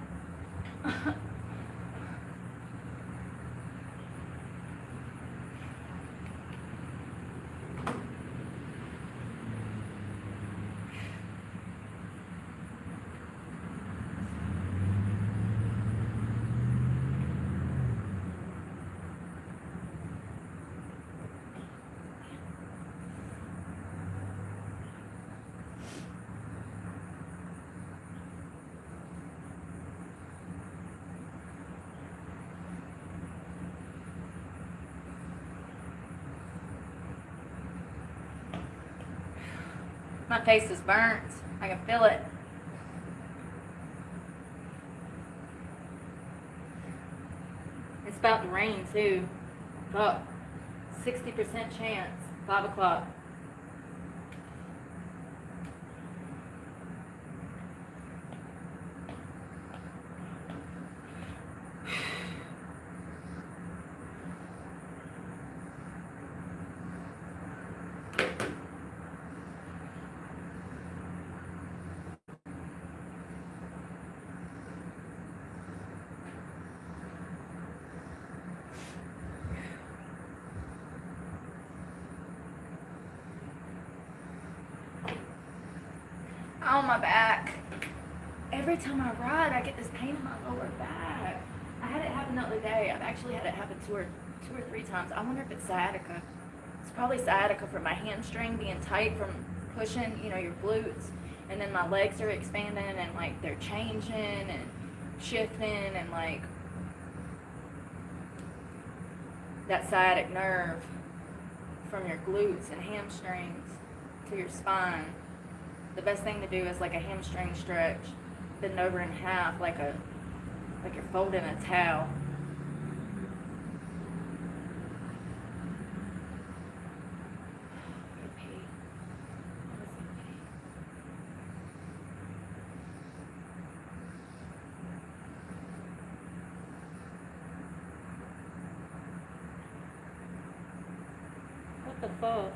My face is burnt. I can feel it. It's about to rain too. Fuck. 60% chance. 5 o'clock. On my back. Every time I ride, I get this pain in my lower back. I had it happen the other day. I've actually had it happen two or 3 times. I wonder if it's sciatica. It's probably sciatica from my hamstring being tight from pushing, your glutes. And then my legs are expanding and like they're changing and shifting and like that sciatic nerve from your glutes and hamstrings to your spine. The best thing to do is like a hamstring stretch. Bend over in half like you're folding a towel. What the fuck?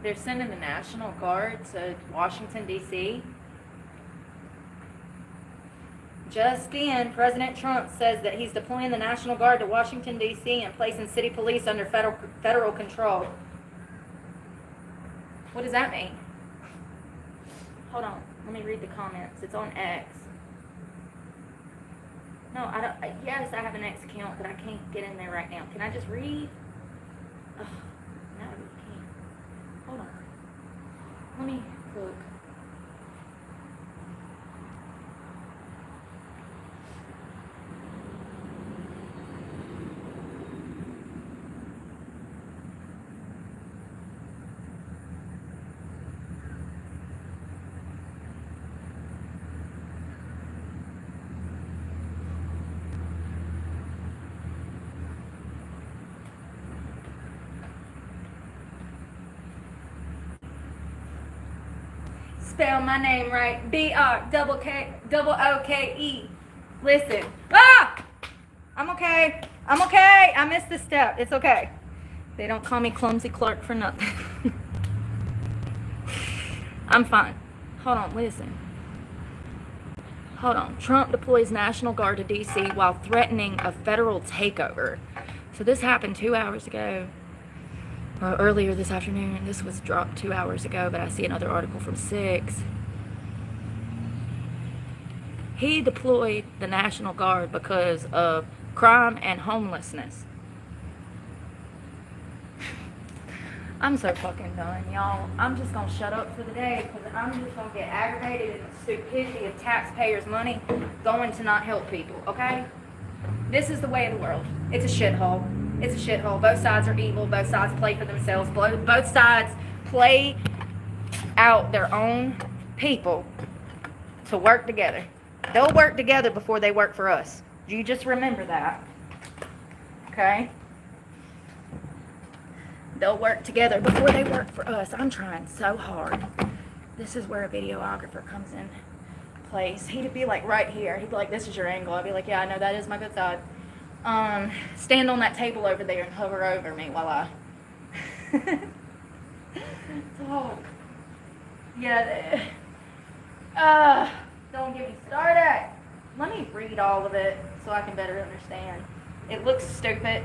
They're sending the National Guard to Washington, D.C. Just in, President Trump says that he's deploying the National Guard to Washington, D.C. and placing city police under federal control. What does that mean? Hold on. Let me read the comments. It's on X. No, I don't. Yes, I have an X account, but I can't get in there right now. Can I just read? Ugh, no, you can't. Hold on. Let me look. Spell my name right. B-R-O-K-E. Listen. Ah! I'm okay. I'm okay. I missed this step. It's okay. They don't call me Clumsy Clark for nothing. I'm fine. Hold on. Listen. Hold on. Trump deploys National Guard to D.C. while threatening a federal takeover. So this happened 2 hours ago, or earlier this afternoon. This was dropped 2 hours ago, but I see another article from 6. He deployed the National Guard because of crime and homelessness. I'm so fucking done, y'all. I'm just gonna shut up for the day because I'm just gonna get aggravated at the stupidity of taxpayers' money going to not help people, okay? This is the way of the world. It's a shithole. It's a shithole. Both sides are evil. Both sides play for themselves. Both sides play out their own people to work together. They'll work together before they work for us. You just remember that. Okay? They'll work together before they work for us. I'm trying so hard. This is where a videographer comes in place. He'd be like right here. He'd be like, this is your angle. I'd be like, yeah, I know that is my good side. Stand on that table over there and hover over me while I talk. Yeah. Don't get me started. Let me read all of it so I can better understand. It looks stupid.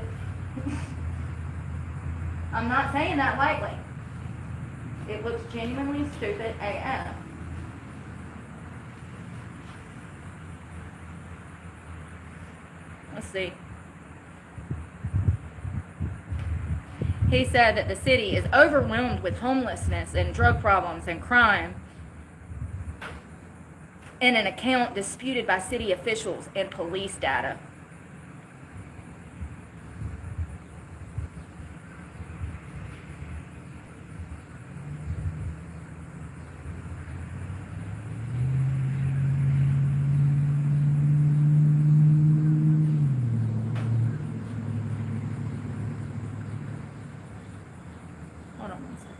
I'm not saying that lightly. It looks genuinely stupid AF. Let's see. He said that the city is overwhelmed with homelessness and drug problems and crime in an account disputed by city officials and police data. Hold on 1 second.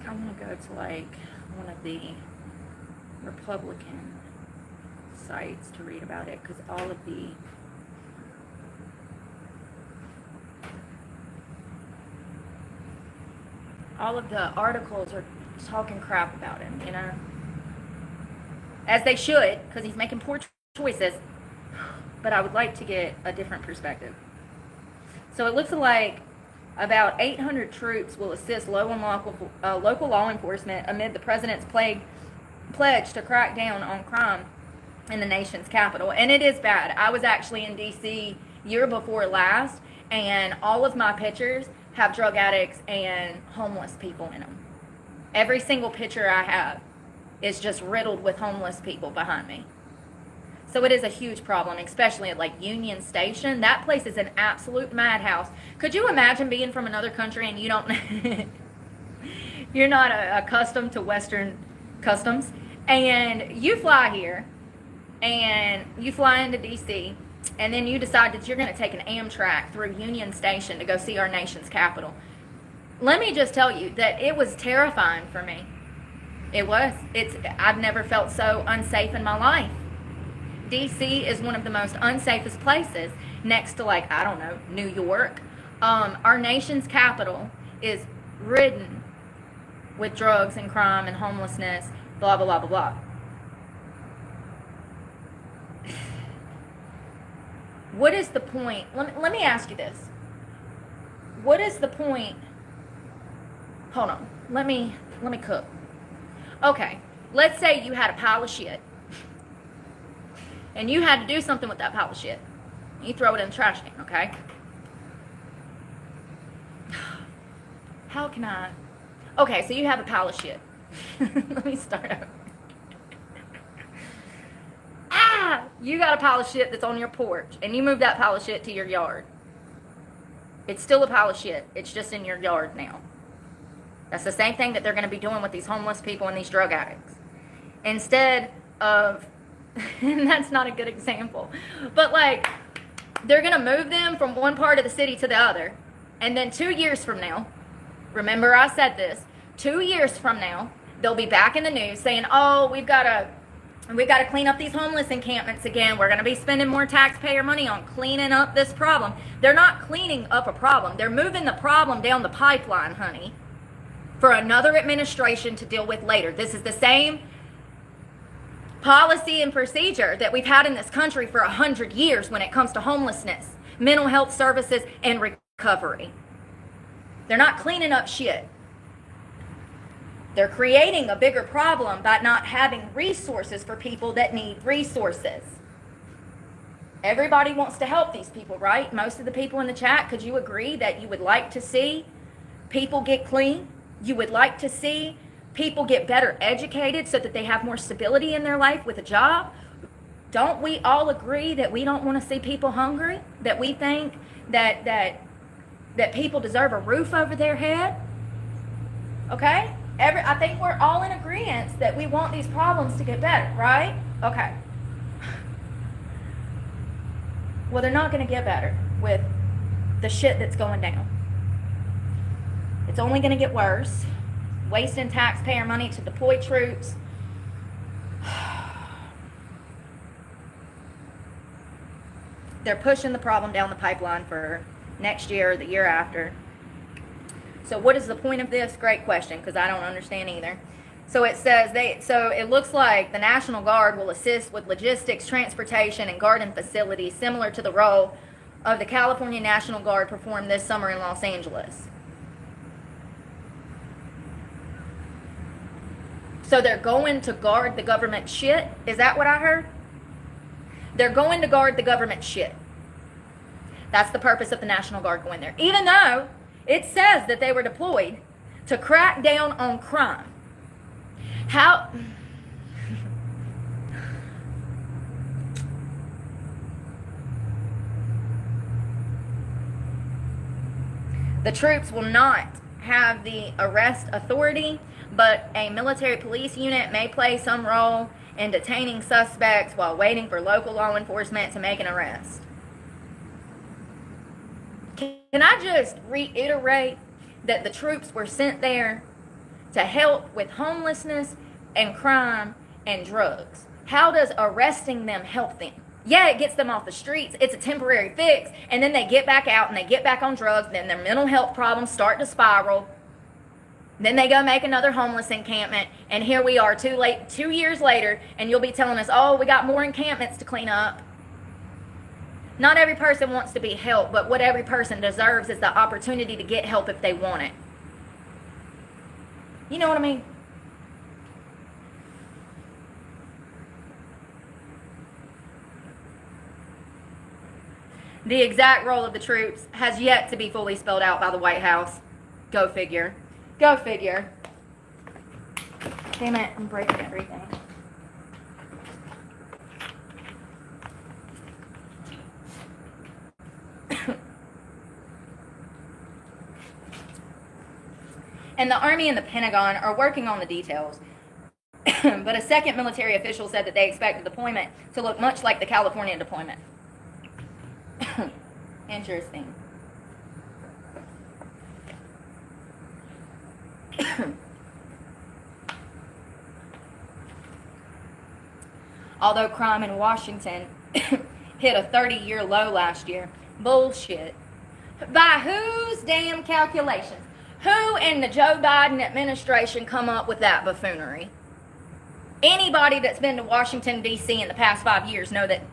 I want to go to like one of the Republican sites to read about it because all of the articles are talking crap about him, you know, as they should, because he's making poor choices. But I would like to get a different perspective. So it looks like about 800 troops will assist local law enforcement amid the president's pledge to crack down on crime in the nation's capital. And it is bad. I was actually in D.C. year before last, and all of my pictures have drug addicts and homeless people in them. Every single picture I have is just riddled with homeless people behind me. So it is a huge problem, especially at like Union Station. That place is an absolute madhouse. Could you imagine being from another country and you don't, you're not accustomed to Western customs, and you fly here, and you fly into D.C., and then you decide that you're going to take an Amtrak through Union Station to go see our nation's capital. Let me just tell you that it was terrifying for me. It was. I've never felt so unsafe in my life. D.C. is one of the most unsafest places next to, like, I don't know, New York. Our nation's capital is ridden with drugs and crime and homelessness, blah, blah, blah, blah, blah. What is the point? Let me ask you this. What is the point? Hold on. Let me cook. Okay. Let's say you had a pile of shit. And you had to do something with that pile of shit. You throw it in the trash can, okay? How can I? Okay, so you have a pile of shit. Let me start over. You got a pile of shit that's on your porch, and you move that pile of shit to your yard. It's still a pile of shit. It's just in your yard now. That's the same thing that they're going to be doing with these homeless people and these drug addicts. Instead of, and that's not a good example, but like, they're going to move them from one part of the city to the other, and then 2 years from now, remember I said this, 2 years from now, they'll be back in the news saying, oh, we've got to clean up these homeless encampments again. We're going to be spending more taxpayer money on cleaning up this problem. They're not cleaning up a problem. They're moving the problem down the pipeline, honey, for another administration to deal with later. This is the same policy and procedure that we've had in this country for 100 years when it comes to homelessness. mental health services, and recovery. They're not cleaning up shit. They're creating a bigger problem by not having resources for people that need resources. Everybody wants to help these people, right? Most of the people in the chat, could you agree that you would like to see people get clean? You would like to see people get better educated so that they have more stability in their life with a job? Don't we all agree that we don't want to see people hungry? That we think that people deserve a roof over their head? Okay? I think we're all in agreement that we want these problems to get better, right? Okay. Well, they're not going to get better with the shit that's going down. It's only going to get worse. Wasting taxpayer money to deploy troops. They're pushing the problem down the pipeline for next year or the year after. So what is the point of this? Great question, because I don't understand either. So it says so it looks like the National Guard will assist with logistics, transportation, and garden facilities similar to the role of the California National Guard performed this summer in Los Angeles. So they're going to guard the government shit? Is that what I heard? They're going to guard the government shit. That's the purpose of the National Guard going there. Even though it says that they were deployed to crack down on crime. How? The troops will not have the arrest authority, but a military police unit may play some role in detaining suspects while waiting for local law enforcement to make an arrest. Can I just reiterate that the troops were sent there to help with homelessness and crime and drugs? How does arresting them help them? Yeah, it gets them off the streets. It's a temporary fix. And then they get back out and they get back on drugs. Then their mental health problems start to spiral. Then they go make another homeless encampment. And here we are 2 years later. And you'll be telling us, oh, we got more encampments to clean up. Not every person wants to be helped. But what every person deserves is the opportunity to get help if they want it. You know what I mean? The exact role of the troops has yet to be fully spelled out by the White House. Go figure. Go figure. Damn it, I'm breaking everything. And the Army and the Pentagon are working on the details. But a second military official said that they expect the deployment to look much like the California deployment. Interesting. Although crime in Washington hit a 30-year low last year. Bullshit. By whose damn calculations? Who in the Joe Biden administration come up with that buffoonery? Anybody that's been to Washington, D.C. in the past 5 years know that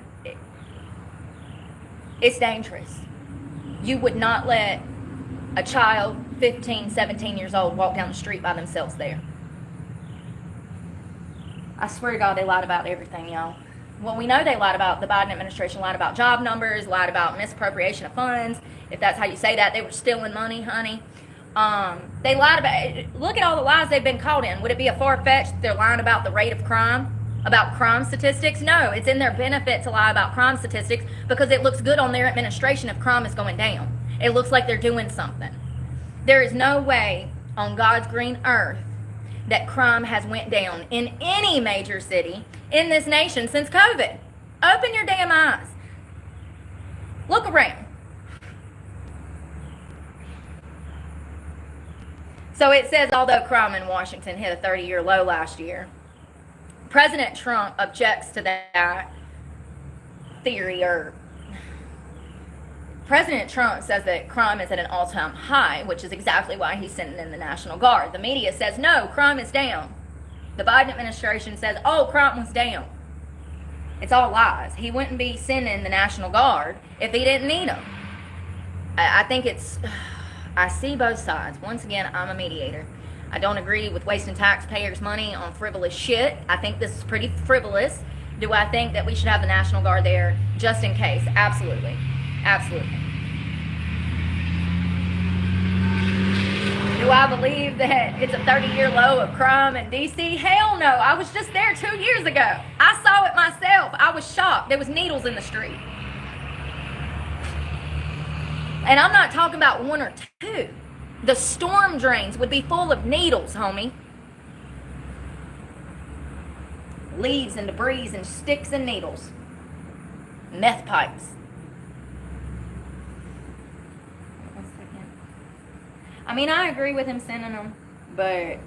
it's dangerous. You would not let a child 15, 17 years old walk down the street by themselves there. I swear to God, they lied about everything, y'all. Well, we know they lied about, the Biden administration lied about job numbers, lied about misappropriation of funds. If that's how you say that, they were stealing money, honey. They lied about, look at all the lies they've been caught in. Would it be a far-fetched they're lying about the rate of crime? About crime statistics? No, it's in their benefit to lie about crime statistics because it looks good on their administration if crime is going down. It looks like they're doing something. There is no way on God's green earth that crime has went down in any major city in this nation since COVID. Open your damn eyes. Look around. So it says, although crime in Washington hit a 30-year low last year, President Trump objects to that theory. President Trump says that crime is at an all-time high, which is exactly why he's sending in the National Guard. The media says, no, crime is down. The Biden administration says, oh, crime was down. It's all lies. He wouldn't be sending the National Guard if he didn't need them. I think it's... I see both sides. Once again, I'm a mediator. I don't agree with wasting taxpayers' money on frivolous shit. I think this is pretty frivolous. Do I think that we should have the National Guard there just in case? Absolutely. Absolutely. Do I believe that it's a 30-year low of crime in D.C.? Hell no. I was just there 2 years ago. I saw it myself. I was shocked. There was needles in the street. And I'm not talking about one or two. The storm drains would be full of needles, homie. Leaves and debris and sticks and needles. Meth pipes. One second. I mean, I agree with him sending them, but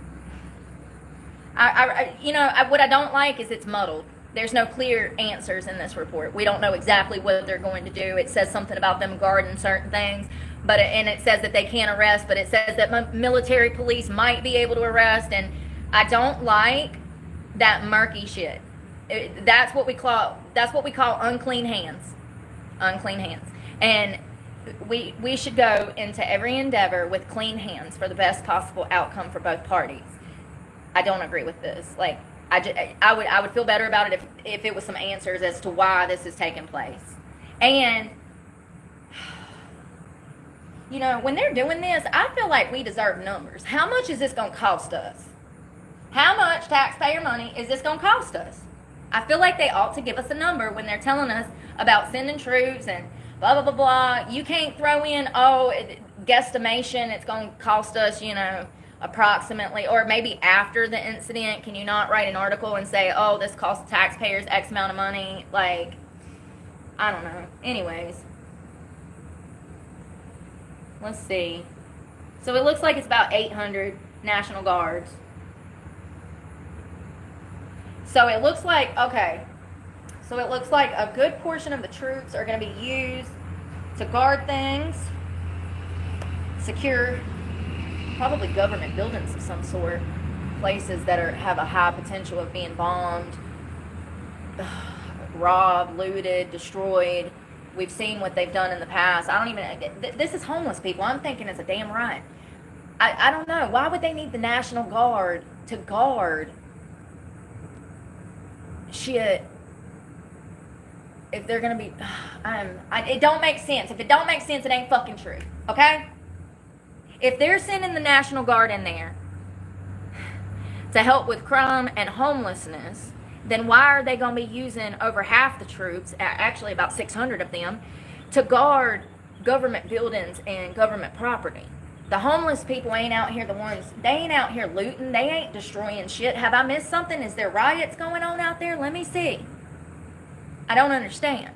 what I don't like is it's muddled. There's no clear answers in this report. We don't know exactly what they're going to do. It says something about them guarding certain things, and it says that they can't arrest, but it says that military police might be able to arrest, and I don't like that murky shit. That's what we call unclean hands. Unclean hands. And we should go into every endeavor with clean hands for the best possible outcome for both parties. I don't agree with this. Like, I would feel better about it if it was some answers as to why this is taking place. And when they're doing this, I feel like we deserve numbers. How much is this going to cost us? How much taxpayer money is this going to cost us? I feel like they ought to give us a number when they're telling us about sending troops and blah, blah, blah, blah. You can't throw in, guesstimation, it's going to cost us, approximately, or maybe after the incident. Can you not write an article and say, oh, this cost taxpayers X amount of money? Like, I don't know. Anyways. Let's see. So it looks like it's about 800 National Guards. So it looks like a good portion of the troops are going to be used to guard things, secure probably government buildings of some sort, places that have a high potential of being bombed, robbed, looted, destroyed. We've seen what they've done in the past. This is homeless people. I'm thinking it's a damn right. I don't know. Why would they need the National Guard to guard shit if they're going to be... it don't make sense. If it don't make sense, it ain't fucking true. Okay? If they're sending the National Guard in there to help with crime and homelessness, then why are they going to be using over half the troops, actually about 600 of them, to guard government buildings and government property? The homeless people ain't out here they ain't out here looting. They ain't destroying shit. Have I missed something? Is there riots going on out there? Let me see. I don't understand.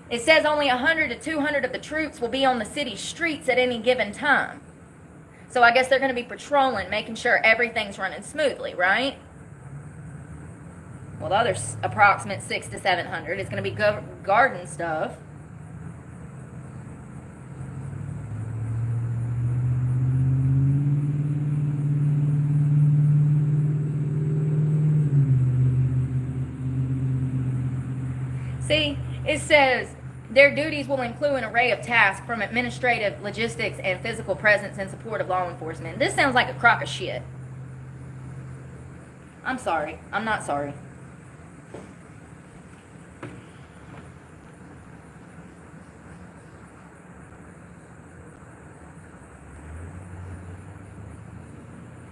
It says only 100 to 200 of the troops will be on the city streets at any given time. So I guess they're going to be patrolling, making sure everything's running smoothly, right? Well, the other approximate 600 to 700 is going to be guarding stuff. See, it says their duties will include an array of tasks from administrative, logistics, and physical presence in support of law enforcement. This sounds like a crock of shit. I'm sorry. I'm not sorry.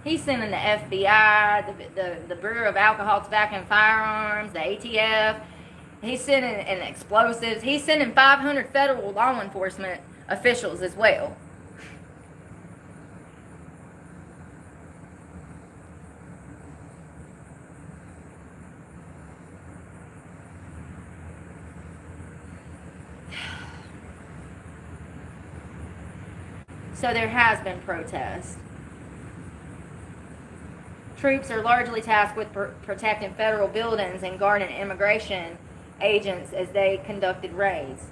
He's sending the FBI, the Bureau of Alcohol, Tobacco, and Firearms, the ATF. He's sending explosives. He's sending 500 federal law enforcement officials as well. So there has been protest. Troops are largely tasked with protecting federal buildings and guarding immigration agents as they conducted raids.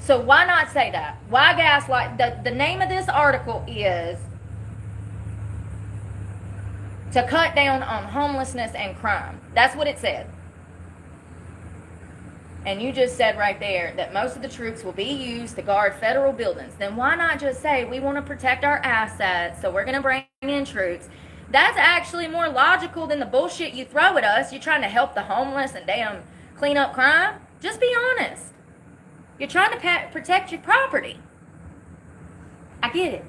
So why not say that? Why gaslight? The name of this article is to cut down on homelessness and crime. That's what it said. and you just said right there that most of the troops will be used to guard federal buildings, then why not just say we want to protect our assets, so we're going to bring in troops? That's actually more logical than the bullshit you throw at us. You're trying to help the homeless and damn clean up crime. Just be honest. You're trying to protect your property. I get it.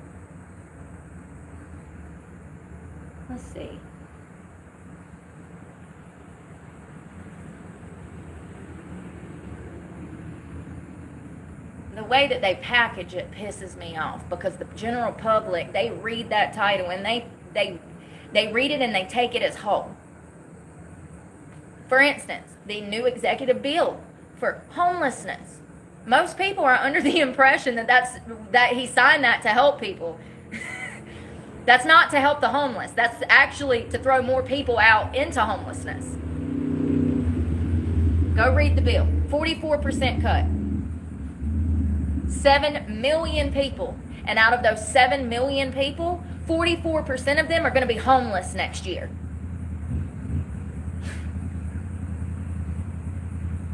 Let's see. The way that they package it pisses me off, because the general public, they read that title and they read it and they take it as whole. For instance, the new executive bill for homelessness. Most people are under the impression that he signed that to help people. That's not to help the homeless. That's actually to throw more people out into homelessness. Go read the bill. 44% cut. 7 million people. And out of those 7 million people, 44% of them are going to be homeless next year.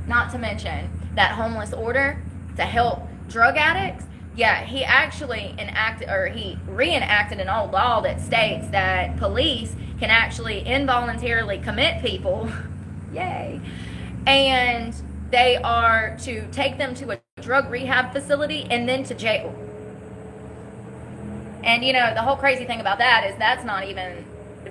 Not to mention that homeless order to help drug addicts. Yeah, he actually reenacted an old law that states that police can actually involuntarily commit people. Yay. And they are to take them to a drug rehab facility and then to jail. And you know, the whole crazy thing about that is that's not even,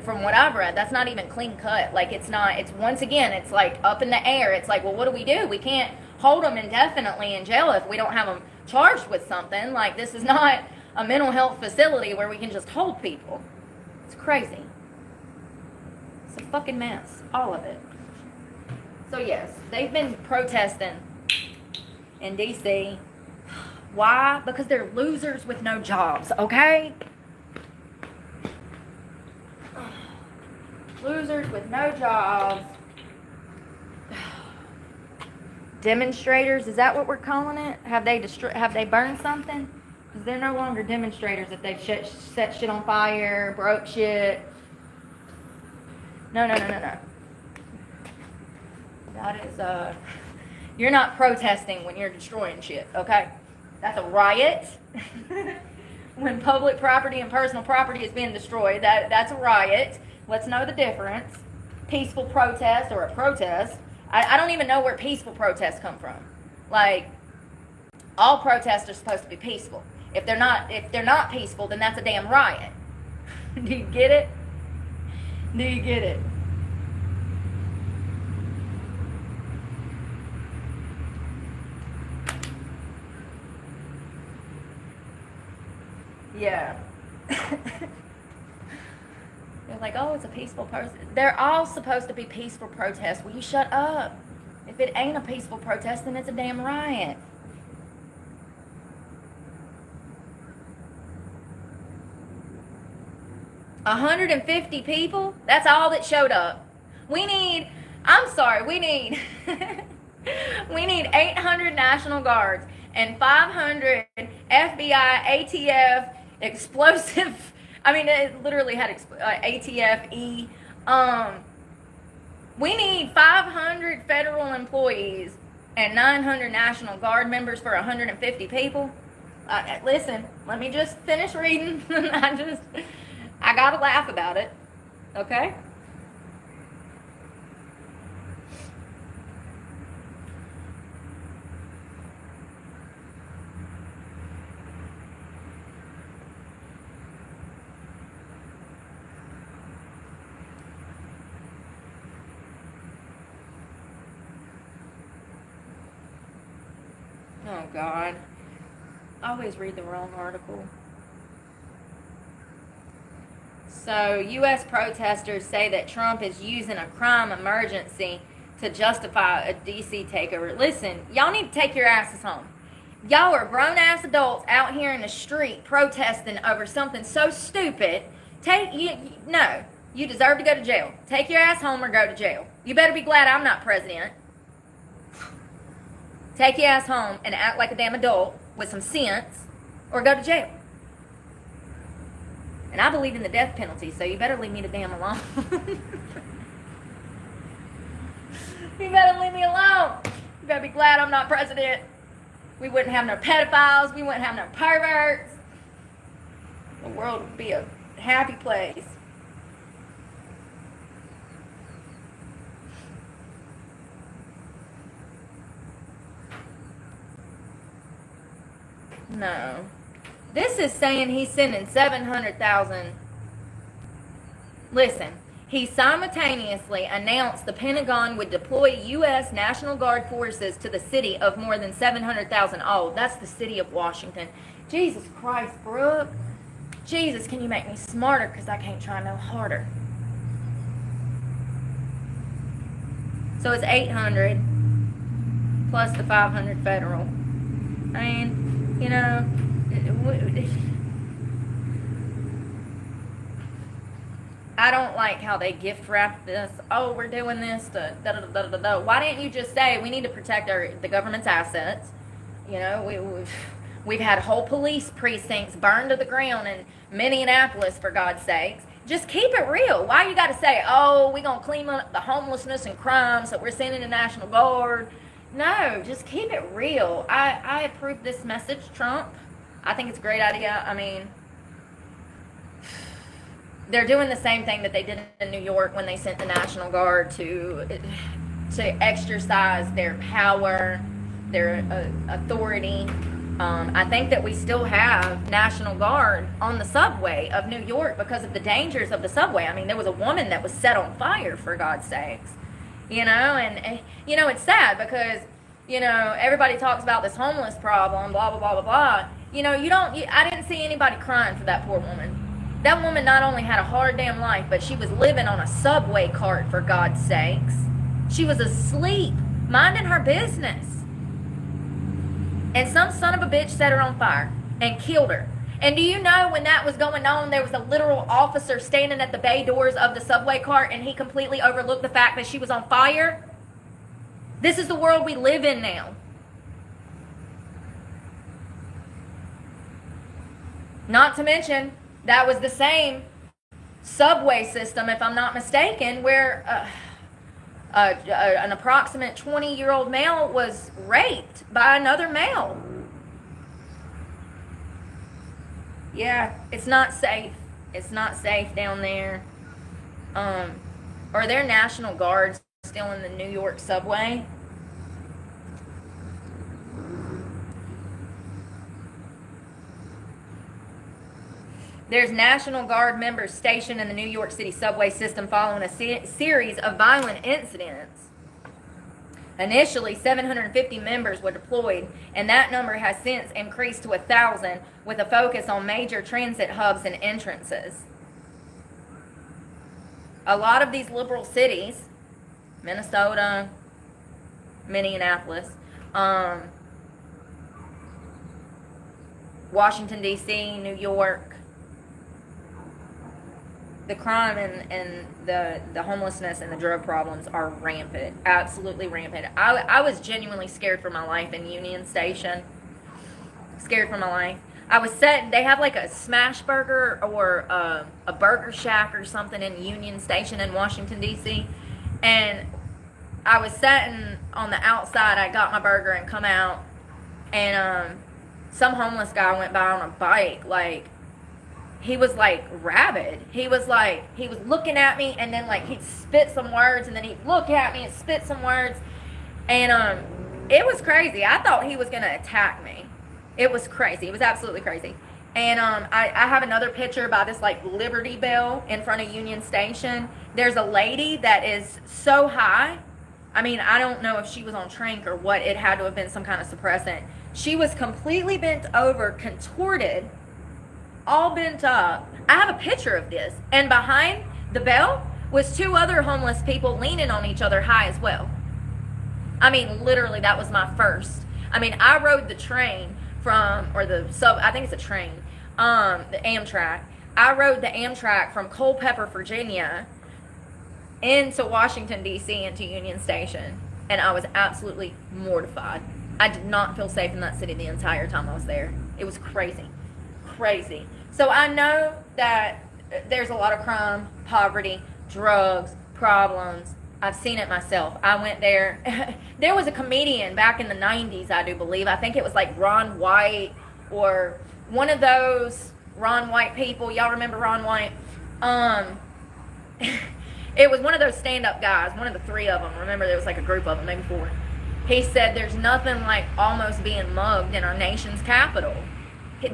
from what I've read, that's not even clean cut. Like, it's not, it's, once again, it's like up in the air. It's like, well, what do? We can't hold them indefinitely in jail if we don't have them charged with something. Like, this is not a mental health facility where we can just hold people. It's crazy. It's a fucking mess. All of it. So yes, they've been protesting in D.C. Why? Because they're losers with no jobs, okay? Losers with no jobs. Demonstrators, is that what we're calling it? Have they burned something? Because they're no longer demonstrators if they've set shit on fire, broke shit. No. That is, you're not protesting when you're destroying shit, okay? That's a riot. When public property and personal property is being destroyed, that's a riot. Let's know the difference. Peaceful protest or a protest. I don't even know where peaceful protests come from. Like, all protests are supposed to be peaceful. If they're not peaceful, then that's a damn riot. Do you get it? Do you get it? Yeah. They're like, oh, it's a peaceful protest. They're all supposed to be peaceful protests. Will you shut up? If it ain't a peaceful protest, then it's a damn riot. $150 people? That's all that showed up. We need 800 National Guards and 500 FBI, ATF, explosive. I mean, it literally had ATF-E. We need 500 federal employees and 900 National Guard members for 150 people. Listen, let me just finish reading. I gotta laugh about it. Okay? Oh, God. I always read the wrong article. So, U.S. protesters say that Trump is using a crime emergency to justify a D.C. takeover. Listen, y'all need to take your asses home. Y'all are grown-ass adults out here in the street protesting over something so stupid. No, you deserve to go to jail. Take your ass home or go to jail. You better be glad I'm not president. Take your ass home and act like a damn adult with some sense, or go to jail. And I believe in the death penalty, so you better leave me the damn alone. You better leave me alone. You better be glad I'm not president. We wouldn't have no pedophiles. We wouldn't have no perverts. The world would be a happy place. No. This is saying he's sending 700,000. Listen, he simultaneously announced the Pentagon would deploy U.S. National Guard forces to the city of more than 700,000. Oh, that's the city of Washington. Jesus Christ, Brooke. Jesus, can you make me smarter? Because I can't try no harder. So it's 800 plus the 500 federal. I mean, you know, I don't like how they gift wrap this. Oh, we're doing this to da-da-da-da-da-da. Why didn't you just say we need to protect the government's assets? You know, we've had whole police precincts burned to the ground in Minneapolis, for God's sakes. Just keep it real. Why you got to say, oh, we're going to clean up the homelessness and crime, so we're sending the National Guard? No, just keep it real. I approve this message, Trump. I think it's a great idea. I mean, they're doing the same thing that they did in New York when they sent the National Guard to exercise their power, their authority. I think that we still have National Guard on the subway of New York because of the dangers of the subway. I mean, there was a woman that was set on fire, for God's sakes. You know, and you know, it's sad because, you know, everybody talks about this homeless problem, blah, blah, blah, blah, blah. You know, I didn't see anybody crying for that poor woman. That woman not only had a hard damn life, but she was living on a subway cart, for God's sakes. She was asleep, minding her business. And some son of a bitch set her on fire and killed her. And do you know when that was going on, there was a literal officer standing at the bay doors of the subway cart and he completely overlooked the fact that she was on fire? This is the world we live in now. Not to mention, that was the same subway system, if I'm not mistaken, where an approximate 20-year-old male was raped by another male. Yeah, it's not safe. It's not safe down there. Are there National Guards still in the New York subway? There's National Guard members stationed in the New York City subway system following a series of violent incidents. Initially, 750 members were deployed, and that number has since increased to 1,000 with a focus on major transit hubs and entrances. A lot of these liberal cities, Minnesota, Minneapolis, Washington, D.C., New York, the crime and the homelessness and the drug problems are rampant, absolutely rampant. I was genuinely scared for my life in Union Station. Scared for my life. I was they have like a smash burger or a burger shack or something in Union Station in Washington, D.C. And I was sitting on the outside. I got my burger and come out. And some homeless guy went by on a bike, like, he was like rabid. He was looking at me, and then like he'd spit some words, and then he'd look at me and spit some words. And it was crazy. I thought he was gonna attack me. It was crazy. It was absolutely crazy. And I have another picture by this like Liberty Bell in front of Union Station. There's a lady that is so high. I mean, I don't know if she was on tranq or what. It had to have been some kind of suppressant. She was completely bent over, contorted, all bent up. I have a picture of this. And behind the bell was two other homeless people leaning on each other high as well. I mean, literally, that was my first. I mean, I rode the train I think it's a train, the Amtrak. I rode the Amtrak from Culpeper, Virginia, into Washington, D.C., into Union Station. And I was absolutely mortified. I did not feel safe in that city the entire time I was there. It was crazy. Crazy. So I know that there's a lot of crime, poverty, drugs, problems, I've seen it myself. I went there. There was a comedian back in the 90s, I do believe. I think it was like Ron White or one of those Ron White people. Y'all remember Ron White? It was one of those stand-up guys, one of the three of them. Remember, there was like a group of them, maybe four. He said there's nothing like almost being mugged in our nation's capital. He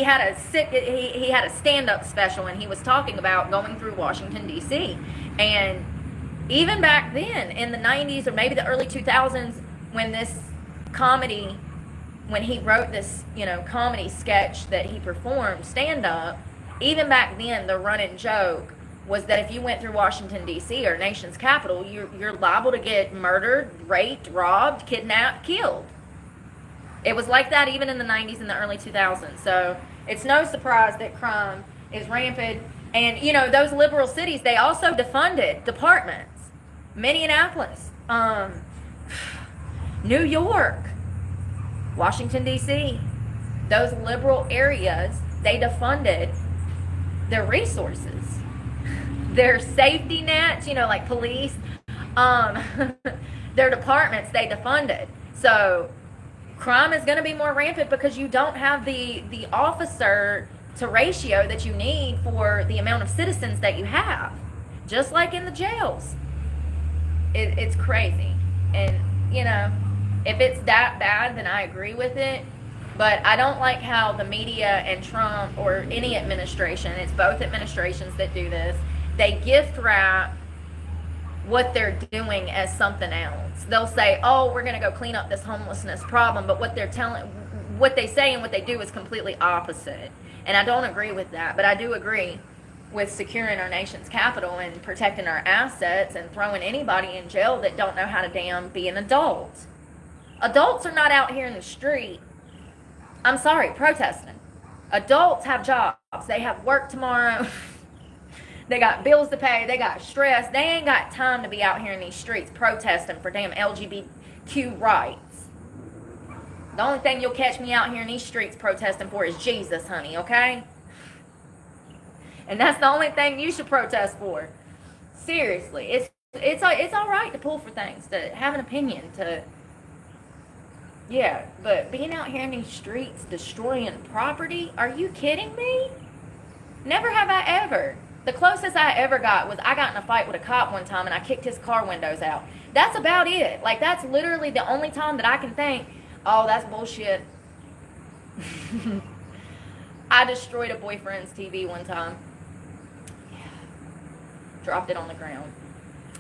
had a stand-up special, and he was talking about going through Washington, D.C. And even back then, in the 90s or maybe the early 2000s, when he wrote this, comedy sketch that he performed, stand-up, even back then, the running joke was that if you went through Washington, D.C., our nation's capital, you're liable to get murdered, raped, robbed, kidnapped, killed. It was like that even in the 90s and the early 2000s. So it's no surprise that crime is rampant. And, those liberal cities, they also defunded departments. Minneapolis, New York, Washington, D.C., those liberal areas, they defunded their resources. Their safety nets, like police, their departments, they defunded. So crime is going to be more rampant because you don't have the officer to ratio that you need for the amount of citizens that you have. Just like in the jails. It's crazy. And, if it's that bad, then I agree with it. But I don't like how the media and Trump or any administration, it's both administrations that do this, they gift wrap what they're doing as something else. They'll say, oh, we're going to go clean up this homelessness problem, but what they say and what they do is completely opposite. And I don't agree with that, but I do agree with securing our nation's capital and protecting our assets and throwing anybody in jail that don't know how to damn be an adult. Adults are not out here in the street, I'm sorry, protesting. Adults have jobs. They have work tomorrow. They got bills to pay. They got stress. They ain't got time to be out here in these streets protesting for damn LGBTQ rights. The only thing you'll catch me out here in these streets protesting for is Jesus, honey, okay? And that's the only thing you should protest for. Seriously. It's all right to pull for things, to have an opinion, yeah, but being out here in these streets destroying property, are you kidding me? Never have I ever. The closest I ever got was I got in a fight with a cop one time and I kicked his car windows out. That's about it. Like, that's literally the only time that I can think, oh, that's bullshit. I destroyed a boyfriend's TV one time. Yeah. Dropped it on the ground.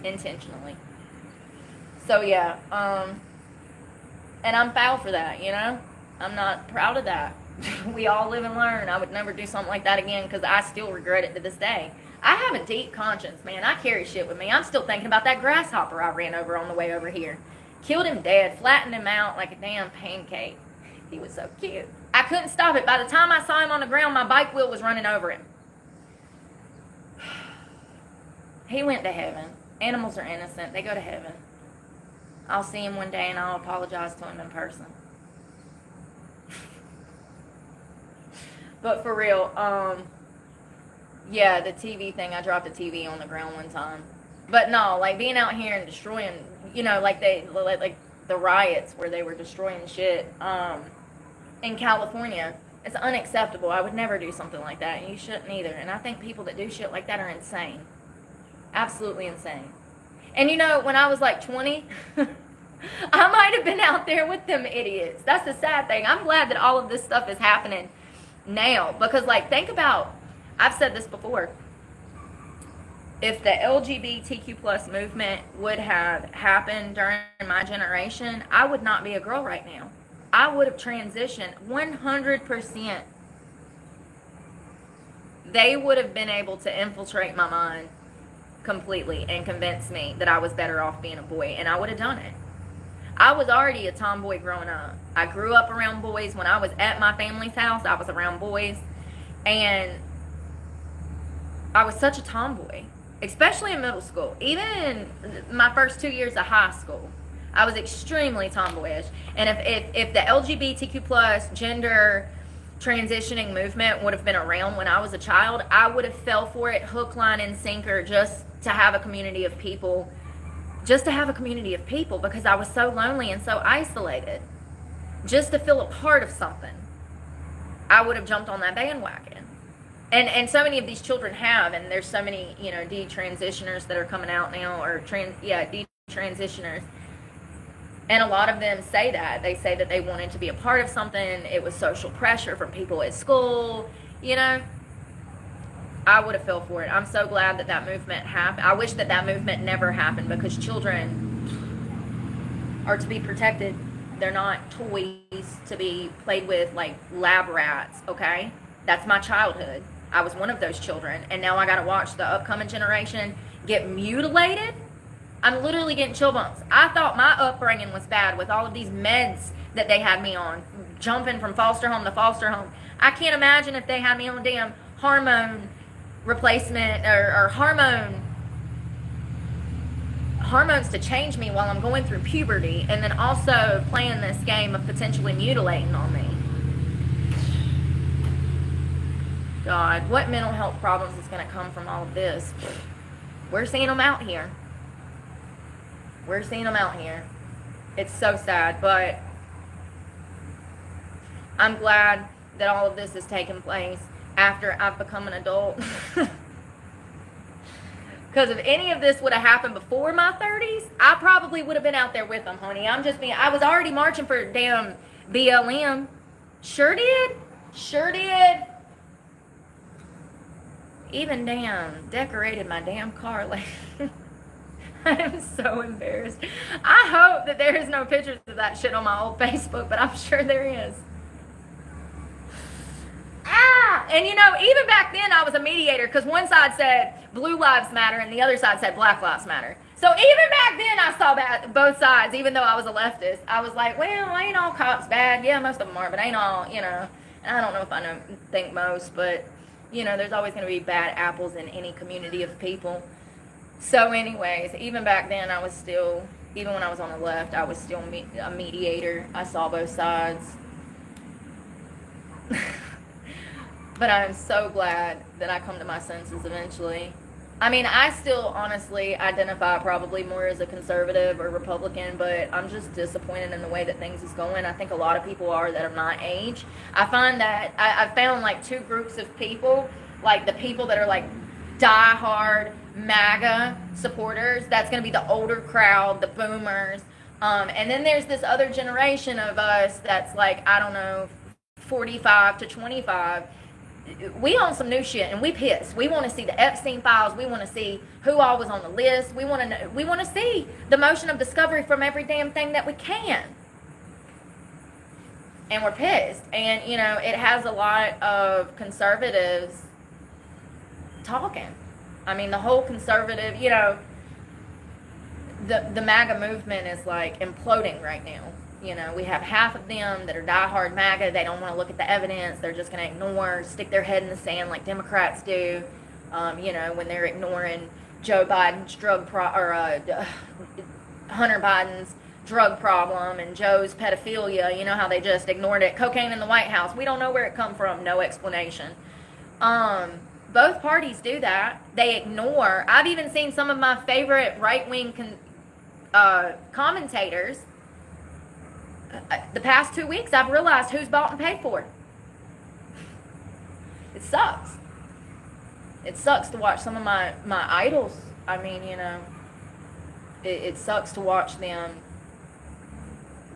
Intentionally. So, yeah. And I'm foul for that, I'm not proud of that. We all live and learn. I would never do something like that again because I still regret it to this day. I have a deep conscience, man. I carry shit with me. I'm still thinking about that grasshopper I ran over on the way over here. Killed him dead, flattened him out like a damn pancake. He was so cute. I couldn't stop it. By the time I saw him on the ground, my bike wheel was running over him. He went to heaven. Animals are innocent. They go to heaven. I'll see him one day and I'll apologize to him in person. But for real, yeah, the TV thing, I dropped a TV on the ground one time. But no, like being out here and destroying, like the riots where they were destroying shit in California, it's unacceptable. I would never do something like that, and you shouldn't either. And I think people that do shit like that are insane. Absolutely insane. And when I was like 20, I might have been out there with them idiots. That's the sad thing. I'm glad that all of this stuff is happening now. Because, think about, I've said this before. If the LGBTQ plus movement would have happened during my generation, I would not be a girl right now. I would have transitioned 100%. They would have been able to infiltrate my mind completely and convince me that I was better off being a boy, and I would have done it. I was already a tomboy growing up. I grew up around boys. When I was at my family's house, I was around boys, and I was such a tomboy, especially in middle school. Even in my first 2 years of high school, I was extremely tomboyish. And if the LGBTQ plus gender transitioning movement would have been around when I was a child, I would have fell for it hook, line, and sinker just to have a community of people just to have a community of people, because I was so lonely and so isolated. Just to feel a part of something, I would have jumped on that bandwagon. And so many of these children have, and there's so many, detransitioners that are coming out now, or detransitioners. And a lot of them say that. They say that they wanted to be a part of something. It was social pressure from people at school, I would have fell for it. I'm so glad that movement happened. I wish that movement never happened, because children are to be protected. They're not toys to be played with like lab rats, okay? That's my childhood. I was one of those children, and now I got to watch the upcoming generation get mutilated. I'm literally getting chill bumps. I thought my upbringing was bad with all of these meds that they had me on, jumping from foster home to foster home. I can't imagine if they had me on damn hormone replacement or hormones to change me while I'm going through puberty, and then also playing this game of potentially mutilating on me. God, what mental health problems is going to come from all of this? We're seeing them out here. It's so sad, but I'm glad that all of this has taken place after I've become an adult. Because if any of this would have happened before my 30s, I probably would have been out there with them, honey. I was already marching for damn BLM. Sure did. Even damn decorated my damn car. Like, I am so embarrassed. I hope that there is no pictures of that shit on my old Facebook, but I'm sure there is. And even back then I was a mediator, because one side said blue lives matter and the other side said black lives matter. So even back then I saw both sides, even though I was a leftist. I was like, well, ain't all cops bad. Yeah, most of them are, but ain't all, and I don't know if I think most, but, there's always going to be bad apples in any community of people. So anyways, even back then I was still, even when I was on the left, I was still a mediator. I saw both sides. But I'm so glad that I come to my senses eventually. I mean, I still honestly identify probably more as a conservative or Republican, but I'm just disappointed in the way that things is going. I think a lot of people are that are my age. I find that I found like two groups of people, like the people that are like diehard MAGA supporters. That's going to be the older crowd, the boomers. And then there's this other generation of us that's like, I don't know, 45 to 25. We own some new shit, and we pissed. We want to see the Epstein files. We want to see who all was on the list. We want to see the motion of discovery from every damn thing that we can. And we're pissed. And, it has a lot of conservatives talking. I mean, the whole conservative, the MAGA movement is like imploding right now. We have half of them that are diehard MAGA. They don't want to look at the evidence. They're just going to ignore, stick their head in the sand like Democrats do. When they're ignoring Joe Biden's Hunter Biden's drug problem and Joe's pedophilia. How they just ignored it. Cocaine in the White House. We don't know where it come from. No explanation. Both parties do that. They ignore. I've even seen some of my favorite right-wing commentators. The past 2 weeks, I've realized who's bought and paid for. It sucks. It sucks to watch some of my idols. I mean, it sucks to watch them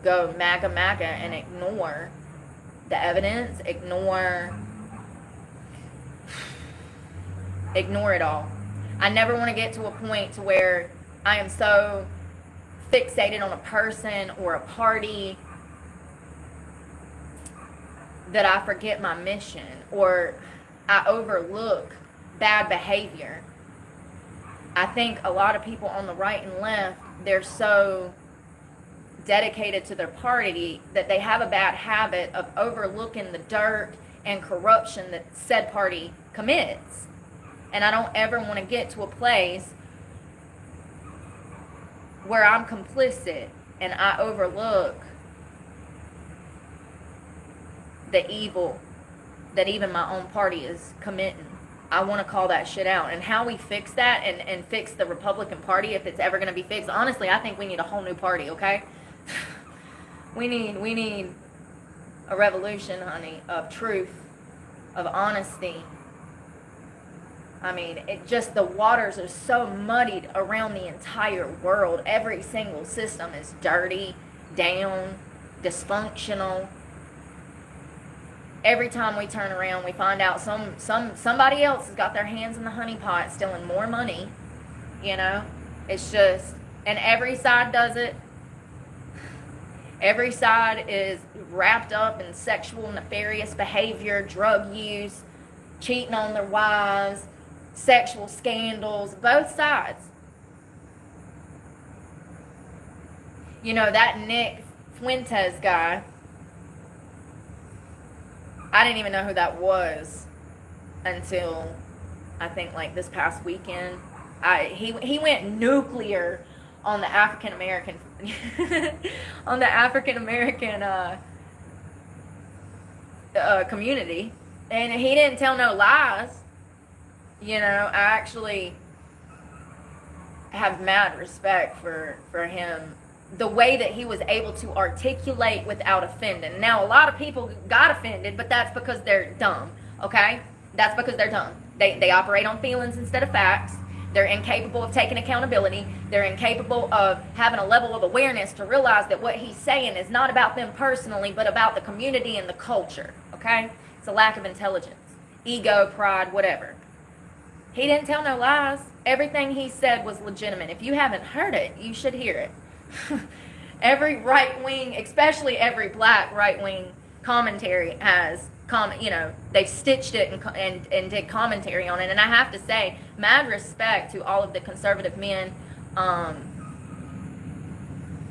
go MAGA and ignore the evidence, ignore it all. I never want to get to a point to where I am so fixated on a person or a party that I forget my mission, or I overlook bad behavior. I think a lot of people on the right and left, they're so dedicated to their party that they have a bad habit of overlooking the dirt and corruption that said party commits. And I don't ever want to get to a place where I'm complicit and I overlook the evil that even my own party is committing. I want to call that shit out. And how we fix that and fix the Republican Party, if it's ever going to be fixed, honestly, I think we need a whole new party, okay? we need a revolution, honey, of truth, of honesty. I mean, it just, the waters are so muddied around the entire world. Every single system is dirty, down, dysfunctional. Every time we turn around, we find out somebody else has got their hands in the honey pot, stealing more money. You know, it's just, and every side does it. Every side is wrapped up in sexual nefarious behavior, drug use, cheating on their wives, sexual scandals, both sides. You know, that Nick Fuentes guy, I didn't even know who that was until I think like this past weekend. He went nuclear on the African American community, and he didn't tell no lies. You know, I actually have mad respect for him, the way that he was able to articulate without offending. Now, a lot of people got offended, but that's because they're dumb, okay? That's because they're dumb. They operate on feelings instead of facts. They're incapable of taking accountability. They're incapable of having a level of awareness to realize that what he's saying is not about them personally, but about the community and the culture, okay? It's a lack of intelligence, ego, pride, whatever. He didn't tell no lies. Everything he said was legitimate. If you haven't heard it, you should hear it. Every right-wing, especially every black right-wing commentary has, they've stitched it and did commentary on it. And I have to say, mad respect to all of the conservative men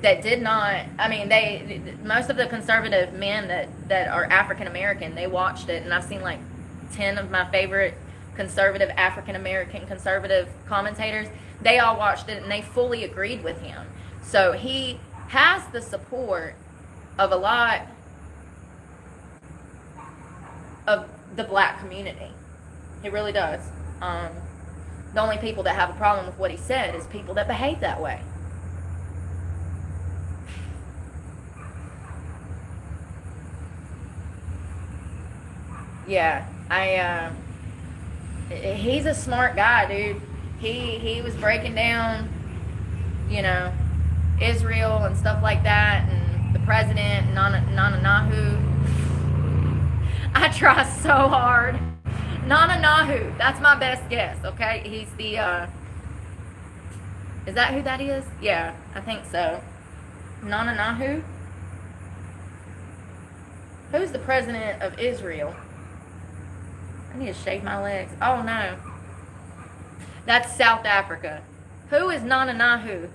that did not, most of the conservative men that are African-American, they watched it. And I've seen like 10 of my favorite conservative African-American conservative commentators. They all watched it and they fully agreed with him. So he has the support of a lot of the black community. He really does. The only people that have a problem with what he said is people that behave that way. Yeah, he's a smart guy, dude. He was breaking down, Israel and stuff like that, and the president, Netanyahu. I try so hard. Netanyahu, that's my best guess, okay? He's the, is that who that is? Yeah, I think so. Netanyahu? Who's the president of Israel? I need to shave my legs. Oh, no. That's South Africa. Who is Netanyahu?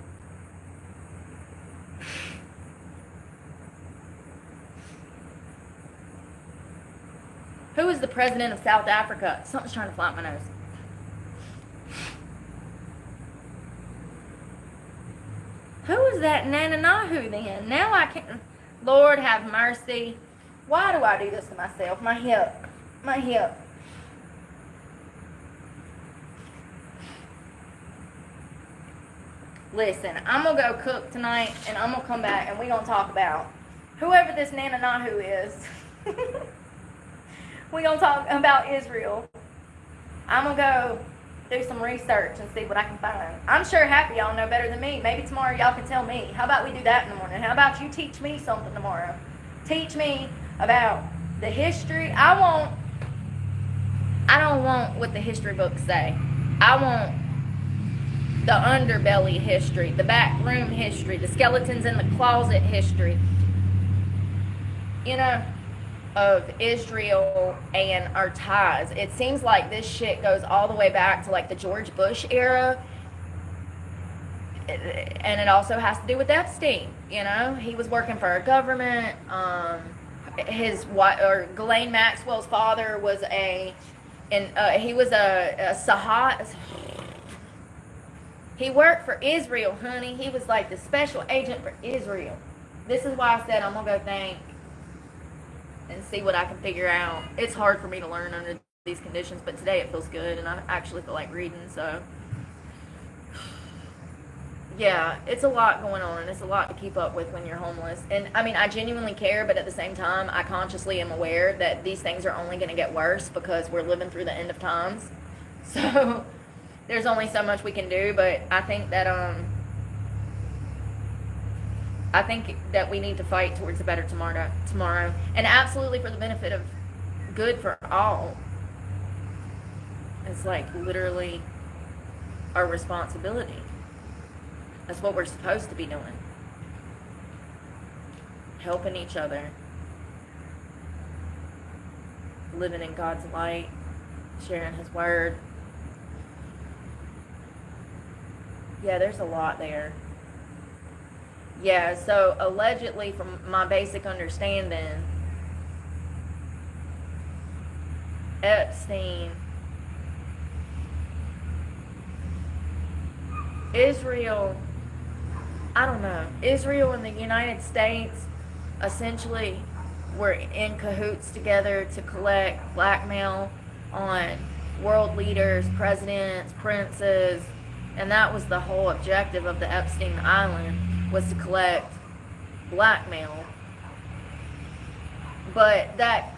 Who is the president of South Africa? Something's trying to fly up my nose. Who is that Netanyahu then? Now I can't. Lord have mercy. Why do I do this to myself? My hip. My hip. Listen, I'm going to go cook tonight, and I'm going to come back, and we're going to talk about whoever this Netanyahu is. We're going to talk about Israel. I'm going to go do some research and see what I can find. I'm sure half of y'all know better than me. Maybe tomorrow y'all can tell me. How about we do that in the morning? How about you teach me something tomorrow? Teach me about the history. I don't want what the history books say. I want the underbelly history, the back room history, the skeletons in the closet history, of Israel and our ties. It seems like this shit goes all the way back to like the George Bush era, and it also has to do with Epstein. He was working for our government. Ghislaine Maxwell's father was he worked for Israel, honey. He was like the special agent for Israel. This is why I said I'm gonna go think and see what I can figure out. It's hard for me to learn under these conditions, but today it feels good, and I actually feel like reading, so yeah, it's a lot going on, and it's a lot to keep up with when you're homeless. And I mean, I genuinely care, but at the same time, I consciously am aware that these things are only going to get worse because we're living through the end of times. So there's only so much we can do, but I think that we need to fight towards a better tomorrow, and absolutely for the benefit of good for all. It's like literally our responsibility. That's what we're supposed to be doing. Helping each other. Living in God's light. Sharing His word. Yeah, there's a lot there. Yeah, so allegedly, from my basic understanding, Epstein, Israel and the United States essentially were in cahoots together to collect blackmail on world leaders, presidents, princes, and that was the whole objective of the Epstein Island, was to collect blackmail. But that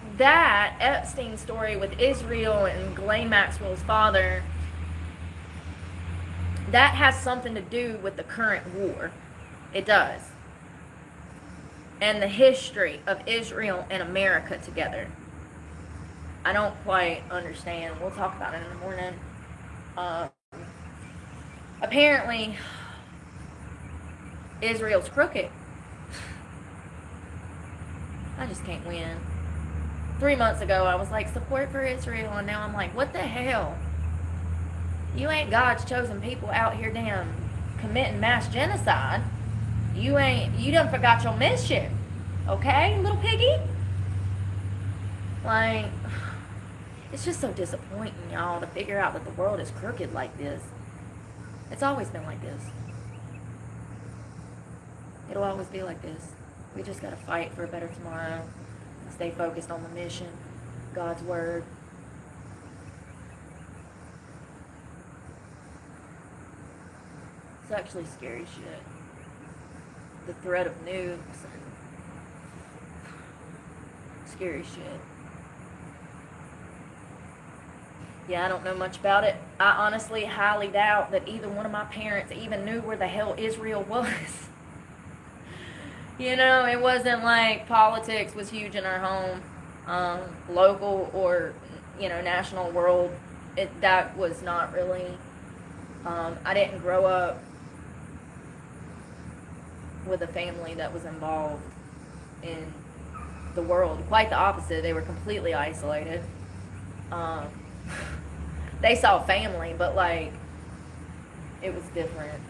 Epstein story with Israel and Ghislaine Maxwell's father, that has something to do with the current war. It does. And the history of Israel and America together. I don't quite understand. We'll talk about it in the morning. Apparently, Israel's crooked. I just can't win. 3 months ago, I was like, support for Israel, and now I'm like, what the hell? You ain't God's chosen people out here damn committing mass genocide. You done forgot your mission. Okay, little piggy? Like, it's just so disappointing, y'all, to figure out that the world is crooked like this. It's always been like this. It'll always be like this. We just gotta fight for a better tomorrow and stay focused on the mission, God's word. It's actually scary shit. The threat of nukes and scary shit. Yeah, I don't know much about it. I honestly highly doubt that either one of my parents even knew where the hell Israel was. You know, it wasn't like politics was huge in our home, local or, national world. That was not really. I didn't grow up with a family that was involved in the world. Quite the opposite. They were completely isolated. They saw family, but it was different.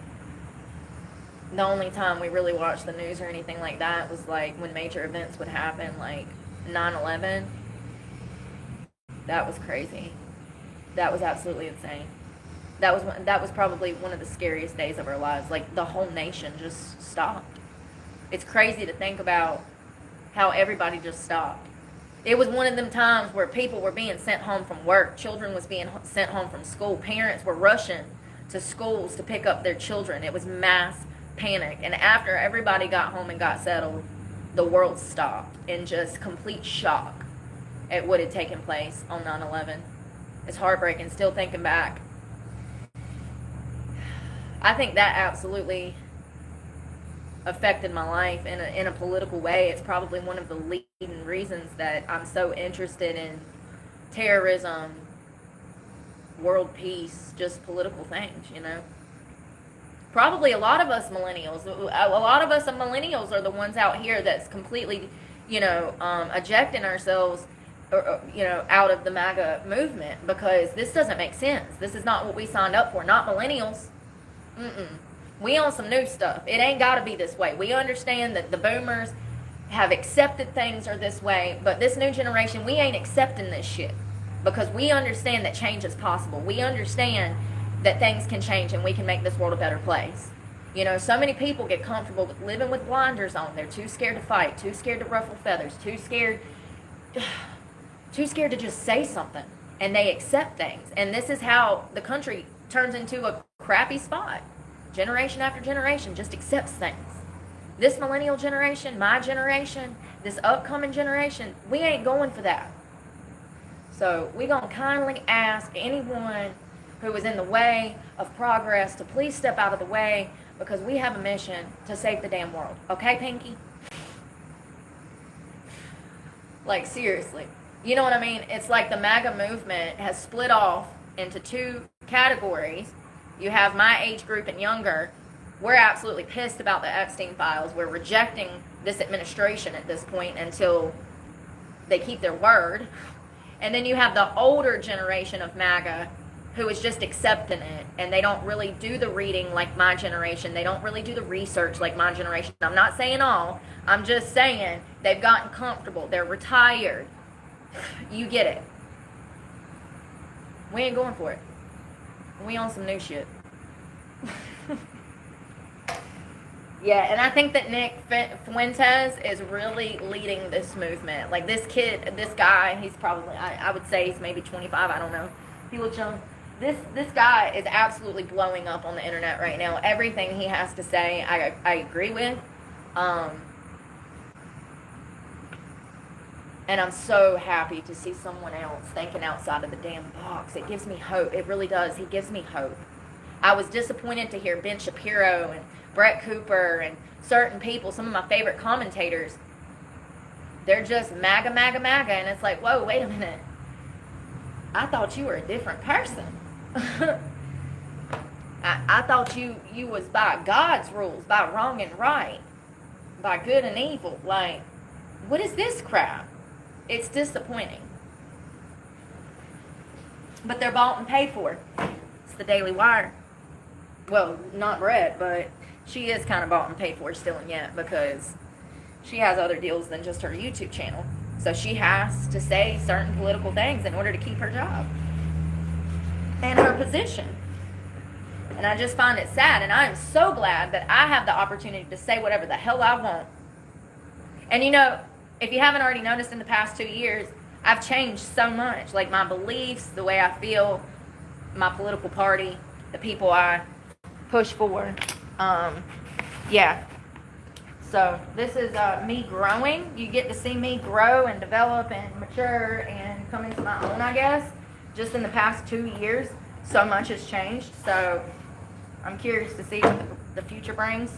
The only time we really watched the news or anything like that was when major events would happen, like 9/11. That was crazy. That was absolutely insane. That was probably one of the scariest days of our lives. The whole nation just stopped. It's crazy to think about how everybody just stopped. It was one of them times where people were being sent home from work. Children was being sent home from school. Parents were rushing to schools to pick up their children. It was mass panic. And after everybody got home and got settled, the world stopped in just complete shock at what had taken place on 9/11. It's heartbreaking still thinking back. I think that absolutely affected my life in a political way. It's probably one of the leading reasons that I'm so interested in terrorism, world peace, just political things, Probably a lot of us millennials, are the ones out here that's completely, ejecting ourselves, out of the MAGA movement, because this doesn't make sense. This is not what we signed up for. Not millennials. We on some new stuff. It ain't got to be this way. We understand that the boomers have accepted things are this way, but this new generation, we ain't accepting this shit, because we understand that change is possible. We understand that things can change and we can make this world a better place. So many people get comfortable with living with blinders on. They're too scared to fight, too scared to ruffle feathers, too scared to just say something. and they accept things. And this is how the country turns into a crappy spot. Generation after generation just accepts things. This millennial generation, my generation, this upcoming generation, we ain't going for that. So we're going to kindly ask anyone who is in the way of progress to please step out of the way, because we have a mission to save the damn world. Okay, Pinky? Like, seriously. You know what I mean? It's like the MAGA movement has split off into two categories. You have my age group and younger. We're absolutely pissed about the Epstein files. We're rejecting this administration at this point until they keep their word. And then you have the older generation of MAGA who is just accepting it, and they don't really do the reading like my generation. They don't really do the research like my generation. I'm not saying all. I'm just saying they've gotten comfortable. They're retired. You get it. We ain't going for it. We on some new shit. Yeah, and I think that Nick Fuentes is really leading this movement. Like, this kid, this guy, he's probably, I would say he's maybe 25, I don't know. He looks young. This guy is absolutely blowing up on the internet right now. Everything he has to say, I agree with. And I'm so happy to see someone else thinking outside of the damn box. It gives me hope. It really does. He gives me hope. I was disappointed to hear Ben Shapiro and Brett Cooper and certain people, some of my favorite commentators, they're just MAGA, MAGA, MAGA. And it's like, whoa, wait a minute. I thought you were a different person. I thought you was by God's rules, by wrong and right, by good and evil. Like, what is this crap? It's disappointing. But they're bought and paid for. It's the Daily Wire. Well, not Brett, but she is kind of bought and paid for still and yet, because she has other deals than just her YouTube channel. So she has to say certain political things in order to keep her job and her position. And I just find it sad, and I am so glad that I have the opportunity to say whatever the hell I want. And you know, if you haven't already noticed, in the past 2 years, I've changed so much. Like, my beliefs, the way I feel, my political party, the people I push for. Yeah. So this is me growing. You get to see me grow and develop and mature and come into my own, I guess. Just in the past 2 years, so much has changed. So I'm curious to see what the future brings.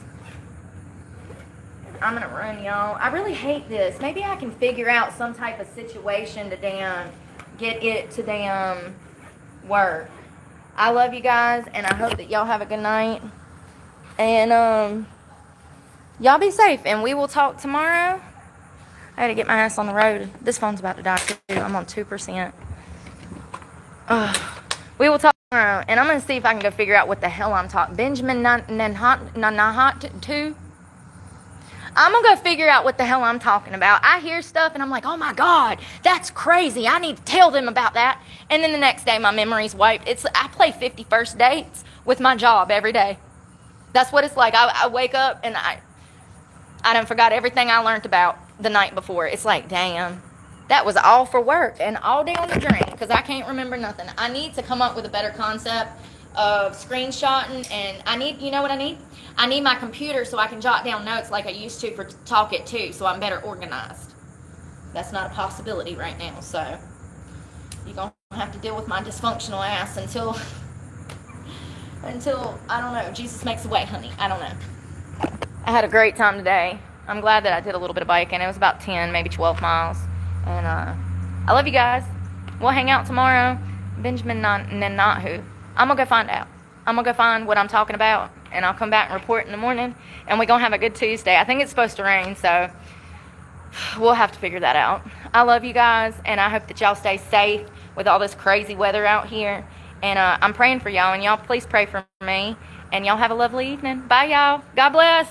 I'm going to run, y'all. I really hate this. Maybe I can figure out some type of situation to get it to work. I love you guys, and I hope that y'all have a good night. And y'all be safe, and we will talk tomorrow. I gotta get my ass on the road. This phone's about to die too. I'm on 2%. We will talk tomorrow, and I'm gonna see if I can go figure out what the hell I'm talking. Benjamin Nahat 2. I'm gonna go figure out what the hell I'm talking about. I hear stuff and I'm like, oh my God, that's crazy. I need to tell them about that. And then the next day my memory's wiped. I play 50 first dates with my job every day. That's what it's like. I wake up and I done forgot everything I learned about the night before. It's like, damn, that was all for work and all day on the drain, because I can't remember nothing. I need to come up with a better concept of screenshotting, and you know what I need? I need my computer so I can jot down notes like I used to for Talk It Too, so I'm better organized. That's not a possibility right now, so you're going to have to deal with my dysfunctional ass until, I don't know, Jesus makes a way, honey. I don't know. I had a great time today. I'm glad that I did a little bit of biking. It was about 10, maybe 12 miles. And I love you guys. We'll hang out tomorrow. Benjamin Netanyahu. I'm going to go find out. I'm going to go find what I'm talking about, and I'll come back and report in the morning, and we're going to have a good Tuesday. I think it's supposed to rain, so we'll have to figure that out. I love you guys, and I hope that y'all stay safe with all this crazy weather out here. And I'm praying for y'all, and y'all please pray for me. And y'all have a lovely evening. Bye, y'all. God bless.